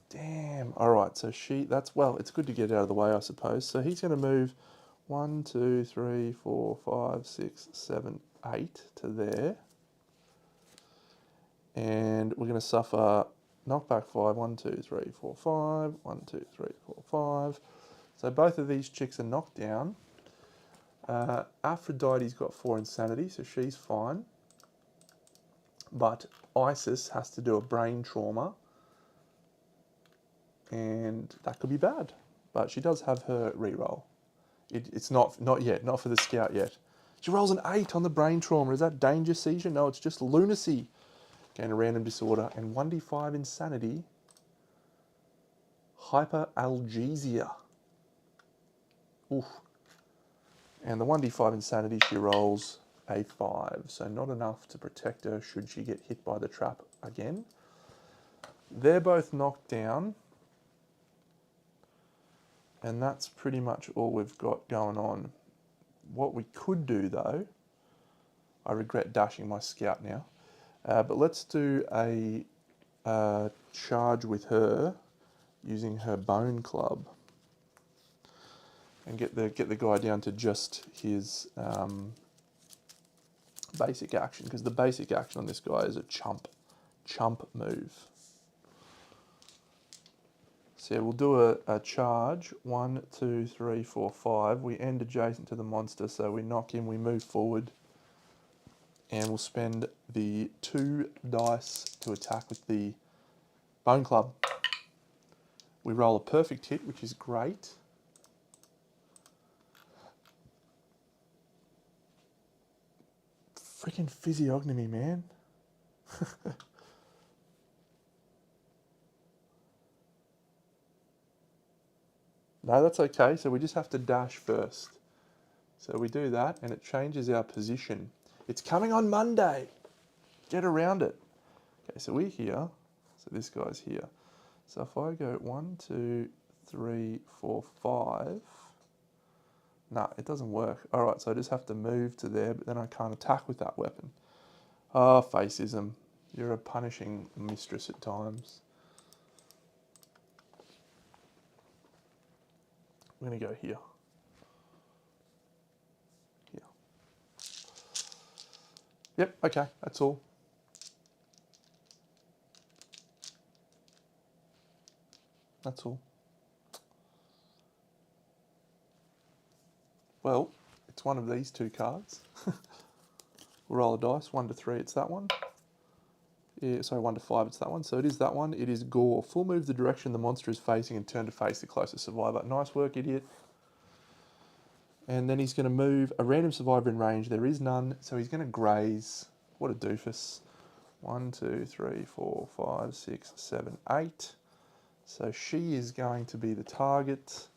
A: Damn. All right, so well, it's good to get out of the way, I suppose. So he's going to move 1, 2, 3, 4, 5, 6, 7, 8 to there. And we're going to suffer knockback 5, 1, 2, 3, 4, 5, 1, 2, 3, 4, 5. So both of these chicks are knocked down. Aphrodite's got 4 insanity, so she's fine. But Isis has to do a brain trauma. And that could be bad. But she does have her reroll. It's not yet, not for the scout yet. She rolls an 8 on the brain trauma. Is that danger seizure? No, it's just lunacy. Gain a random disorder. And 1d5 insanity. Hyperalgesia. Oof. And the 1d5 insanity, she rolls a 5. So not enough to protect her should she get hit by the trap again. They're both knocked down. And that's pretty much all we've got going on. What we could do though, I regret dashing my scout now, but let's do a charge with her using her bone club and get the guy down to just his basic action, because the basic action on this guy is a chump move. So yeah, we'll do a charge. 1, 2, 3, 4, 5. We end adjacent to the monster, so we knock him, we move forward, and we'll spend the 2 dice to attack with the bone club. We roll a perfect hit, which is great. Freaking physiognomy, man. No, that's okay. So we just have to dash first. So we do that, and it changes our position. It's coming on Monday. Get around it. Okay, so we're here. So this guy's here. So if I go 1, 2, 3, 4, 5. Nah, it doesn't work. All right, so I just have to move to there, but then I can't attack with that weapon. Oh, facism. You're a punishing mistress at times. I'm going to go here. Here. Yep, okay, that's all. That's all. Well, it's one of these 2 cards. We'll roll a dice. 1 to 3, it's that one. Yeah, sorry, 1 to 5, it's that one. So it is that one. It is gore. Full move the direction the monster is facing and turn to face the closest survivor. Nice work, idiot. And then he's going to move a random survivor in range. There is none, so he's going to graze. What a doofus. 1, 2, 3, 4, 5, 6, 7, 8. So she is going to be the target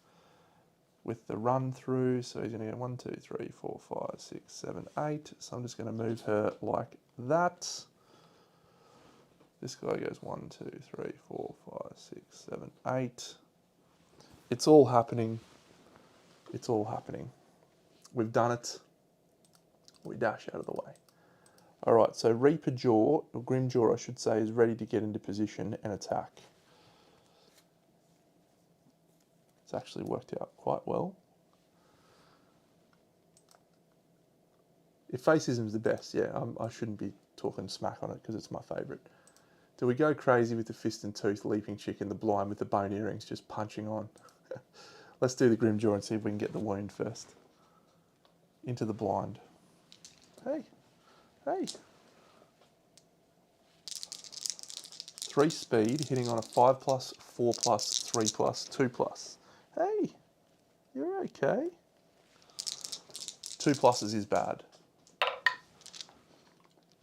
A: with the run through. So he's going to go 1, 2, 3, 4, 5, 6, 7, 8. So I'm just going to move her like that. This guy goes 1, 2, 3, 4, 5, 6, 7, 8. It's all happening. It's all happening. We've done it. We dash out of the way. All right, so Reaper Jaw, or Grim Jaw I should say, is ready to get into position and attack. It's actually worked out quite well. If facism's the best, yeah, I shouldn't be talking smack on it because it's my favourite. Do we go crazy with the fist and tooth leaping chick in the blind with the bone earrings just punching on? Let's do the Grim Jaw and see if we can get the wound first. Into the blind. Hey, hey. 3 speed, hitting on a 5+, 4+, 3+, 2+. Hey, you're okay. 2 pluses is bad.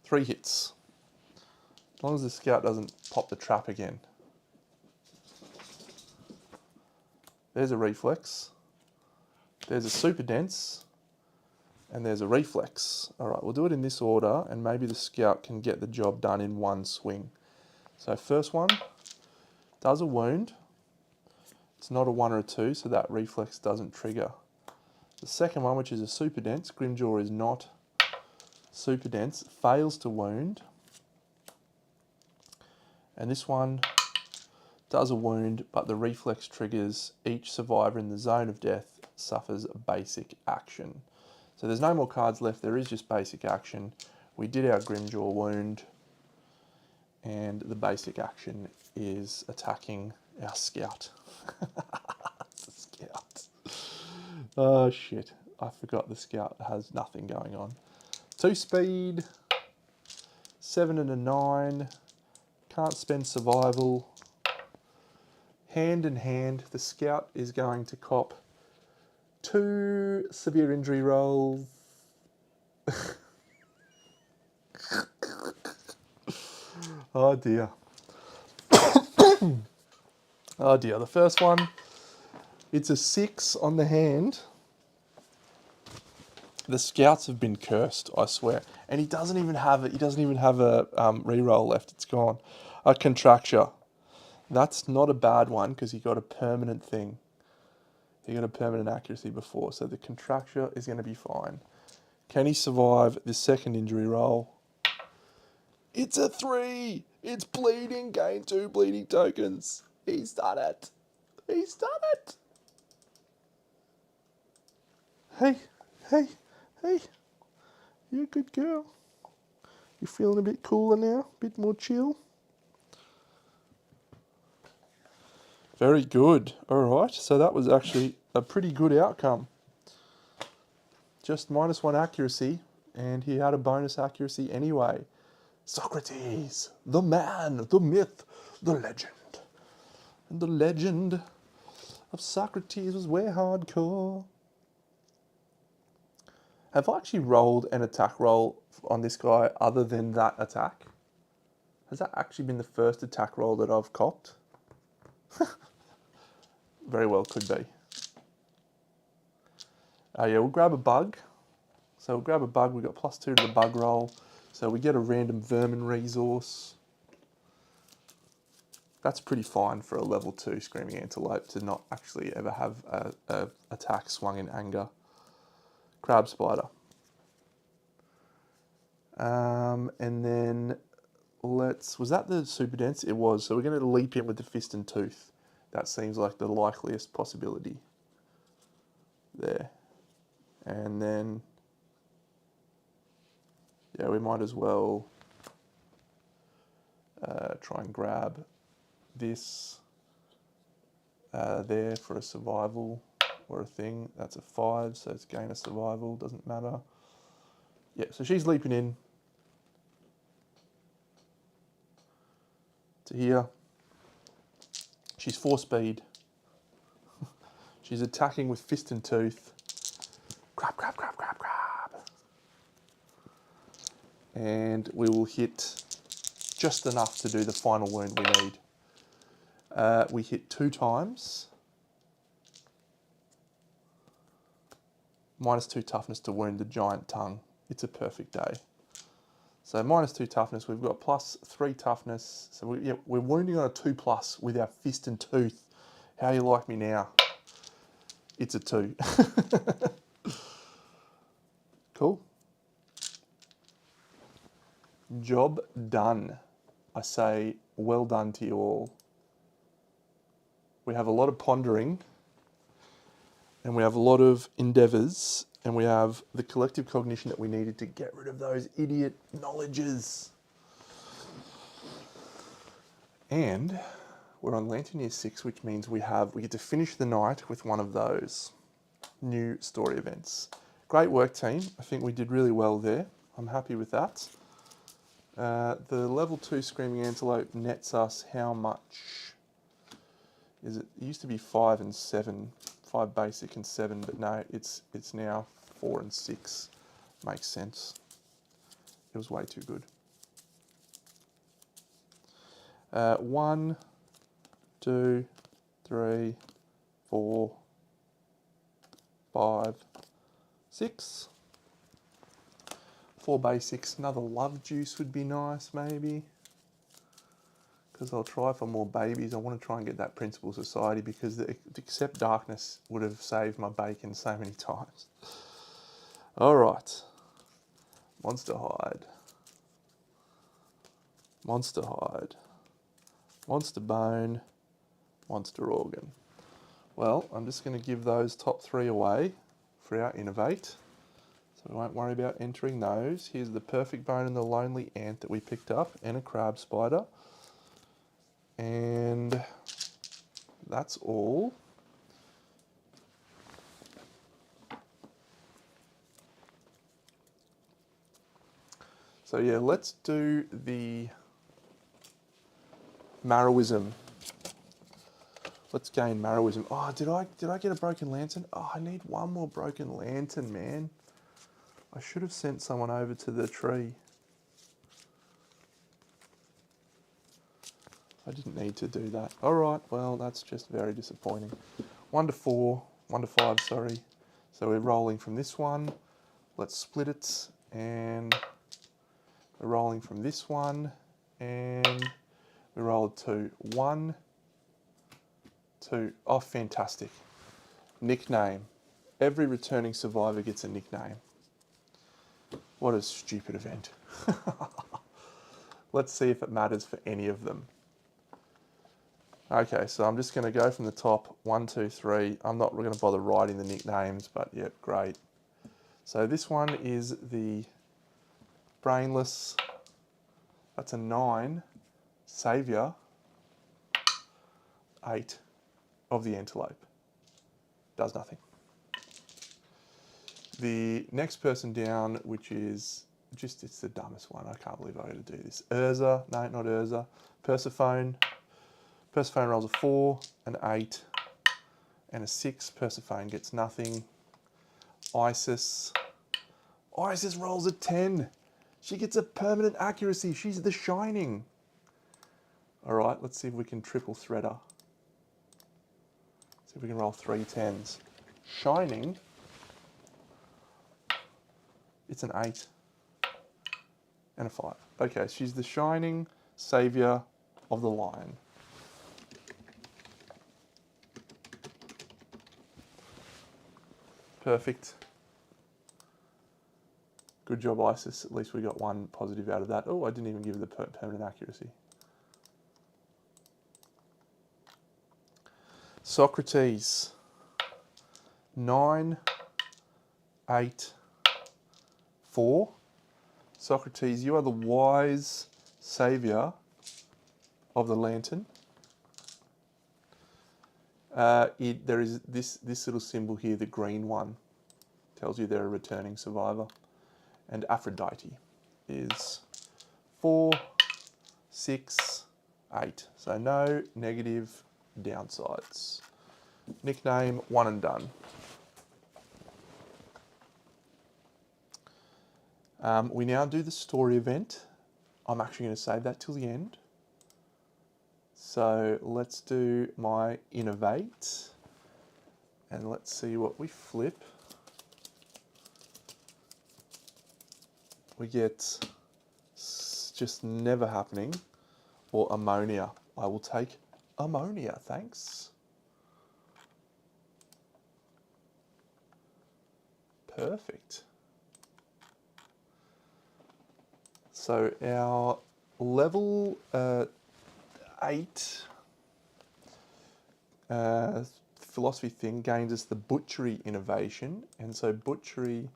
A: 3 hits. As long as the scout doesn't pop the trap again. There's a reflex. There's a super dense. And there's a reflex. All right, we'll do it in this order, and maybe the scout can get the job done in one swing. So first one does a wound. It's not a 1 or a 2, so that reflex doesn't trigger. The second one, which is a super dense, Grimjaw is not super dense, fails to wound. And this one does a wound, but the reflex triggers. Each survivor in the zone of death suffers basic action. So there's no more cards left, there is just basic action. We did our Grimjaw wound, and the basic action is attacking our scout. It's a scout. Oh shit, I forgot the scout has nothing going on. 2 speed, 7 and a 9, can't spend survival. Hand in hand, the scout is going to cop 2 severe injury rolls. Oh dear. Oh dear, the first one, it's a 6 on the hand. The scouts have been cursed, I swear. And he doesn't even have it. He doesn't even have a reroll left. It's gone. A contracture. That's not a bad one because he got a permanent thing. He got a permanent accuracy before, so the contracture is going to be fine. Can he survive the second injury roll? It's a 3. It's bleeding. Gain 2 bleeding tokens. He's done it. He's done it. Hey, hey, hey. You're a good girl. You're feeling a bit cooler now? A bit more chill? Very good. All right. So that was actually a pretty good outcome. Just -1 accuracy, and he had a bonus accuracy anyway. Socrates, the man, the myth, the legend. And the legend of Socrates was way hardcore. Have I actually rolled an attack roll on this guy other than that attack? Has that actually been the first attack roll that I've copped? Very well could be. Yeah, we'll grab a bug. So we'll grab a bug. We've got +2 to the bug roll. So we get a random vermin resource. That's pretty fine for a level 2 Screaming Antelope to not actually ever have a attack swung in anger. Crab Spider. And then was that the super dense? It was. So we're going to leap in with the Fist and Tooth. That seems like the likeliest possibility. There. And then, yeah, we might as well try and grab this there for a survival or a thing. That's a 5, so it's gain a survival, doesn't matter. Yeah, so she's leaping in to here. She's 4 speed. She's attacking with Fist and Tooth. Crab, crab, crab, crab, crab. And we will hit just enough to do the final wound we need. We hit 2 times. -2 toughness to wound the giant tongue. It's a perfect day. So -2 toughness, we've got +3 toughness. So we're wounding on a 2+ with our Fist and Tooth. How you like me now? It's a 2. Cool. Job done. I say well done to you all. We have a lot of pondering, and we have a lot of endeavours, and we have the collective cognition that we needed to get rid of those idiot knowledges. And we're on Lantern Year 6, which means we get to finish the night with one of those new story events. Great work, team. I think we did really well there. I'm happy with that. The level 2 Screaming Antelope nets us how much? Is it? It used to be 5 and 7, 5 basic and 7, but no, it's now 4 and 6. Makes sense. It was way too good. 1, 2, 3, 4, 5, 6. 4 basics. Another love juice would be nice, maybe. because I'll try for more babies. I want to try and get that principal society because the accept darkness would have saved my bacon so many times. All right. Monster hide. Monster hide. Monster bone. Monster organ. Well, I'm just going to give those top 3 away for our innovate. So we won't worry about entering those. Here's the perfect bone and the lonely ant that we picked up, and a crab spider. And that's all. So yeah, let's do the Marrowism. Let's gain Marrowism. Oh, did I get a broken lantern? Oh, I need one more broken lantern, man. I should have sent someone over to the tree. I didn't need to do that. All right, well, that's just very disappointing. 1 to 4, 1 to 5, sorry. So we're rolling from this one. Let's split it, and we're rolling from this one, and we rolled 2. 1, 2. Oh, fantastic. Nickname. Every returning survivor gets a nickname. What a stupid event. Let's see if it matters for any of them. Okay, so I'm just going to go from the top. 1, 2, 3. I'm not going to bother writing the nicknames, but yep, great. So this one is the Brainless. That's a 9. Saviour. 8 of the Antelope. Does nothing. The next person down, which is just, it's the dumbest one. I can't believe I got to do this. Urza. No, not Urza. Persephone. Persephone rolls a 4, an 8, and a 6. Persephone gets nothing. Isis. Isis rolls a 10. She gets a permanent accuracy. She's the Shining. All right, let's see if we can triple thread her. See if we can roll 3 10s. Shining. It's an 8 and a 5. Okay, she's the Shining Saviour of the Lion. Perfect. Good job, Isis. At least we got 1 positive out of that. Oh, I didn't even give her the permanent accuracy. Socrates. 9, 8, 4. Socrates, you are the wise saviour of the lantern. There is this little symbol here, the green one, tells you they're a returning survivor. And Aphrodite is 4, 6, 8. So no negative downsides. Nickname, 1 and done. We now do the story event. I'm actually going to save that till the end. So let's do my innovate. And let's see what we flip. We get just never happening or ammonia. I will take ammonia, thanks. Perfect. So our level 8 philosophy thing gains us the butchery innovation, and so butchery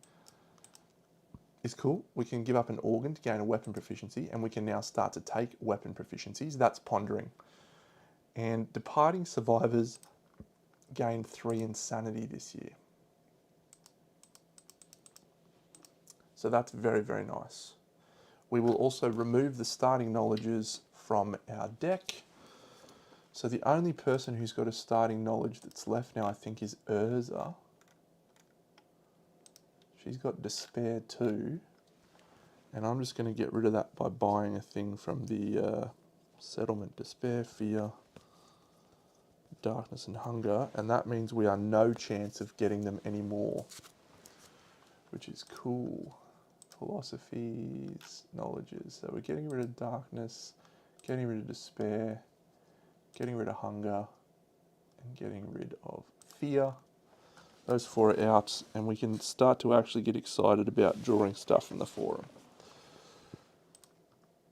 A: is cool. We can give up an organ to gain a weapon proficiency, and we can now start to take weapon proficiencies. That's pondering. And departing survivors gain 3 insanity this year. So that's very, very nice. We will also remove the starting knowledges from our deck. So the only person who's got a starting knowledge that's left now, I think, is Urza. She's got despair too. And I'm just going to get rid of that by buying a thing from the settlement. Despair, fear, darkness and hunger. And that means we are no chance of getting them anymore, which is cool. Philosophies, knowledges. So we're getting rid of darkness, getting rid of despair, getting rid of hunger, and getting rid of fear. Those 4 are out, and we can start to actually get excited about drawing stuff from the forum.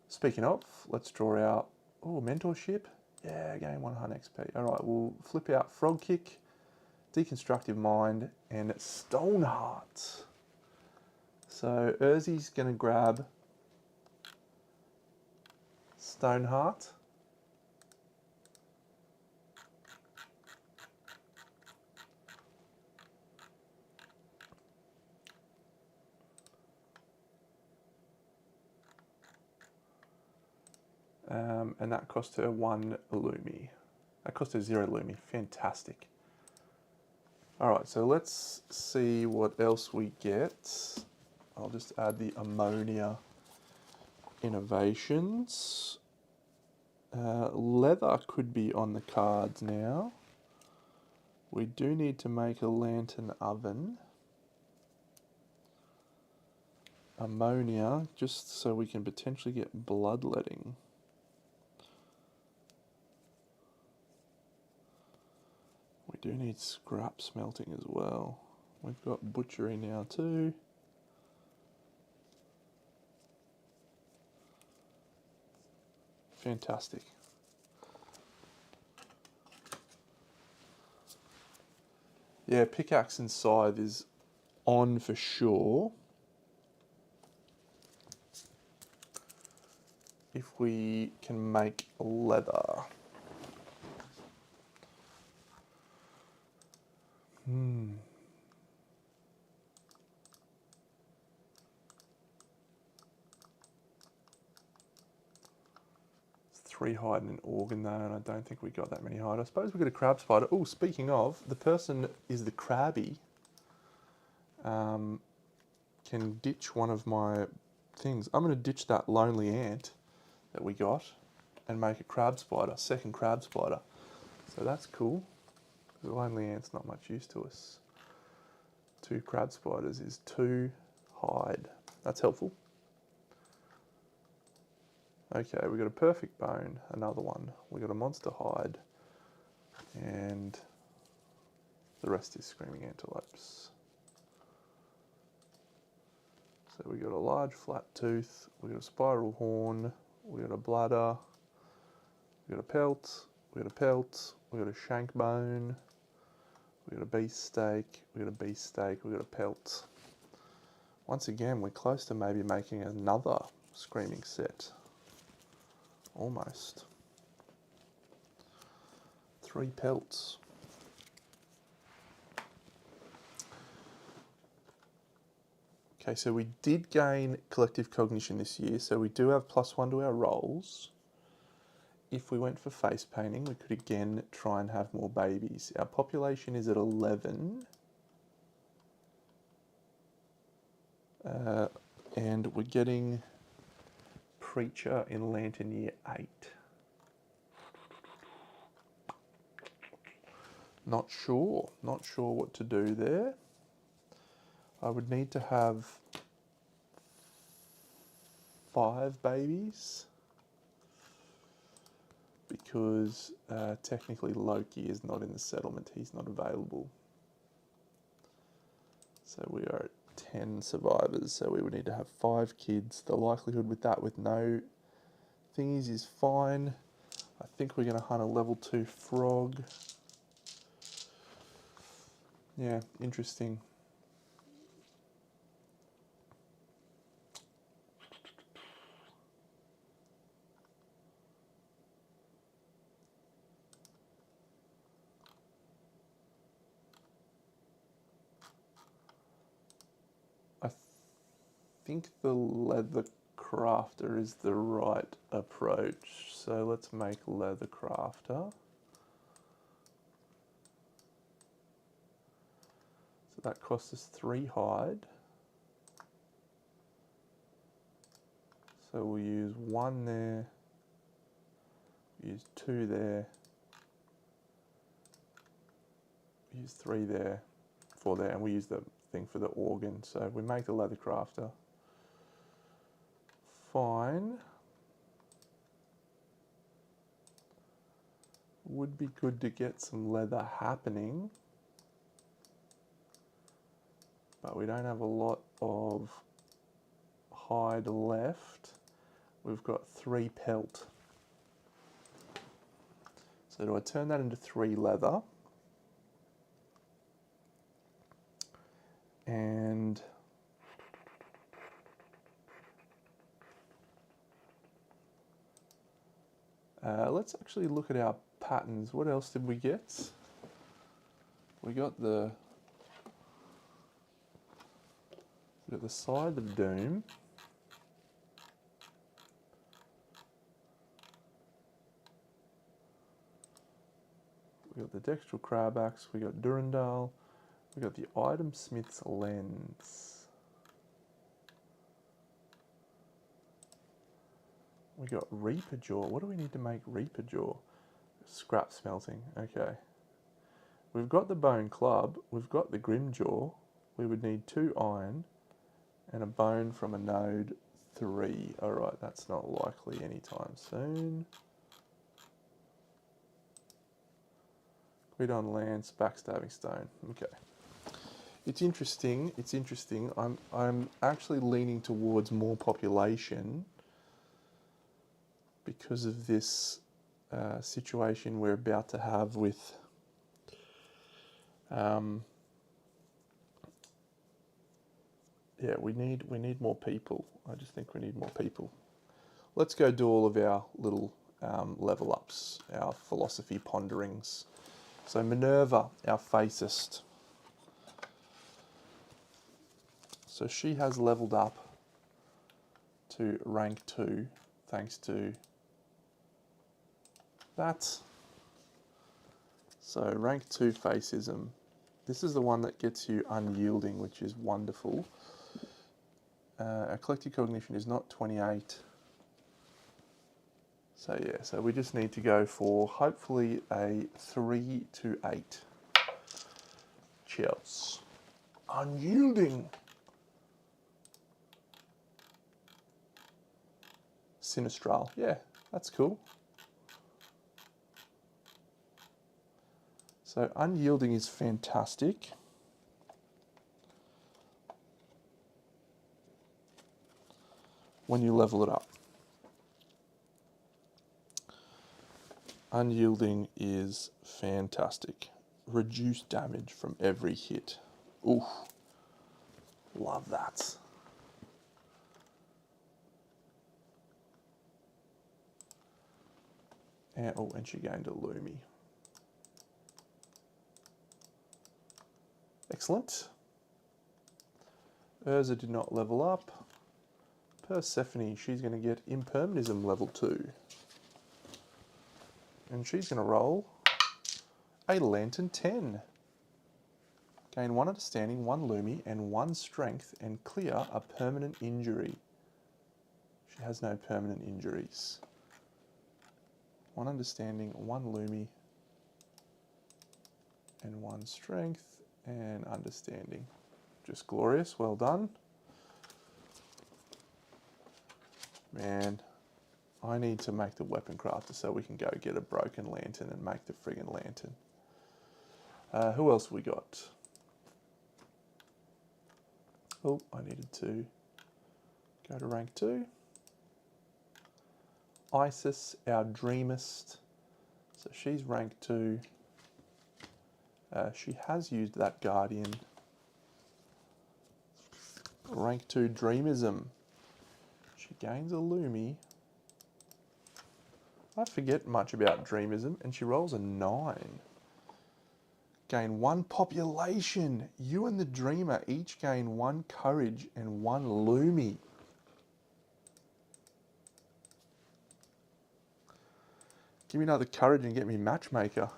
A: Speaking of, let's draw out, mentorship. Yeah, gain 100 XP. All right, we'll flip out Frog Kick, Deconstructive Mind, and Stoneheart. So Urzi's going to grab Stoneheart. And that cost her 1 Illumi. That cost her 0 Illumi. Fantastic. Alright, so let's see what else we get. I'll just add the ammonia innovations. Leather could be on the cards now. We do need to make a lantern oven. Ammonia, just so we can potentially get bloodletting. We do need scrap smelting as well. We've got butchery now too. Fantastic. Yeah, pickaxe and scythe is on for sure. If we can make leather. It's 3 hide and an organ though, and I don't think we got that many hide. I suppose we got a crab spider. Oh, speaking of, the person is the crabby. Can ditch one of my things. I'm going to ditch that lonely ant that we got and make a crab spider, second crab spider. So that's cool. The lonely ant's not much use to us. 2 crab spiders is 2 hide. That's helpful. Okay, we got a perfect bone, another one. We got a monster hide, and the rest is screaming antelopes. So we got a large flat tooth, we got a spiral horn, we got a bladder, we got a pelt, we got a pelt, we got a shank bone, we got a beefsteak, we got a beefsteak, we got a pelt. Once again, we're close to maybe making another screaming set. Almost. 3 pelts. Okay, so we did gain collective cognition this year, so we do have +1 to our rolls. If we went for face painting, we could again try and have more babies. Our population is at 11. And we're getting Preacher in Lantern Year 8. Not sure what to do there. I would need to have 5 babies because technically Loki is not in the settlement, he's not available. So we are at 10 survivors, so we would need to have 5 kids. The likelihood with that with no thingies is fine. I think we're going to hunt a level 2 frog. Yeah, interesting. I think the leather crafter is the right approach. So let's make leather crafter. So that costs us 3 hide. So we'll use 1 there, use 2 there, use 3 there, 4 there, and we use the thing for the organ. So we make the leather crafter. Fine. would be good to get some leather happening. But we don't have a lot of hide left. We've got 3 pelt. So do I turn that into 3 leather? And let's actually look at our patterns. What else did we get? We got the Scythe of Doom. We got the Dextral Crab Axe. We got Durandal. We got the Item Smith's Lens. We got Reaper Jaw. What do we need to make Reaper Jaw? Scrap smelting. Okay. We've got the Bone Club. We've got the Grim Jaw. We would need 2 iron and a bone from a node 3. Alright, that's not likely anytime soon. Quidon Lance, Backstabbing Stone. Okay. It's interesting. It's interesting. I'm actually leaning towards more population because of this situation we're about to have with yeah, we need more people. I just think we need more people. Let's go do all of our little level ups, our philosophy ponderings. So Minerva, our facist. So she has leveled up to rank 2 thanks to that. So rank 2 facism. This is the one that gets you unyielding, which is wonderful. Our collective cognition is not 28. So yeah, so we just need to go for hopefully a 3 to 8. Cheers. Unyielding. Sinistral. Yeah, that's cool. So unyielding is fantastic. When you level it up. Unyielding is fantastic. Reduce damage from every hit. Ooh, love that. And, oh, and she gained a Lumi. Excellent. Urza did not level up. Persephone, she's going to get Impermanism level 2. And she's going to roll a Lantern 10. Gain 1 understanding, 1 Lumi, and 1 strength, and clear a permanent injury. She has no permanent injuries. 1 understanding, 1 Lumi, and 1 strength, and understanding. Just glorious, well done. Man, I need to make the weapon crafter so we can go get a broken lantern and make the friggin' lantern. Who else we got? Oh, I needed to go to rank 2. Isis, our dreamist. So she's rank 2. She has used that Guardian. Rank 2 Dreamism. She gains a Lumi. I forget much about Dreamism, and she rolls a 9. Gain 1 population. You and the Dreamer each gain 1 courage and 1 Lumi. Give me another courage and get me Matchmaker.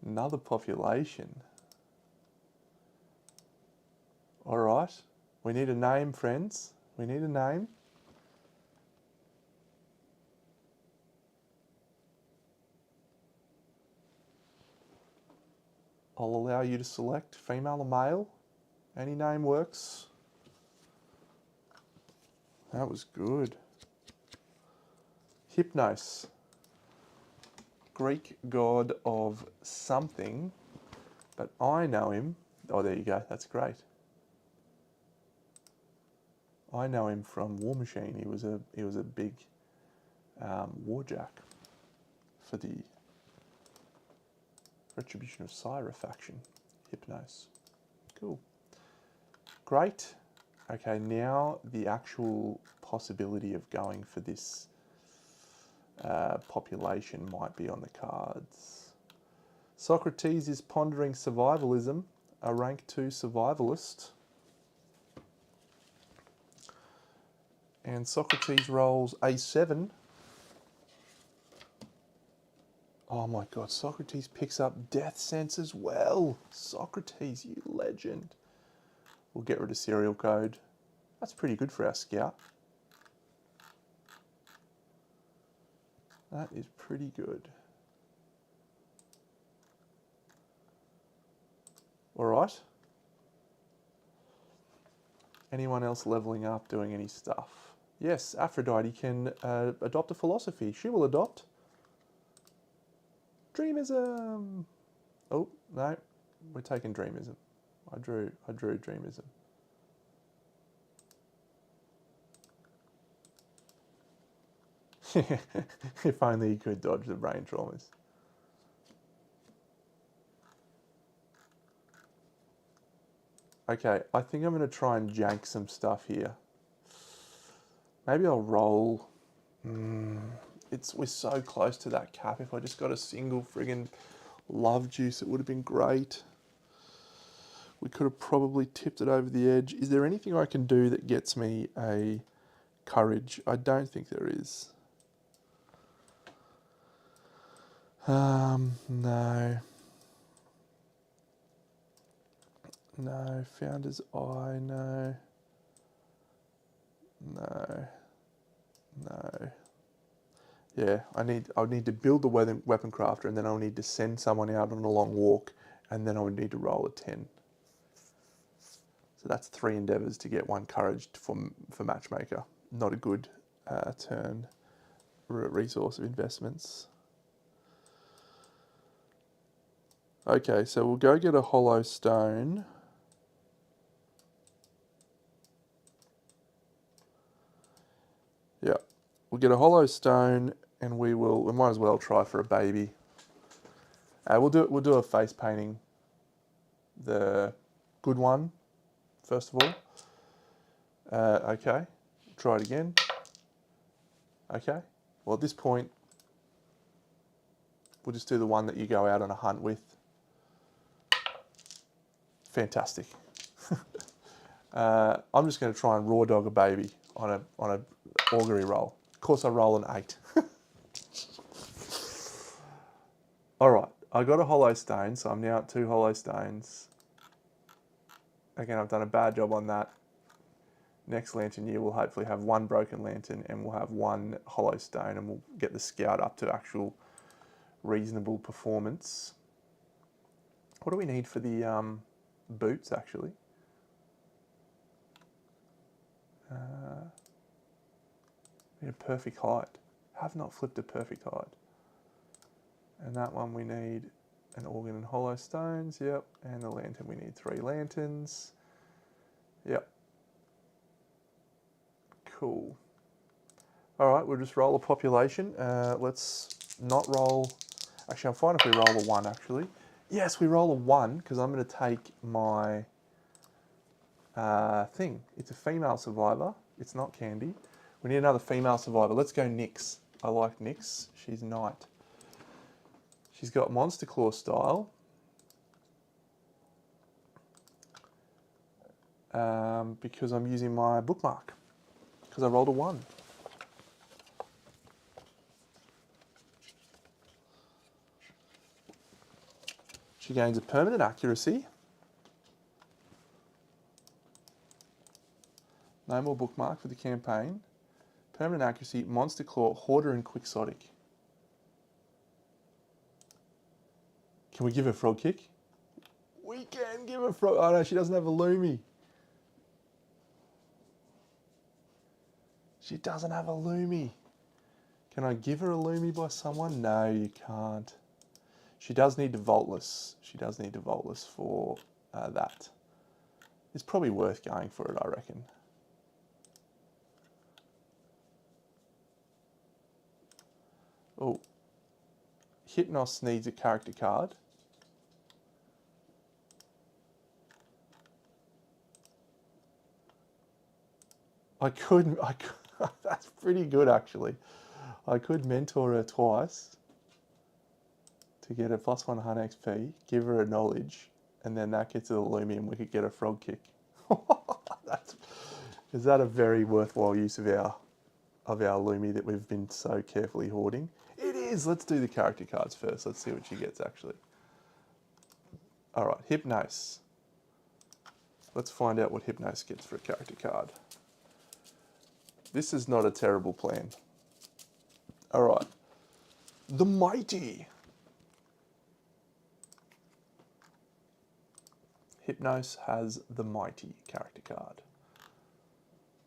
A: Another population. Alright. We need a name, friends. We need a name. I'll allow you to select female or male. Any name works. That was good. Hypnos. Greek god of something, but I know him. Oh, there you go. That's great. I know him from War Machine. He was a big warjack for the Retribution of Syra faction. Hypnos. Cool. Great. Okay, now the actual possibility of going for this population might be on the cards. Socrates is pondering survivalism, a rank 2 survivalist. And Socrates rolls a7. Oh my god, Socrates picks up Death Sense as well. Socrates, you legend. We'll get rid of serial code. That's pretty good for our scout. That is pretty good. All right. Anyone else leveling up, doing any stuff? Yes, Aphrodite can adopt a philosophy. She will adopt Dreamism. Oh, no, we're taking Dreamism. I drew Dreamism. If only he could dodge the brain traumas. Okay, I think I'm going to try and jank some stuff here. Maybe I'll roll. We're so close to that cap. If I just got a single friggin' love juice, it would have been great. We could have probably tipped it over the edge. Is there anything I can do that gets me a courage? I don't think there is. No. No. Founder's Eye, no. No. No. Yeah, I'll need to build the weapon crafter, and then I'll need to send someone out on a long walk, and then I would need to roll a 10. So that's 3 endeavours to get 1 courage for matchmaker. Not a good turn resource of investments. Okay, so we'll go get a hollow stone. Yeah, we'll get a hollow stone, and we might as well try for a baby. We'll do a face painting, the good one, first of all. Okay, try it again. Okay, well at this point, we'll just do the one that you go out on a hunt with. Fantastic. I'm just going to try and raw dog a baby on a augury roll. Of course, I roll an 8. All right, I got a hollow stone, so I'm now at 2 hollow stones. Again, I've done a bad job on that. Next lantern year, we'll hopefully have 1 broken lantern, and we'll have 1 hollow stone, and we'll get the scout up to actual reasonable performance. What do we need for the boots, actually? We need a perfect height. Have not flipped a perfect height. And that one we need an organ and hollow stones, yep. And the lantern, we need 3 lanterns. Yep. Cool. All right, we'll just roll a population. Let's not roll. Actually, I'm fine if we roll a 1, actually. Yes, we roll a 1, because I'm going to take my thing. It's a female survivor. It's not Candy. We need another female survivor. Let's go Nyx. I like Nyx. She's Knight. She's got Monster Claw style. Because I'm using my bookmark. Because I rolled a 1. She gains a permanent accuracy. No more bookmark for the campaign. Permanent accuracy, Monster Claw, Hoarder, and Quixotic. Can we give her Frog Kick? We can give her Frog... Oh no, she doesn't have a Lumi. She doesn't have a Lumi. Can I give her a Lumi by someone? No, you can't. She does need to Voltless. She does need to Voltless for that. It's probably worth going for it, I reckon. Oh, Hypnos needs a character card. I could that's pretty good actually. I could mentor her twice to get a +1 Hunt XP, give her a knowledge, and then that gets her the Lumi and we could get a frog kick. Is that a very worthwhile use of our Lumi that we've been so carefully hoarding? It is! Let's do the character cards first. Let's see what she gets actually. Alright, Hypnos. Let's find out what Hypnos gets for a character card. This is not a terrible plan. Alright. The Mighty. Hypnos has the Mighty character card.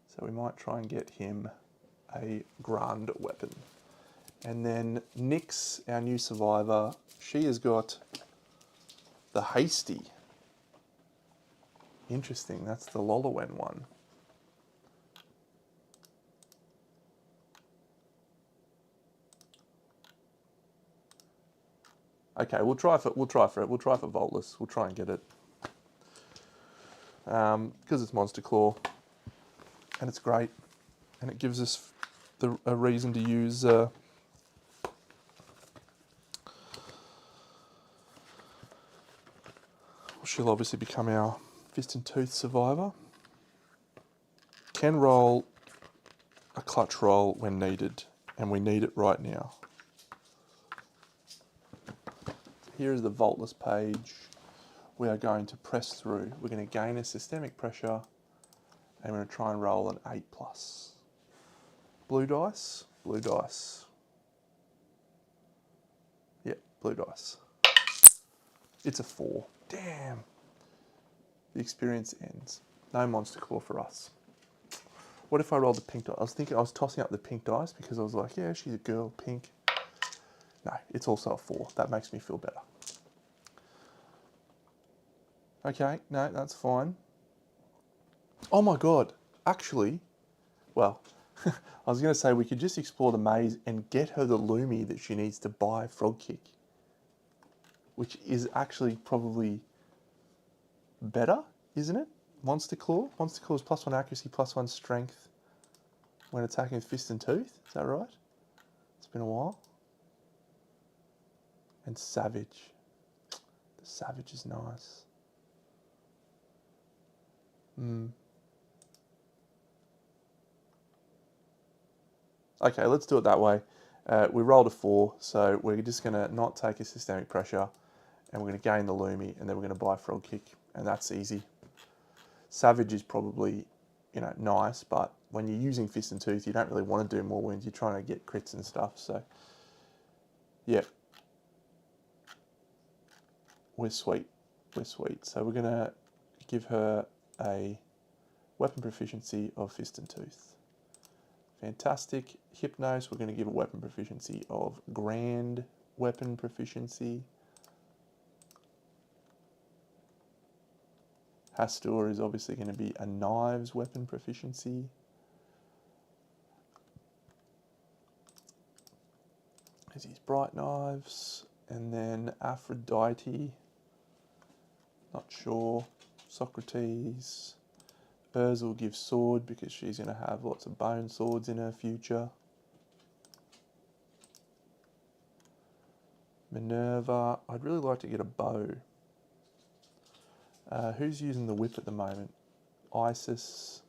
A: So we might try and get him a Grand weapon. And then Nyx, our new survivor, she has got the Hasty. Interesting, that's the Lolawen one. Okay, we'll try for Voltless. We'll try and get it. Because it's Monster Claw. And it's great. And it gives us a reason to use she'll obviously become our Fist and Tooth survivor. Can roll a clutch roll when needed, and we need it right now. Here is the Voltless page. We are going to press through. We're going to gain a systemic pressure, and we're going to try and roll an 8+. Blue dice, blue dice. Yep, blue dice. It's a 4. Damn. The experience ends. No Monster Claw for us. What if I rolled the pink dice? I was tossing up the pink dice because I was like, yeah, she's a girl, pink. No, it's also a 4. That makes me feel better. Okay, no, that's fine. Oh my god, actually, well, I was going to say we could just explore the maze and get her the Lumi that she needs to buy Frog Kick, which is actually probably better, isn't it? Monster Claw. Monster Claw is +1 accuracy, +1 strength when attacking with Fist and Tooth. Is that right? It's been a while. And Savage. The Savage is nice. Okay, let's do it that way. We rolled a 4, so we're just going to not take a systemic pressure, and we're going to gain the Lumi, and then we're going to buy Frog Kick, and that's easy. Savage is probably, nice, but when you're using Fist and Tooth, you don't really want to do more wounds. You're trying to get crits and stuff, so yeah. We're sweet. We're sweet. So we're going to give her a weapon proficiency of Fist and Tooth. Fantastic. Hypnos, we're going to give a weapon proficiency of Grand weapon proficiency. Hastur is obviously going to be a Knives weapon proficiency. There's his Bright Knives. And then Aphrodite, not sure. Socrates. Urza gives Sword because she's going to have lots of bone swords in her future. Minerva, I'd really like to get a bow. Who's using the whip at the moment? Isis.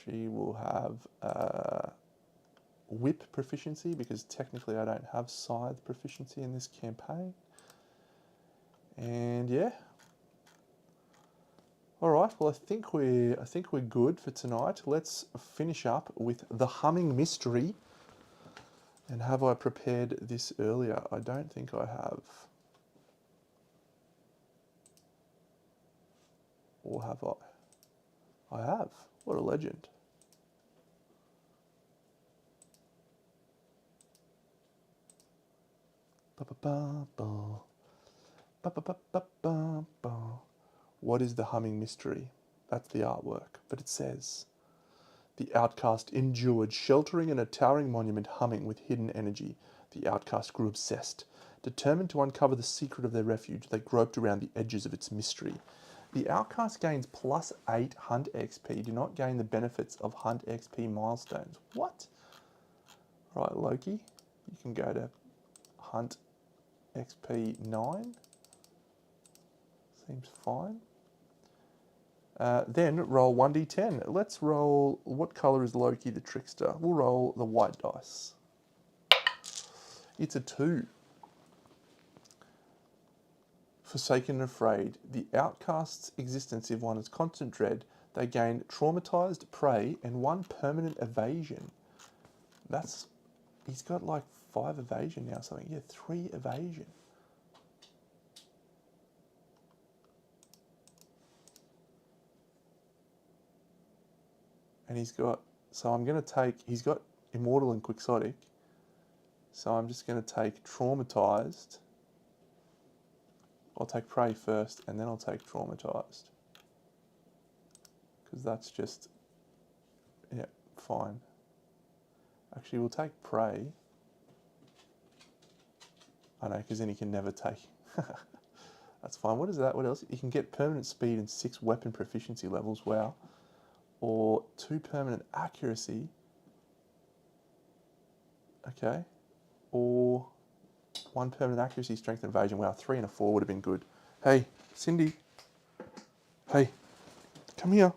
A: She will have whip proficiency because technically I don't have scythe proficiency in this campaign. And yeah. All right. Well, I think we're good for tonight. Let's finish up with the Humming Mystery. And have I prepared this earlier? I don't think I have. Or have I? I have. What a legend. Ba-ba-ba-ba. Ba-ba-ba-ba-ba-ba. What is the humming mystery? That's the artwork. But it says, the outcast endured, sheltering in a towering monument, humming with hidden energy. The outcast grew obsessed. Determined to uncover the secret of their refuge, they groped around the edges of its mystery. The outcast gains +8 Hunt XP. Do not gain the benefits of Hunt XP milestones. What? Right, Loki, you can go to Hunt XP 9. Seems fine. Then roll 1d10. Let's roll, what colour is Loki the trickster? We'll roll the white dice. It's a 2. Forsaken and afraid. The outcast's existence if one is constant dread. They gain traumatized prey and 1 permanent evasion. That's, he's got like 5 evasion now, something. Yeah, 3 evasion. And he's got, so I'm going to take, he's got Immortal and Quixotic. So I'm just going to take Traumatized. I'll take Prey first, and then I'll take Traumatized. Because that's just, yeah, fine. Actually, we'll take Prey. I know, because then he can never take. That's fine. What is that? What else? You can get permanent speed and 6 weapon proficiency levels. Wow. Or 2 permanent accuracy. Okay. Or 1 permanent accuracy, strength, and evasion. Wow, 3 and a 4 would have been good. Hey, Cindy. Hey, come here.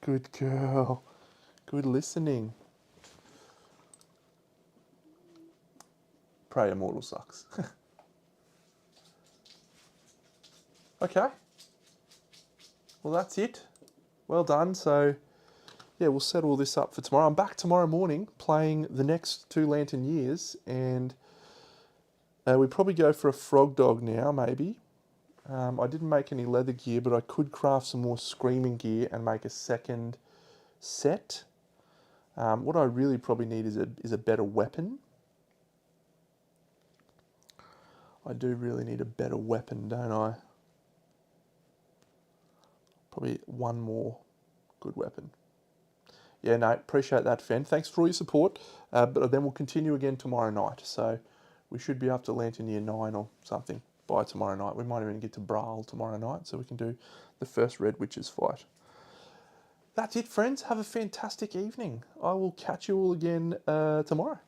A: Good girl. Good listening. Prey Immortal sucks. Okay. Well, that's it. Well done. So, yeah, we'll set all this up for tomorrow. I'm back tomorrow morning playing the next 2 Lantern Years, and we probably go for a Frog Dog now, maybe. I didn't make any leather gear, but I could craft some more Screaming gear and make a second set. What I really probably need is a better weapon. I do really need a better weapon, don't I? Probably 1 more good weapon. Yeah, no, appreciate that, Fen. Thanks for all your support. But then we'll continue again tomorrow night. So we should be up to Lantern Year 9 or something by tomorrow night. We might even get to Brawl tomorrow night, so we can do the first Red Witches fight. That's it, friends. Have a fantastic evening. I will catch you all again tomorrow.